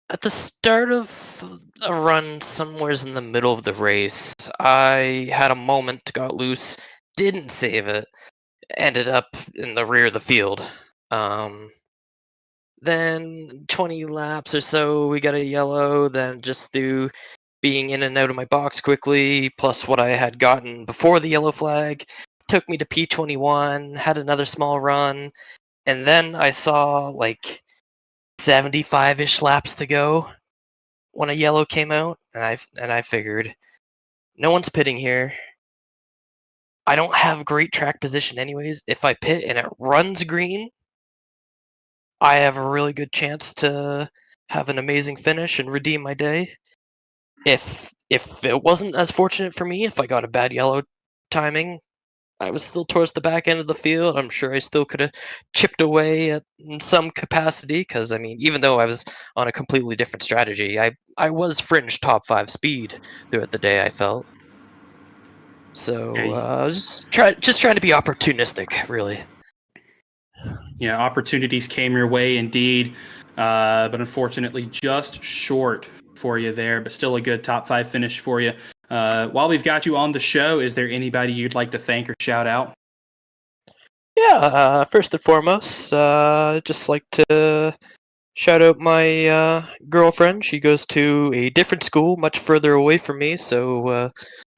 at the start of a run, somewheres in the middle of the race, I had a moment, got loose, didn't save it, ended up in the rear of the field. Then 20 laps or so, we got a yellow. Then just through being in and out of my box quickly, plus what I had gotten before the yellow flag, took me to P21, had another small run, and then I saw like 75-ish laps to go when a yellow came out, and I figured no one's pitting here. I don't have great track position anyways. If I pit and it runs green, I have a really good chance to have an amazing finish and redeem my day. If it wasn't as fortunate for me, if I got a bad yellow timing, I was still towards the back end of the field. I'm sure I still could have chipped away in some capacity, because I mean, even though I was on a completely different strategy, I was fringe top 5 speed throughout the day, I felt. So I was just trying to be opportunistic, really. Yeah, opportunities came your way indeed, but unfortunately just short for you there, but still a good top 5 finish for you. While we've got you on the show, is there anybody you'd like to thank or shout out? Yeah, first and foremost, just like to shout out my girlfriend. She goes to a different school, much further away from me, so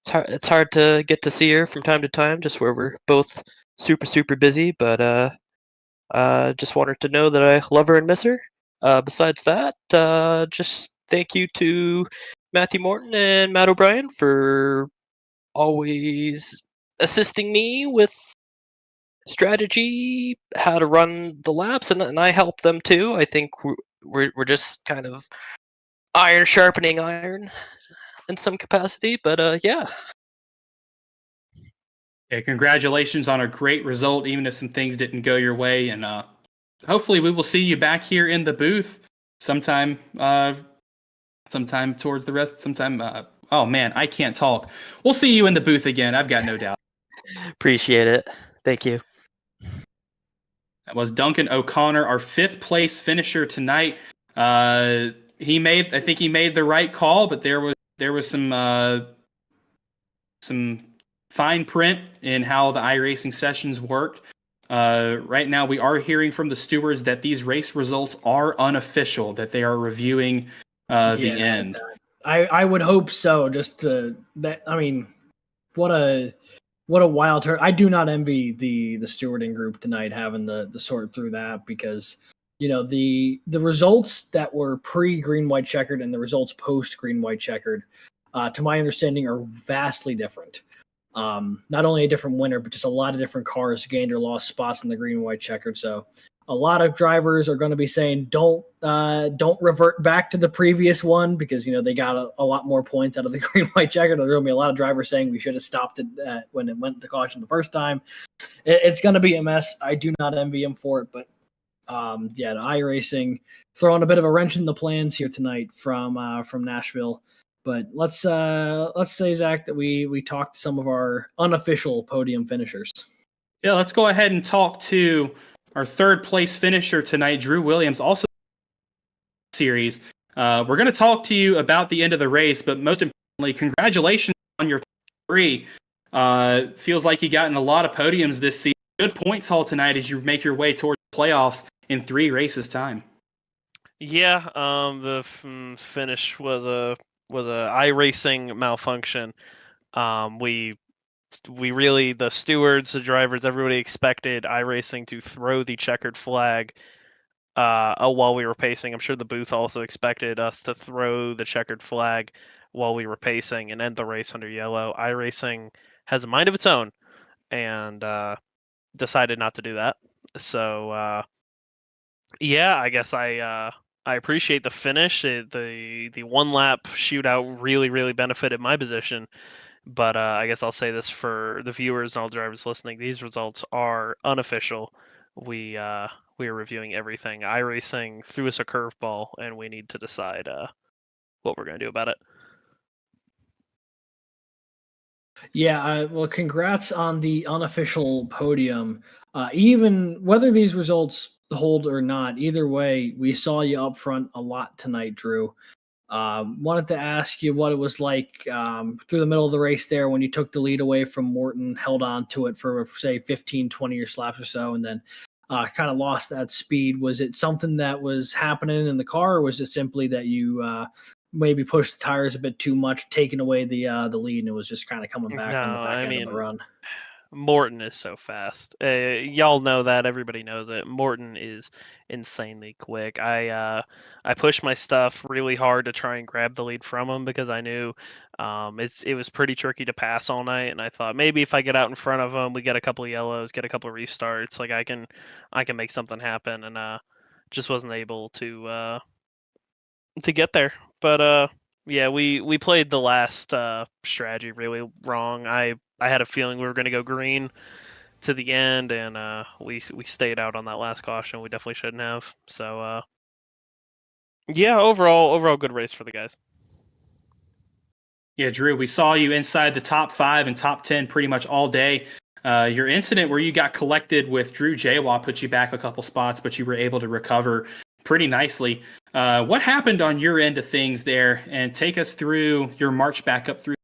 it's hard to get to see her from time to time, just where we're both super busy. But just want her to know that I love her and miss her. Besides that, just thank you to Matthew Morton and Matt O'Brien for always assisting me with strategy, how to run the laps, and I help them too. I think we're just kind of iron sharpening iron in some capacity, but yeah. Yeah, congratulations on a great result, even if some things didn't go your way. And hopefully we will see you back here in the booth sometime sometime towards the rest sometime oh man, I can't talk. We'll see you in the booth again, I've got no doubt. Appreciate it. Thank you. That was Duncan O'Connor, our 5th place finisher tonight. I think he made the right call, but there was some fine print in how the iRacing sessions worked. Right now, we are hearing from the stewards that these race results are unofficial, that they are reviewing the end. I would hope so. Just to that, I mean, what a what a wild turn. I do not envy the stewarding group tonight having the sort through that, because the results that were pre green white checkered and the results post green white checkered, to my understanding, are vastly different. Not only a different winner, but just a lot of different cars gained or lost spots in the green and white checkered. So a lot of drivers are going to be saying, don't revert back to the previous one, because they got a lot more points out of the green white checkered. There's going to be a lot of drivers saying we should have stopped it when it went to caution the first time. It's going to be a mess. I do not envy him for it, but the iRacing throwing a bit of a wrench in the plans here tonight from Nashville. But let's say, Zach, that we talked to some of our unofficial podium finishers. Yeah, let's go ahead and talk to our third place finisher tonight, Drew Williams, also series. We're going to talk to you about the end of the race, but most importantly, congratulations on your 3. Feels like you got in a lot of podiums this season. Good points haul tonight as you make your way towards the playoffs in 3 races time. Yeah, the finish was a iRacing malfunction. We really, the stewards, the drivers, everybody expected iRacing to throw the checkered flag while we were pacing. I'm sure the booth also expected us to throw the checkered flag while we were pacing and end the race under yellow. iRacing has a mind of its own and decided not to do that. So yeah, I guess I appreciate the finish. The 1 lap shootout really benefited my position. But I guess I'll say this for the viewers and all drivers listening: these results are unofficial. We are reviewing everything. iRacing threw us a curveball, and we need to decide what we're going to do about it. Yeah, well, congrats on the unofficial podium. Even whether these results hold or not, either way, we saw you up front a lot tonight, Drew. Wanted to ask you what it was like through the middle of the race there when you took the lead away from Morton, held on to it for, say, 15, 20 laps or so, and then kind of lost that speed. Was it something that was happening in the car, or was it simply that you maybe pushed the tires a bit too much, taking away the lead, and it was just kind of coming back on the back end of the run? Morton is so fast. Y'all know that. Everybody knows it. Morton is insanely quick. I pushed my stuff really hard to try and grab the lead from him because I knew it was pretty tricky to pass all night, and I thought maybe if I get out in front of him, we get a couple of yellows, get a couple of restarts, like I can make something happen, and just wasn't able to get there. But yeah, we played the last strategy really wrong. I had a feeling we were going to go green to the end, and we stayed out on that last caution. We definitely shouldn't have. So yeah, overall good race for the guys. Yeah, Drew, we saw you inside the top 5 and top 10 pretty much all day. Your incident where you got collected with Drew Jawa put you back a couple spots, but you were able to recover pretty nicely. What happened on your end of things there? And take us through your march back up through.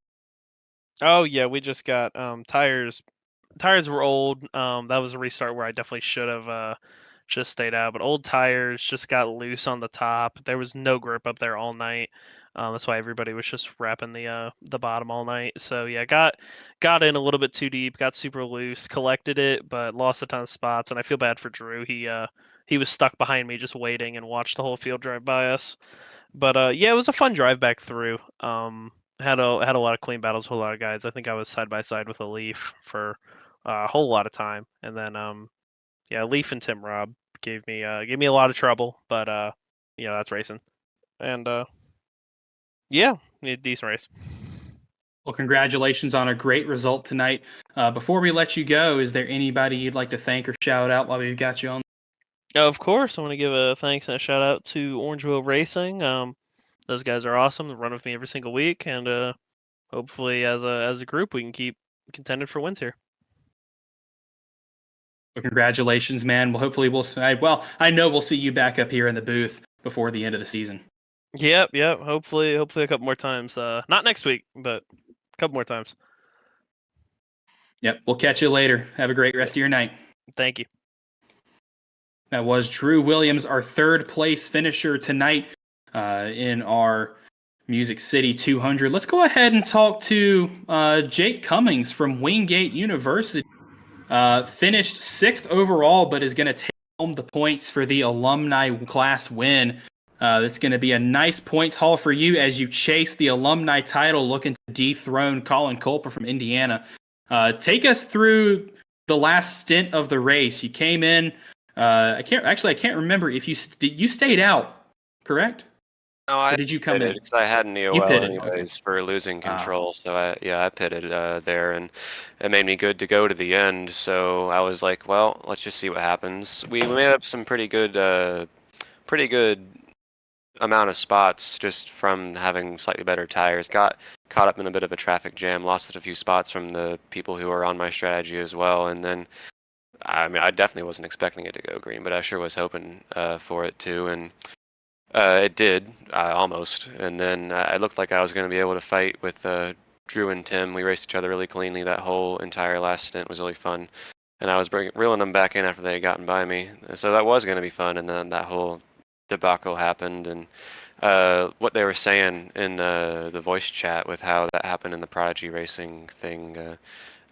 Oh yeah, we just got tires. Tires were old. That was a restart where I definitely should have just stayed out. But old tires just got loose on the top. There was no grip up there all night. That's why everybody was just wrapping the bottom all night. So yeah, got in a little bit too deep. Got super loose. Collected it, but lost a ton of spots. And I feel bad for Drew. He was stuck behind me just waiting and watched the whole field drive by us. But yeah, it was a fun drive back through. Had a lot of clean battles with a lot of guys. I think I was side by side with a Leaf for a whole lot of time, and then yeah, Leaf and Tim Robb gave me a lot of trouble, but that's racing, and yeah, decent race. Well, congratulations on a great result tonight. Before we let you go, is there anybody you'd like to thank or shout out while we've got you on? Of course, I want to give a thanks and a shout out to Orangeville Racing. Those guys are awesome. They run with me every single week, and hopefully, as a group, we can keep contending for wins here. Well, congratulations, man. Well, hopefully I know we'll see you back up here in the booth before the end of the season. Yep. Hopefully a couple more times. Not next week, but a couple more times. Yep. We'll catch you later. Have a great rest of your night. Thank you. That was Drew Williams, our third place finisher tonight in our Music City 200. Let's go ahead and talk to Jake Cummings from Wingate University. Finished 6th overall, but is going to take home the points for the alumni class win. That's going to be a nice points haul for you as you chase the alumni title, looking to dethrone Colin Culper from Indiana. Take us through the last stint of the race. You came in. I can't remember if you stayed out, correct? No, Or I did you come in? because I had an You EOL pitted, anyways for losing Ah. control. So I pitted there, and it made me good to go to the end. So I was like, well, let's just see what happens. We made up some pretty good amount of spots just from having slightly better tires. Got caught up in a bit of a traffic jam, lost a few spots from the people who were on my strategy as well, and then. I mean, I definitely wasn't expecting it to go green, but I sure was hoping for it to, and it did, almost. And then it looked like I was going to be able to fight with Drew and Tim. We raced each other really cleanly. That whole entire last stint was really fun, and I was reeling them back in after they had gotten by me. So that was going to be fun, and then that whole debacle happened, and what they were saying in the voice chat with how that happened in the Prodigy Racing thing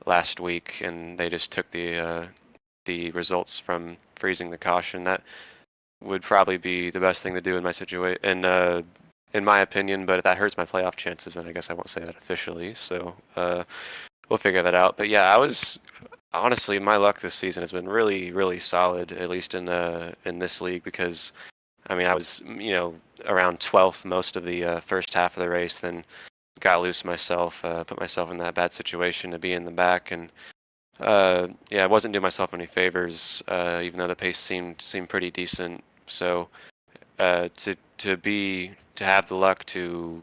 last week, and they just took the results from freezing the caution. That would probably be the best thing to do in my situation, in my opinion. But if that hurts my playoff chances, then I guess I won't say that officially. So we'll figure that out. But yeah, I was honestly, my luck this season has been really, really solid, at least in this league, because I mean I was around 12th most of the first half of the race, then got loose myself, put myself in that bad situation to be in the back, and I wasn't doing myself any favors, even though the pace seemed pretty decent. So to have the luck to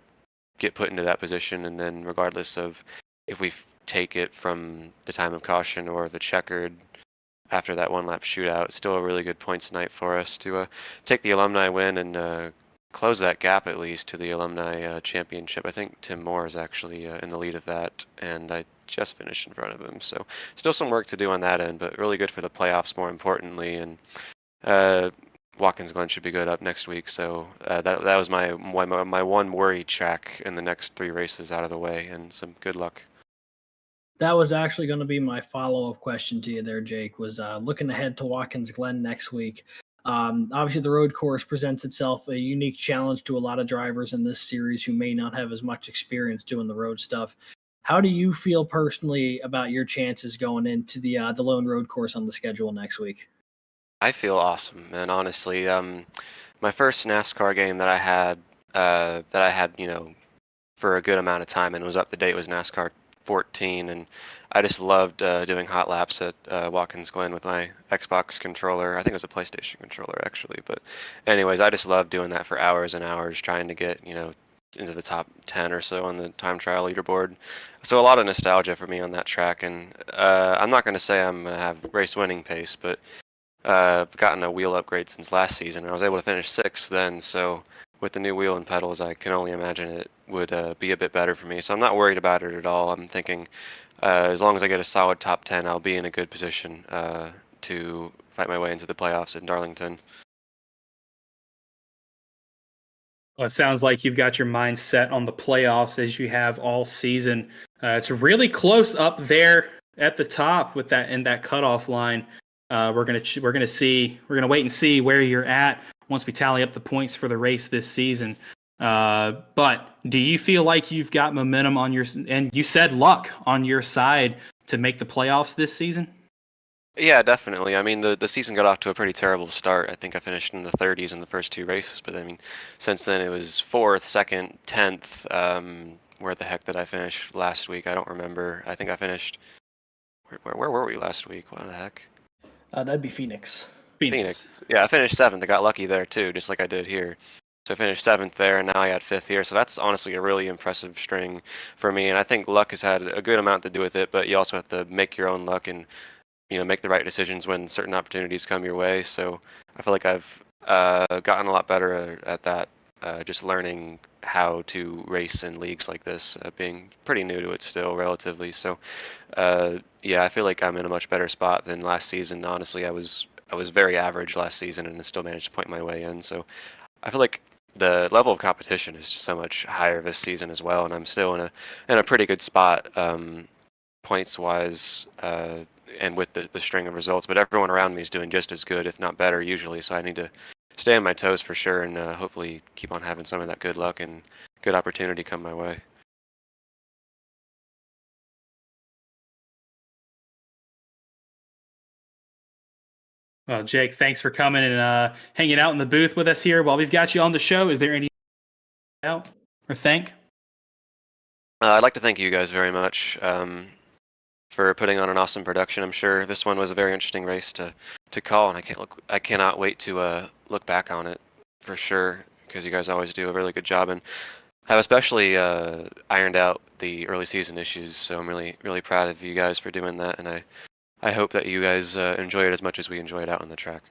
get put into that position, and then regardless of if we take it from the time of caution or the checkered after that one lap shootout, it's still a really good points night for us to take the alumni win and close that gap at least to the alumni championship. I think Tim Moore is actually in the lead of that, and I just finished in front of him. So still some work to do on that end, but really good for the playoffs more importantly. And Watkins Glen should be good up next week. So that was my one worry track in the next 3 races out of the way, and some good luck. That was actually going to be my follow-up question to you there, Jake, was looking ahead to Watkins Glen next week. Obviously, the road course presents itself a unique challenge to a lot of drivers in this series who may not have as much experience doing the road stuff. How do you feel personally about your chances going into the lone road course on the schedule next week? I feel awesome, man. Honestly, my first NASCAR game that I had, for a good amount of time and was up to date was NASCAR 14, and I just loved doing hot laps at Watkins Glen with my Xbox controller. I think it was a PlayStation controller actually, but anyways, I just loved doing that for hours and hours, trying to get into the top 10 or so on the time trial leaderboard. So a lot of nostalgia for me on that track, and I'm not going to say I'm going to have race winning pace, but I've gotten a wheel upgrade since last season, and I was able to finish 6th then. So with the new wheel and pedals, I can only imagine it would be a bit better for me. So I'm not worried about it at all. I'm thinking as long as I get a solid top 10, I'll be in a good position to fight my way into the playoffs in Darlington. Well, it sounds like you've got your mind set on the playoffs as you have all season. It's really close up there at the top with that in that cutoff line. We're gonna wait and see where you're at once we tally up the points for the race this season. But do you feel like you've got momentum on your, and you said luck on your side to make the playoffs this season? Yeah, definitely. I mean, the season got off to a pretty terrible start. I think I finished in the 30s in the first 2 races, but I mean, since then it was 4th, 2nd, 10th. Where the heck did I finish last week? I don't remember. I think I finished. Where were we last week? What the heck? That'd be Phoenix. Phoenix. Yeah, I finished 7th. I got lucky there too, just like I did here. So I finished 7th there, and now I got 5th here. So that's honestly a really impressive string for me. And I think luck has had a good amount to do with it, but you also have to make your own luck and make the right decisions when certain opportunities come your way. So I feel like I've gotten a lot better at that, just learning how to race in leagues like this, being pretty new to it still relatively. So I feel like I'm in a much better spot than last season. Honestly, I was very average last season and still managed to point my way in. So I feel like the level of competition is just so much higher this season as well, and I'm still in a pretty good spot points wise and with the string of results. But everyone around me is doing just as good, if not better, usually. So I need to stay on my toes for sure, and hopefully keep on having some of that good luck and good opportunity come my way. Well, Jake, thanks for coming and hanging out in the booth with us here while we've got you on the show. Is there any out or thank? I'd like to thank you guys very much for putting on an awesome production. I'm sure this one was a very interesting race to call, and I cannot wait to look back on it for sure, because you guys always do a really good job and have especially ironed out the early season issues. So I'm really proud of you guys for doing that, and I hope that you guys enjoy it as much as we enjoy it out on the track.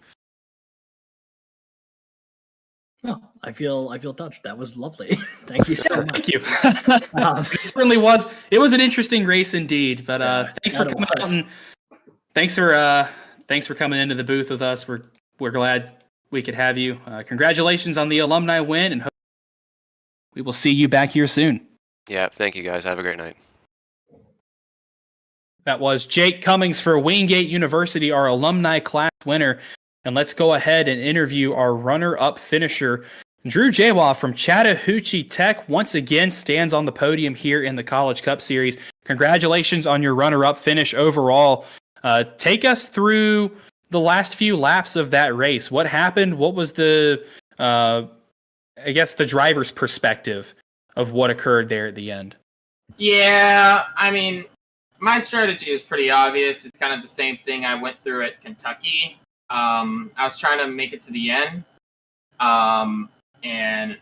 Oh, I feel touched. That was lovely. Thank you so much. Thank you. It certainly was. It was an interesting race indeed. But thanks for coming out, and thanks for coming into the booth with us. We're glad we could have you. Congratulations on the alumni win, and hope we will see you back here soon. Yeah, thank you guys. Have a great night. That was Jake Cummings for Wingate University, our alumni class winner. And let's go ahead and interview our runner-up finisher, Drew Jawa from Chattahoochee Tech. Once again, stands on the podium here in the College Cup Series. Congratulations on your runner-up finish overall. Take us through the last few laps of that race. What happened? What was the driver's perspective of what occurred there at the end? Yeah, I mean, my strategy is pretty obvious. It's kind of the same thing I went through at Kentucky. I was trying to make it to the end, and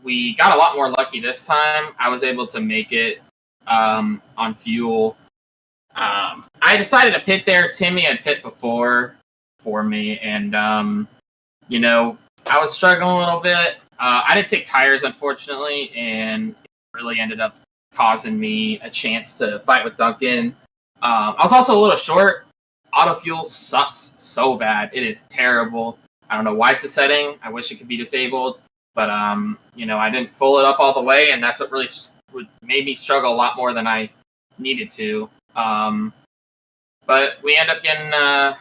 we got a lot more lucky this time. I was able to make it on fuel. I decided to pit there. Timmy had pit before for me, and I was struggling a little bit. I didn't take tires, unfortunately, and it really ended up causing me a chance to fight with Duncan. I was also a little short. Auto fuel sucks so bad. It is terrible. I don't know why it's a setting. I wish it could be disabled, but I didn't full it up all the way, and that's what really made me struggle a lot more than I needed to. But we end up getting a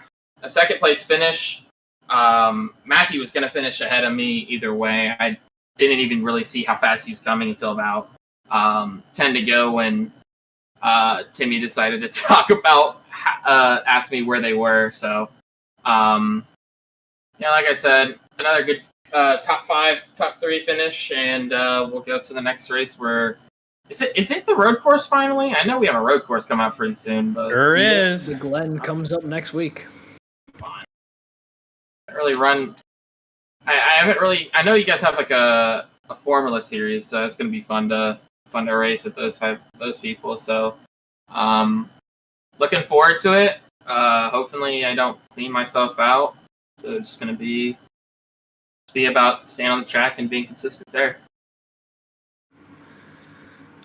second place finish. Matthew was going to finish ahead of me either way. I didn't even really see how fast he was coming until about 10 to go when Timmy decided to talk about, ask me where they were. So, like I said, another good top 5, top 3 finish, and we'll go to the next race where is it the road course finally? I know we have a road course coming up pretty soon, but Sure is. The Glen comes up next week. Fine. I really run. I haven't really. I know you guys have like a Formula series, so it's going to be fun to race with those people. So, looking forward to it. Hopefully, I don't clean myself out. So it's just going to be about staying on the track and being consistent there.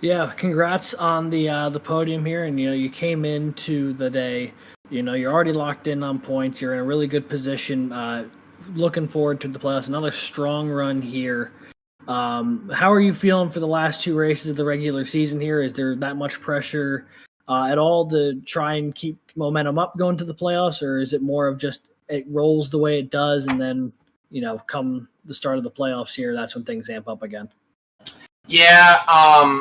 Yeah, congrats on the podium here, and you came into the day. You're already locked in on points. You're in a really good position. Looking forward to the playoffs. Another strong run here. How are you feeling for the last 2 races of the regular season here? Is there that much pressure at all to try and keep momentum up going to the playoffs, or is it more of just it rolls the way it does, and then come the start of the playoffs here, that's when things amp up again? Yeah,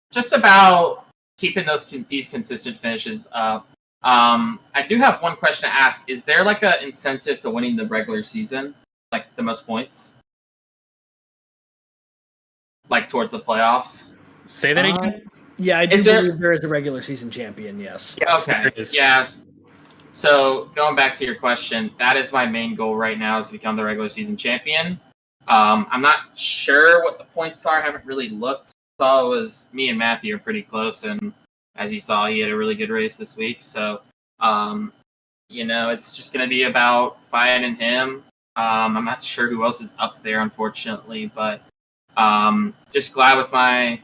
just about keeping these consistent finishes up. I do have one question to ask. Is there like an incentive to winning the regular season, like the most points, like towards the playoffs? Say that again. Yeah, I do believe there is a regular season champion, yes. Okay, yes. So going back to your question, that is my main goal right now, is to become the regular season champion. I'm not sure what the points are. I haven't really looked. Saw it was me and Matthew are pretty close, and as you saw, he had a really good race this week. So, it's just going to be about fighting him. I'm not sure who else is up there, unfortunately, but just glad with my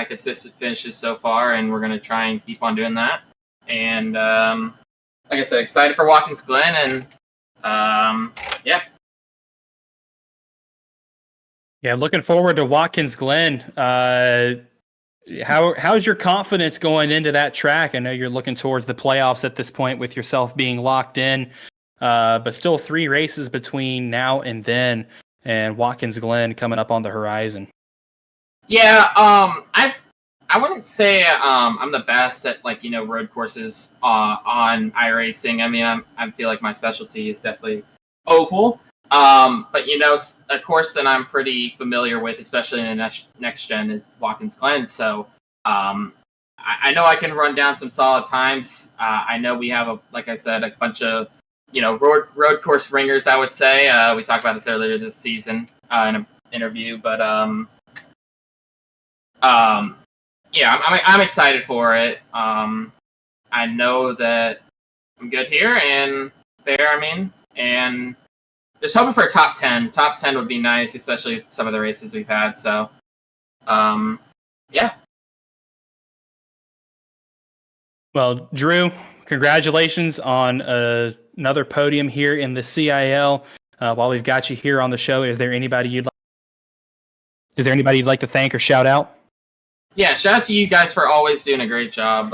consistent finishes so far, and we're going to try and keep on doing that. And like I said, excited for Watkins Glen, and yeah. Yeah, looking forward to Watkins Glen. How's your confidence going into that track? I know you're looking towards the playoffs at this point with yourself being locked in, but still 3 races between now and then, and Watkins Glen coming up on the horizon. Yeah, I wouldn't say I'm the best at road courses on iRacing. I mean, I feel like my specialty is definitely oval. But a course that I'm pretty familiar with, especially in the next gen, is Watkins Glen. So I know I can run down some solid times. I know we have like I said, a bunch of road course ringers. I would say we talked about this earlier this season in an interview, but yeah, I'm excited for it. I know that I'm good here and there. I mean, and just hoping for a top 10. Top 10 would be nice, especially with some of the races we've had. So, yeah. Well, Drew, congratulations on another podium here in the CIL. While we've got you here on the show, is there anybody you'd like to thank or shout out? Yeah, shout out to you guys for always doing a great job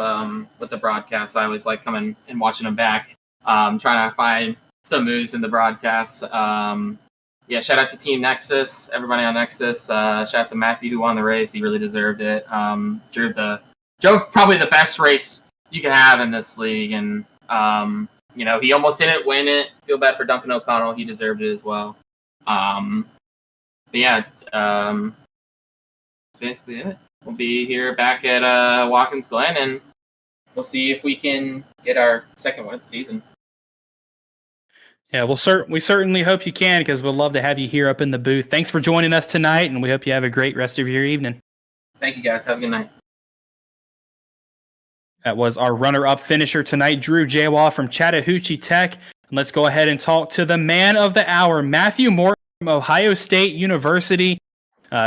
with the broadcast. I always like coming and watching them back, trying to find some moves in the broadcasts. Yeah, shout out to Team Nexus, everybody on Nexus. Shout out to Matthew who won the race. He really deserved it. Drove probably the best race you can have in this league, and he almost didn't win it. Feel bad for Duncan O'Connell. He deserved it as well. But yeah, that's basically it. We'll be here back at Watkins Glen, and we'll see if we can get our second win of the season. Yeah, we certainly hope you can, because we'd love to have you here up in the booth. Thanks for joining us tonight, and we hope you have a great rest of your evening. Thank you, guys. Have a good night. That was our runner-up finisher tonight, Drew Jawa from Chattahoochee Tech. And let's go ahead and talk to the man of the hour, Matthew Morton from Ohio State University.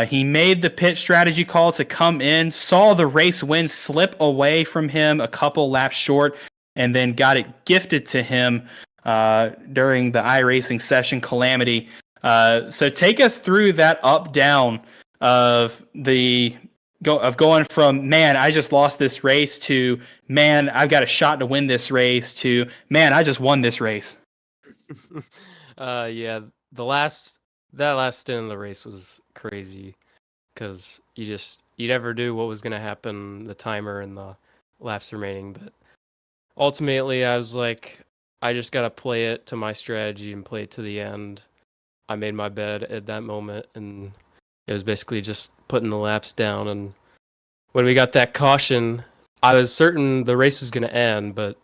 He made the pit strategy call to come in, saw the race win slip away from him a couple laps short, and then got it gifted to him during the iRacing session calamity. So take us through that up-down of going from, man, I just lost this race, to, man, I've got a shot to win this race, to, man, I just won this race. Yeah, that last stint in the race was crazy, because you never knew what was going to happen, the timer and the laps remaining. But ultimately, I was like, I just got to play it to my strategy and play it to the end. I made my bed at that moment, and it was basically just putting the laps down. And when we got that caution, I was certain the race was going to end, but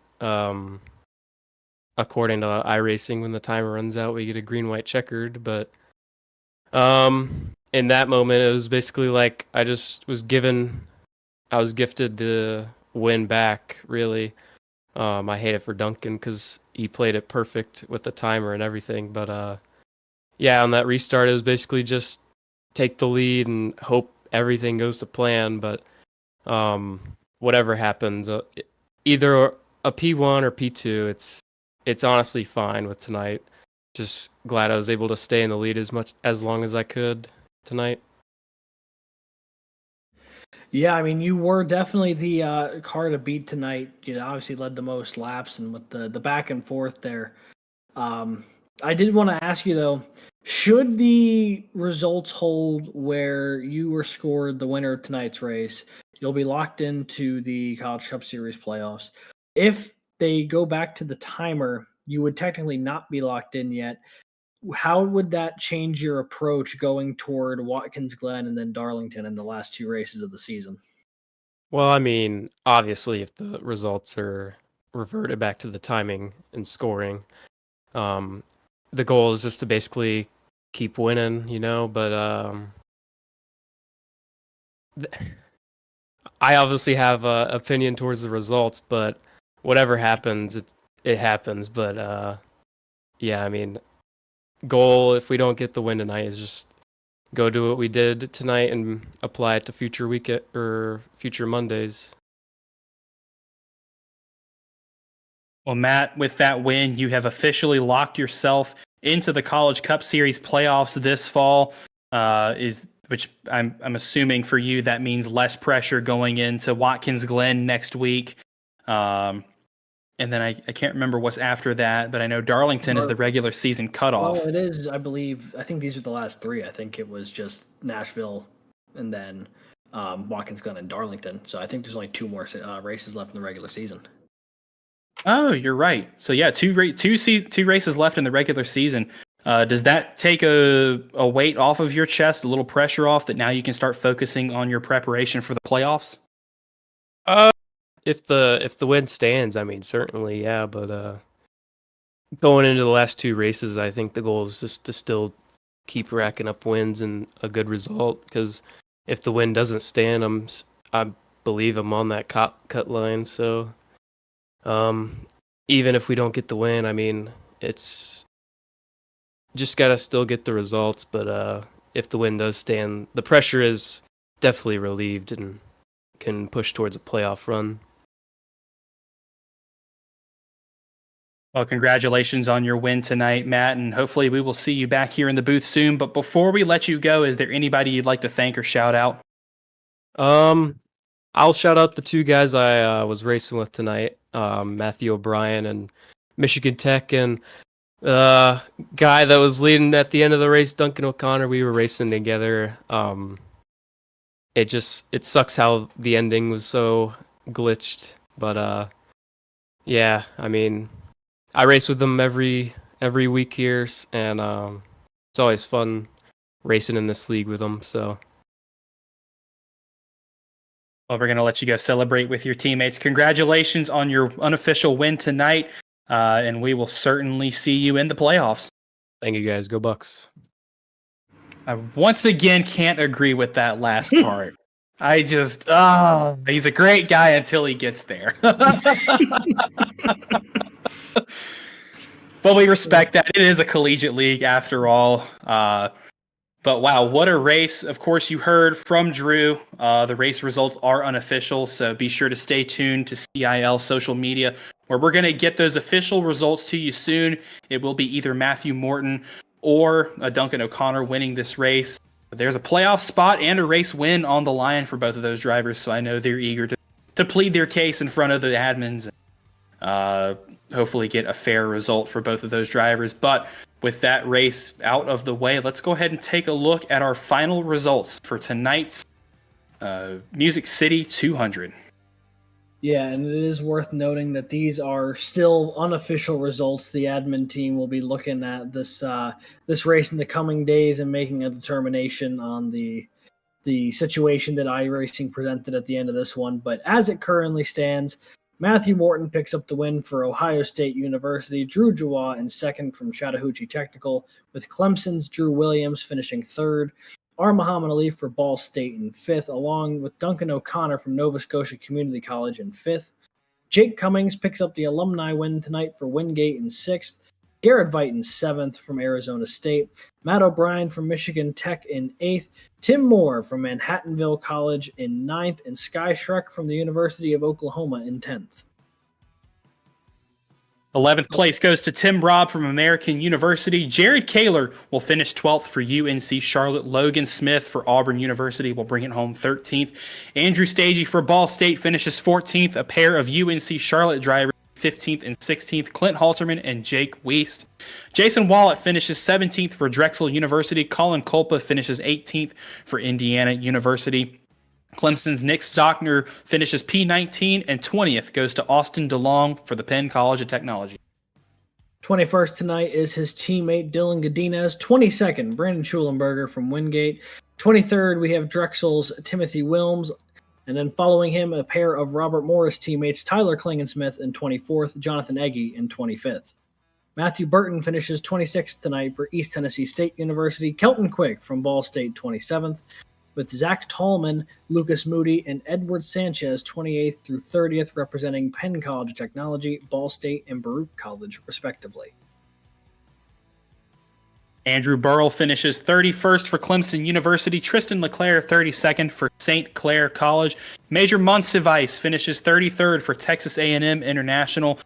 according to iRacing, when the timer runs out, we get a green-white checkered. But in that moment, it was basically like I was gifted the win back, really. I hate it for Duncan because he played it perfect with the timer and everything. But yeah, on that restart, it was basically just take the lead and hope everything goes to plan. But whatever happens, either a P1 or P2, it's honestly fine with tonight. Just glad I was able to stay in the lead as long as I could tonight. Yeah, I mean, you were definitely the car to beat tonight. You obviously led the most laps, and with the back and forth there. I did want to ask you, though, should the results hold where you were scored the winner of tonight's race, you'll be locked into the College Cup Series playoffs. If they go back to the timer, you would technically not be locked in yet. How would that change your approach going toward Watkins Glen and then Darlington in the last 2 races of the season? Well, I mean, obviously, if the results are reverted back to the timing and scoring, the goal is just to basically keep winning, but I obviously have an opinion towards the results, but whatever happens, it happens. But yeah, I mean, goal, if we don't get the win tonight, is just go do what we did tonight and apply it to future weekend or future Mondays. Well, Matt, with that win, you have officially locked yourself into the College Cup Series playoffs this fall. which I'm assuming for you that means less pressure going into Watkins Glen next week. And then I can't remember what's after that, but I know Darlington is the regular season cutoff. Well, it is, I believe. I think these are the last three. I think it was just Nashville and then Watkins Glen and Darlington. So I think there's only two more races left in the regular season. Oh, you're right. So yeah, two races left in the regular season. Does that take a weight off of your chest, a little pressure off, that now you can start focusing on your preparation for the playoffs? If the win stands, I mean, certainly, yeah. But going into the last two races, I think the goal is just to still keep racking up wins and a good result. Because if the win doesn't stand, I believe I'm on that cut line. So even if we don't get the win, I mean, it's just gotta still get the results. But if the win does stand, the pressure is definitely relieved and can push towards a playoff run. Well, congratulations on your win tonight, Matt, and hopefully we will see you back here in the booth soon. But before we let you go, is there anybody you'd like to thank or shout out? I'll shout out the two guys I was racing with tonight, Matthew O'Brien and Michigan Tech, and guy that was leading at the end of the race, Duncan O'Connor. We were racing together. It sucks how the ending was so glitched, but yeah, I mean, I race with them every week here, and it's always fun racing in this league with them. So, well, we're going to let you go celebrate with your teammates. Congratulations on your unofficial win tonight, and we will certainly see you in the playoffs. Thank you, guys. Go Bucks. I once again can't agree with that last part. I just, he's a great guy until he gets there. But we respect that. It is a collegiate league after all. But wow, what a race. Of course, you heard from Drew. The race results are unofficial, so be sure to stay tuned to CIL social media, where we're going to get those official results to you soon. It will be either Matthew Morton or Duncan O'Connor winning this race. There's a playoff spot and a race win on the line for both of those drivers, so I know they're eager to plead their case in front of the admins. Hopefully get a fair result for both of those drivers. But with that race out of the way, let's go ahead and take a look at our final results for tonight's Music City 200. Yeah, and it is worth noting that these are still unofficial results. The admin team will be looking at this race in the coming days and making a determination on the situation that iRacing presented at the end of this one. But as it currently stands, Matthew Morton picks up the win for Ohio State University, Drew Jawa in second from Chattahoochee Technical, with Clemson's Drew Williams finishing third, R. Muhammad Ali for Ball State in fifth, along with Duncan O'Connor from Nova Scotia Community College in fifth. Jake Cummings picks up the alumni win tonight for Wingate in sixth, Garrett Veit in seventh from Arizona State, Matt O'Brien from Michigan Tech in eighth, Tim Moore from Manhattanville College in ninth, and Sky Shrek from the University of Oklahoma in 10th. 11th place goes to Tim Robb from American University. Jared Kaler will finish 12th for UNC Charlotte. Logan Smith for Auburn University will bring it home 13th. Andrew Stagey for Ball State finishes 14th. A pair of UNC Charlotte drivers 15th and 16th, Clint Halterman and Jake Weist. Jason Wallett finishes 17th for Drexel University. Colin Kolpa finishes 18th for Indiana University. Clemson's Nick Stockner finishes P19, and 20th goes to Austin DeLong for the Penn College of Technology. 21st tonight is his teammate Dylan Godinez. 22nd, Brandon Schulenberger from Wingate. 23rd, we have Drexel's Timothy Wilms. And then following him, a pair of Robert Morris teammates, Tyler Klingensmith in 24th, Jonathan Egge in 25th. Matthew Burton finishes 26th tonight for East Tennessee State University. Kelton Quick from Ball State 27th, with Zach Tallman, Lucas Moody, and Edward Sanchez 28th through 30th, representing Penn College of Technology, Ball State, and Baruch College, respectively. Andrew Burrell finishes 31st for Clemson University. Tristan LeClaire 32nd for St. Clair College. Major Monsivice finishes 33rd for Texas A&M International.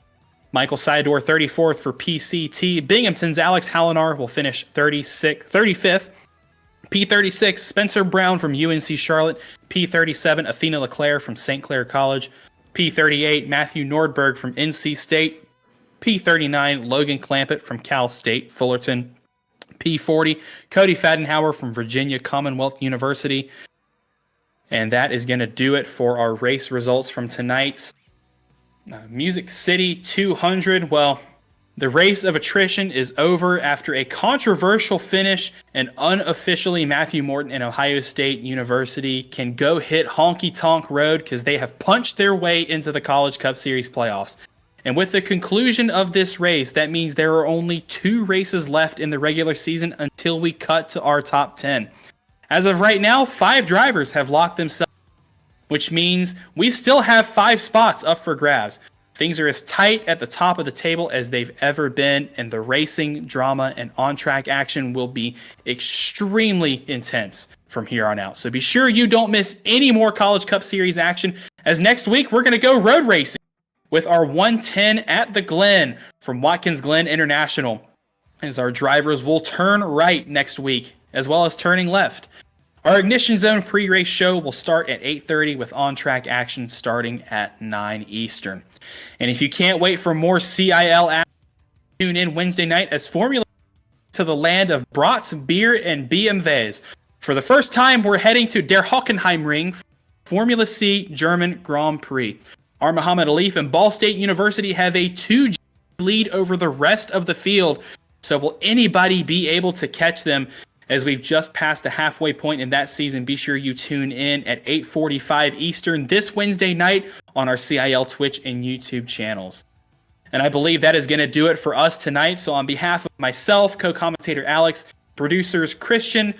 Michael Sidor 34th for PCT. Binghamton's Alex Hallinar will finish 35th. P36, Spencer Brown from UNC Charlotte. P37, Athena LeClaire from St. Clair College. P38, Matthew Nordberg from NC State. P39, Logan Clampitt from Cal State Fullerton. P40, Cody Fadenhauer from Virginia Commonwealth University. And that is going to do it for our race results from tonight's Music City 200. Well, the race of attrition is over after a controversial finish, and unofficially Matthew Morton and Ohio State University can go hit Honky Tonk Road because they have punched their way into the College Cup Series playoffs. And with the conclusion of this race, that means there are only 2 races left in the regular season until we cut to our top 10. As of right now, 5 drivers have locked themselves, which means we still have 5 spots up for grabs. Things are as tight at the top of the table as they've ever been, and the racing, drama, and on-track action will be extremely intense from here on out. So be sure you don't miss any more College Cup Series action, as next week we're going to go road racing with our 110 at the Glen from Watkins Glen International, as our drivers will turn right next week, as well as turning left. Our Ignition Zone pre-race show will start at 8:30 with on-track action starting at 9 Eastern. And if you can't wait for more CIL action, tune in Wednesday night as Formula to the land of brats, beer, and BMWs. For the first time, we're heading to Der Hockenheimring Formula C German Grand Prix. Our Muhammad Alif and Ball State University have a 2G lead over the rest of the field. So will anybody be able to catch them? As we've just passed the halfway point in that season, be sure you tune in at 8:45 Eastern this Wednesday night on our CIL Twitch and YouTube channels. And I believe that is going to do it for us tonight. So on behalf of myself, co-commentator Alex, producers Christian,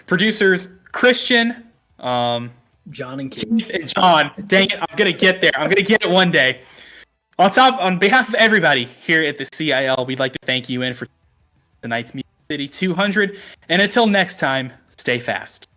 producers Christian, John and Keith. and John. Dang it, I'm going to get there. I'm going to get it one day. On behalf of everybody here at the CIL, we'd like to thank you for tonight's Music City 200. And until next time, stay fast.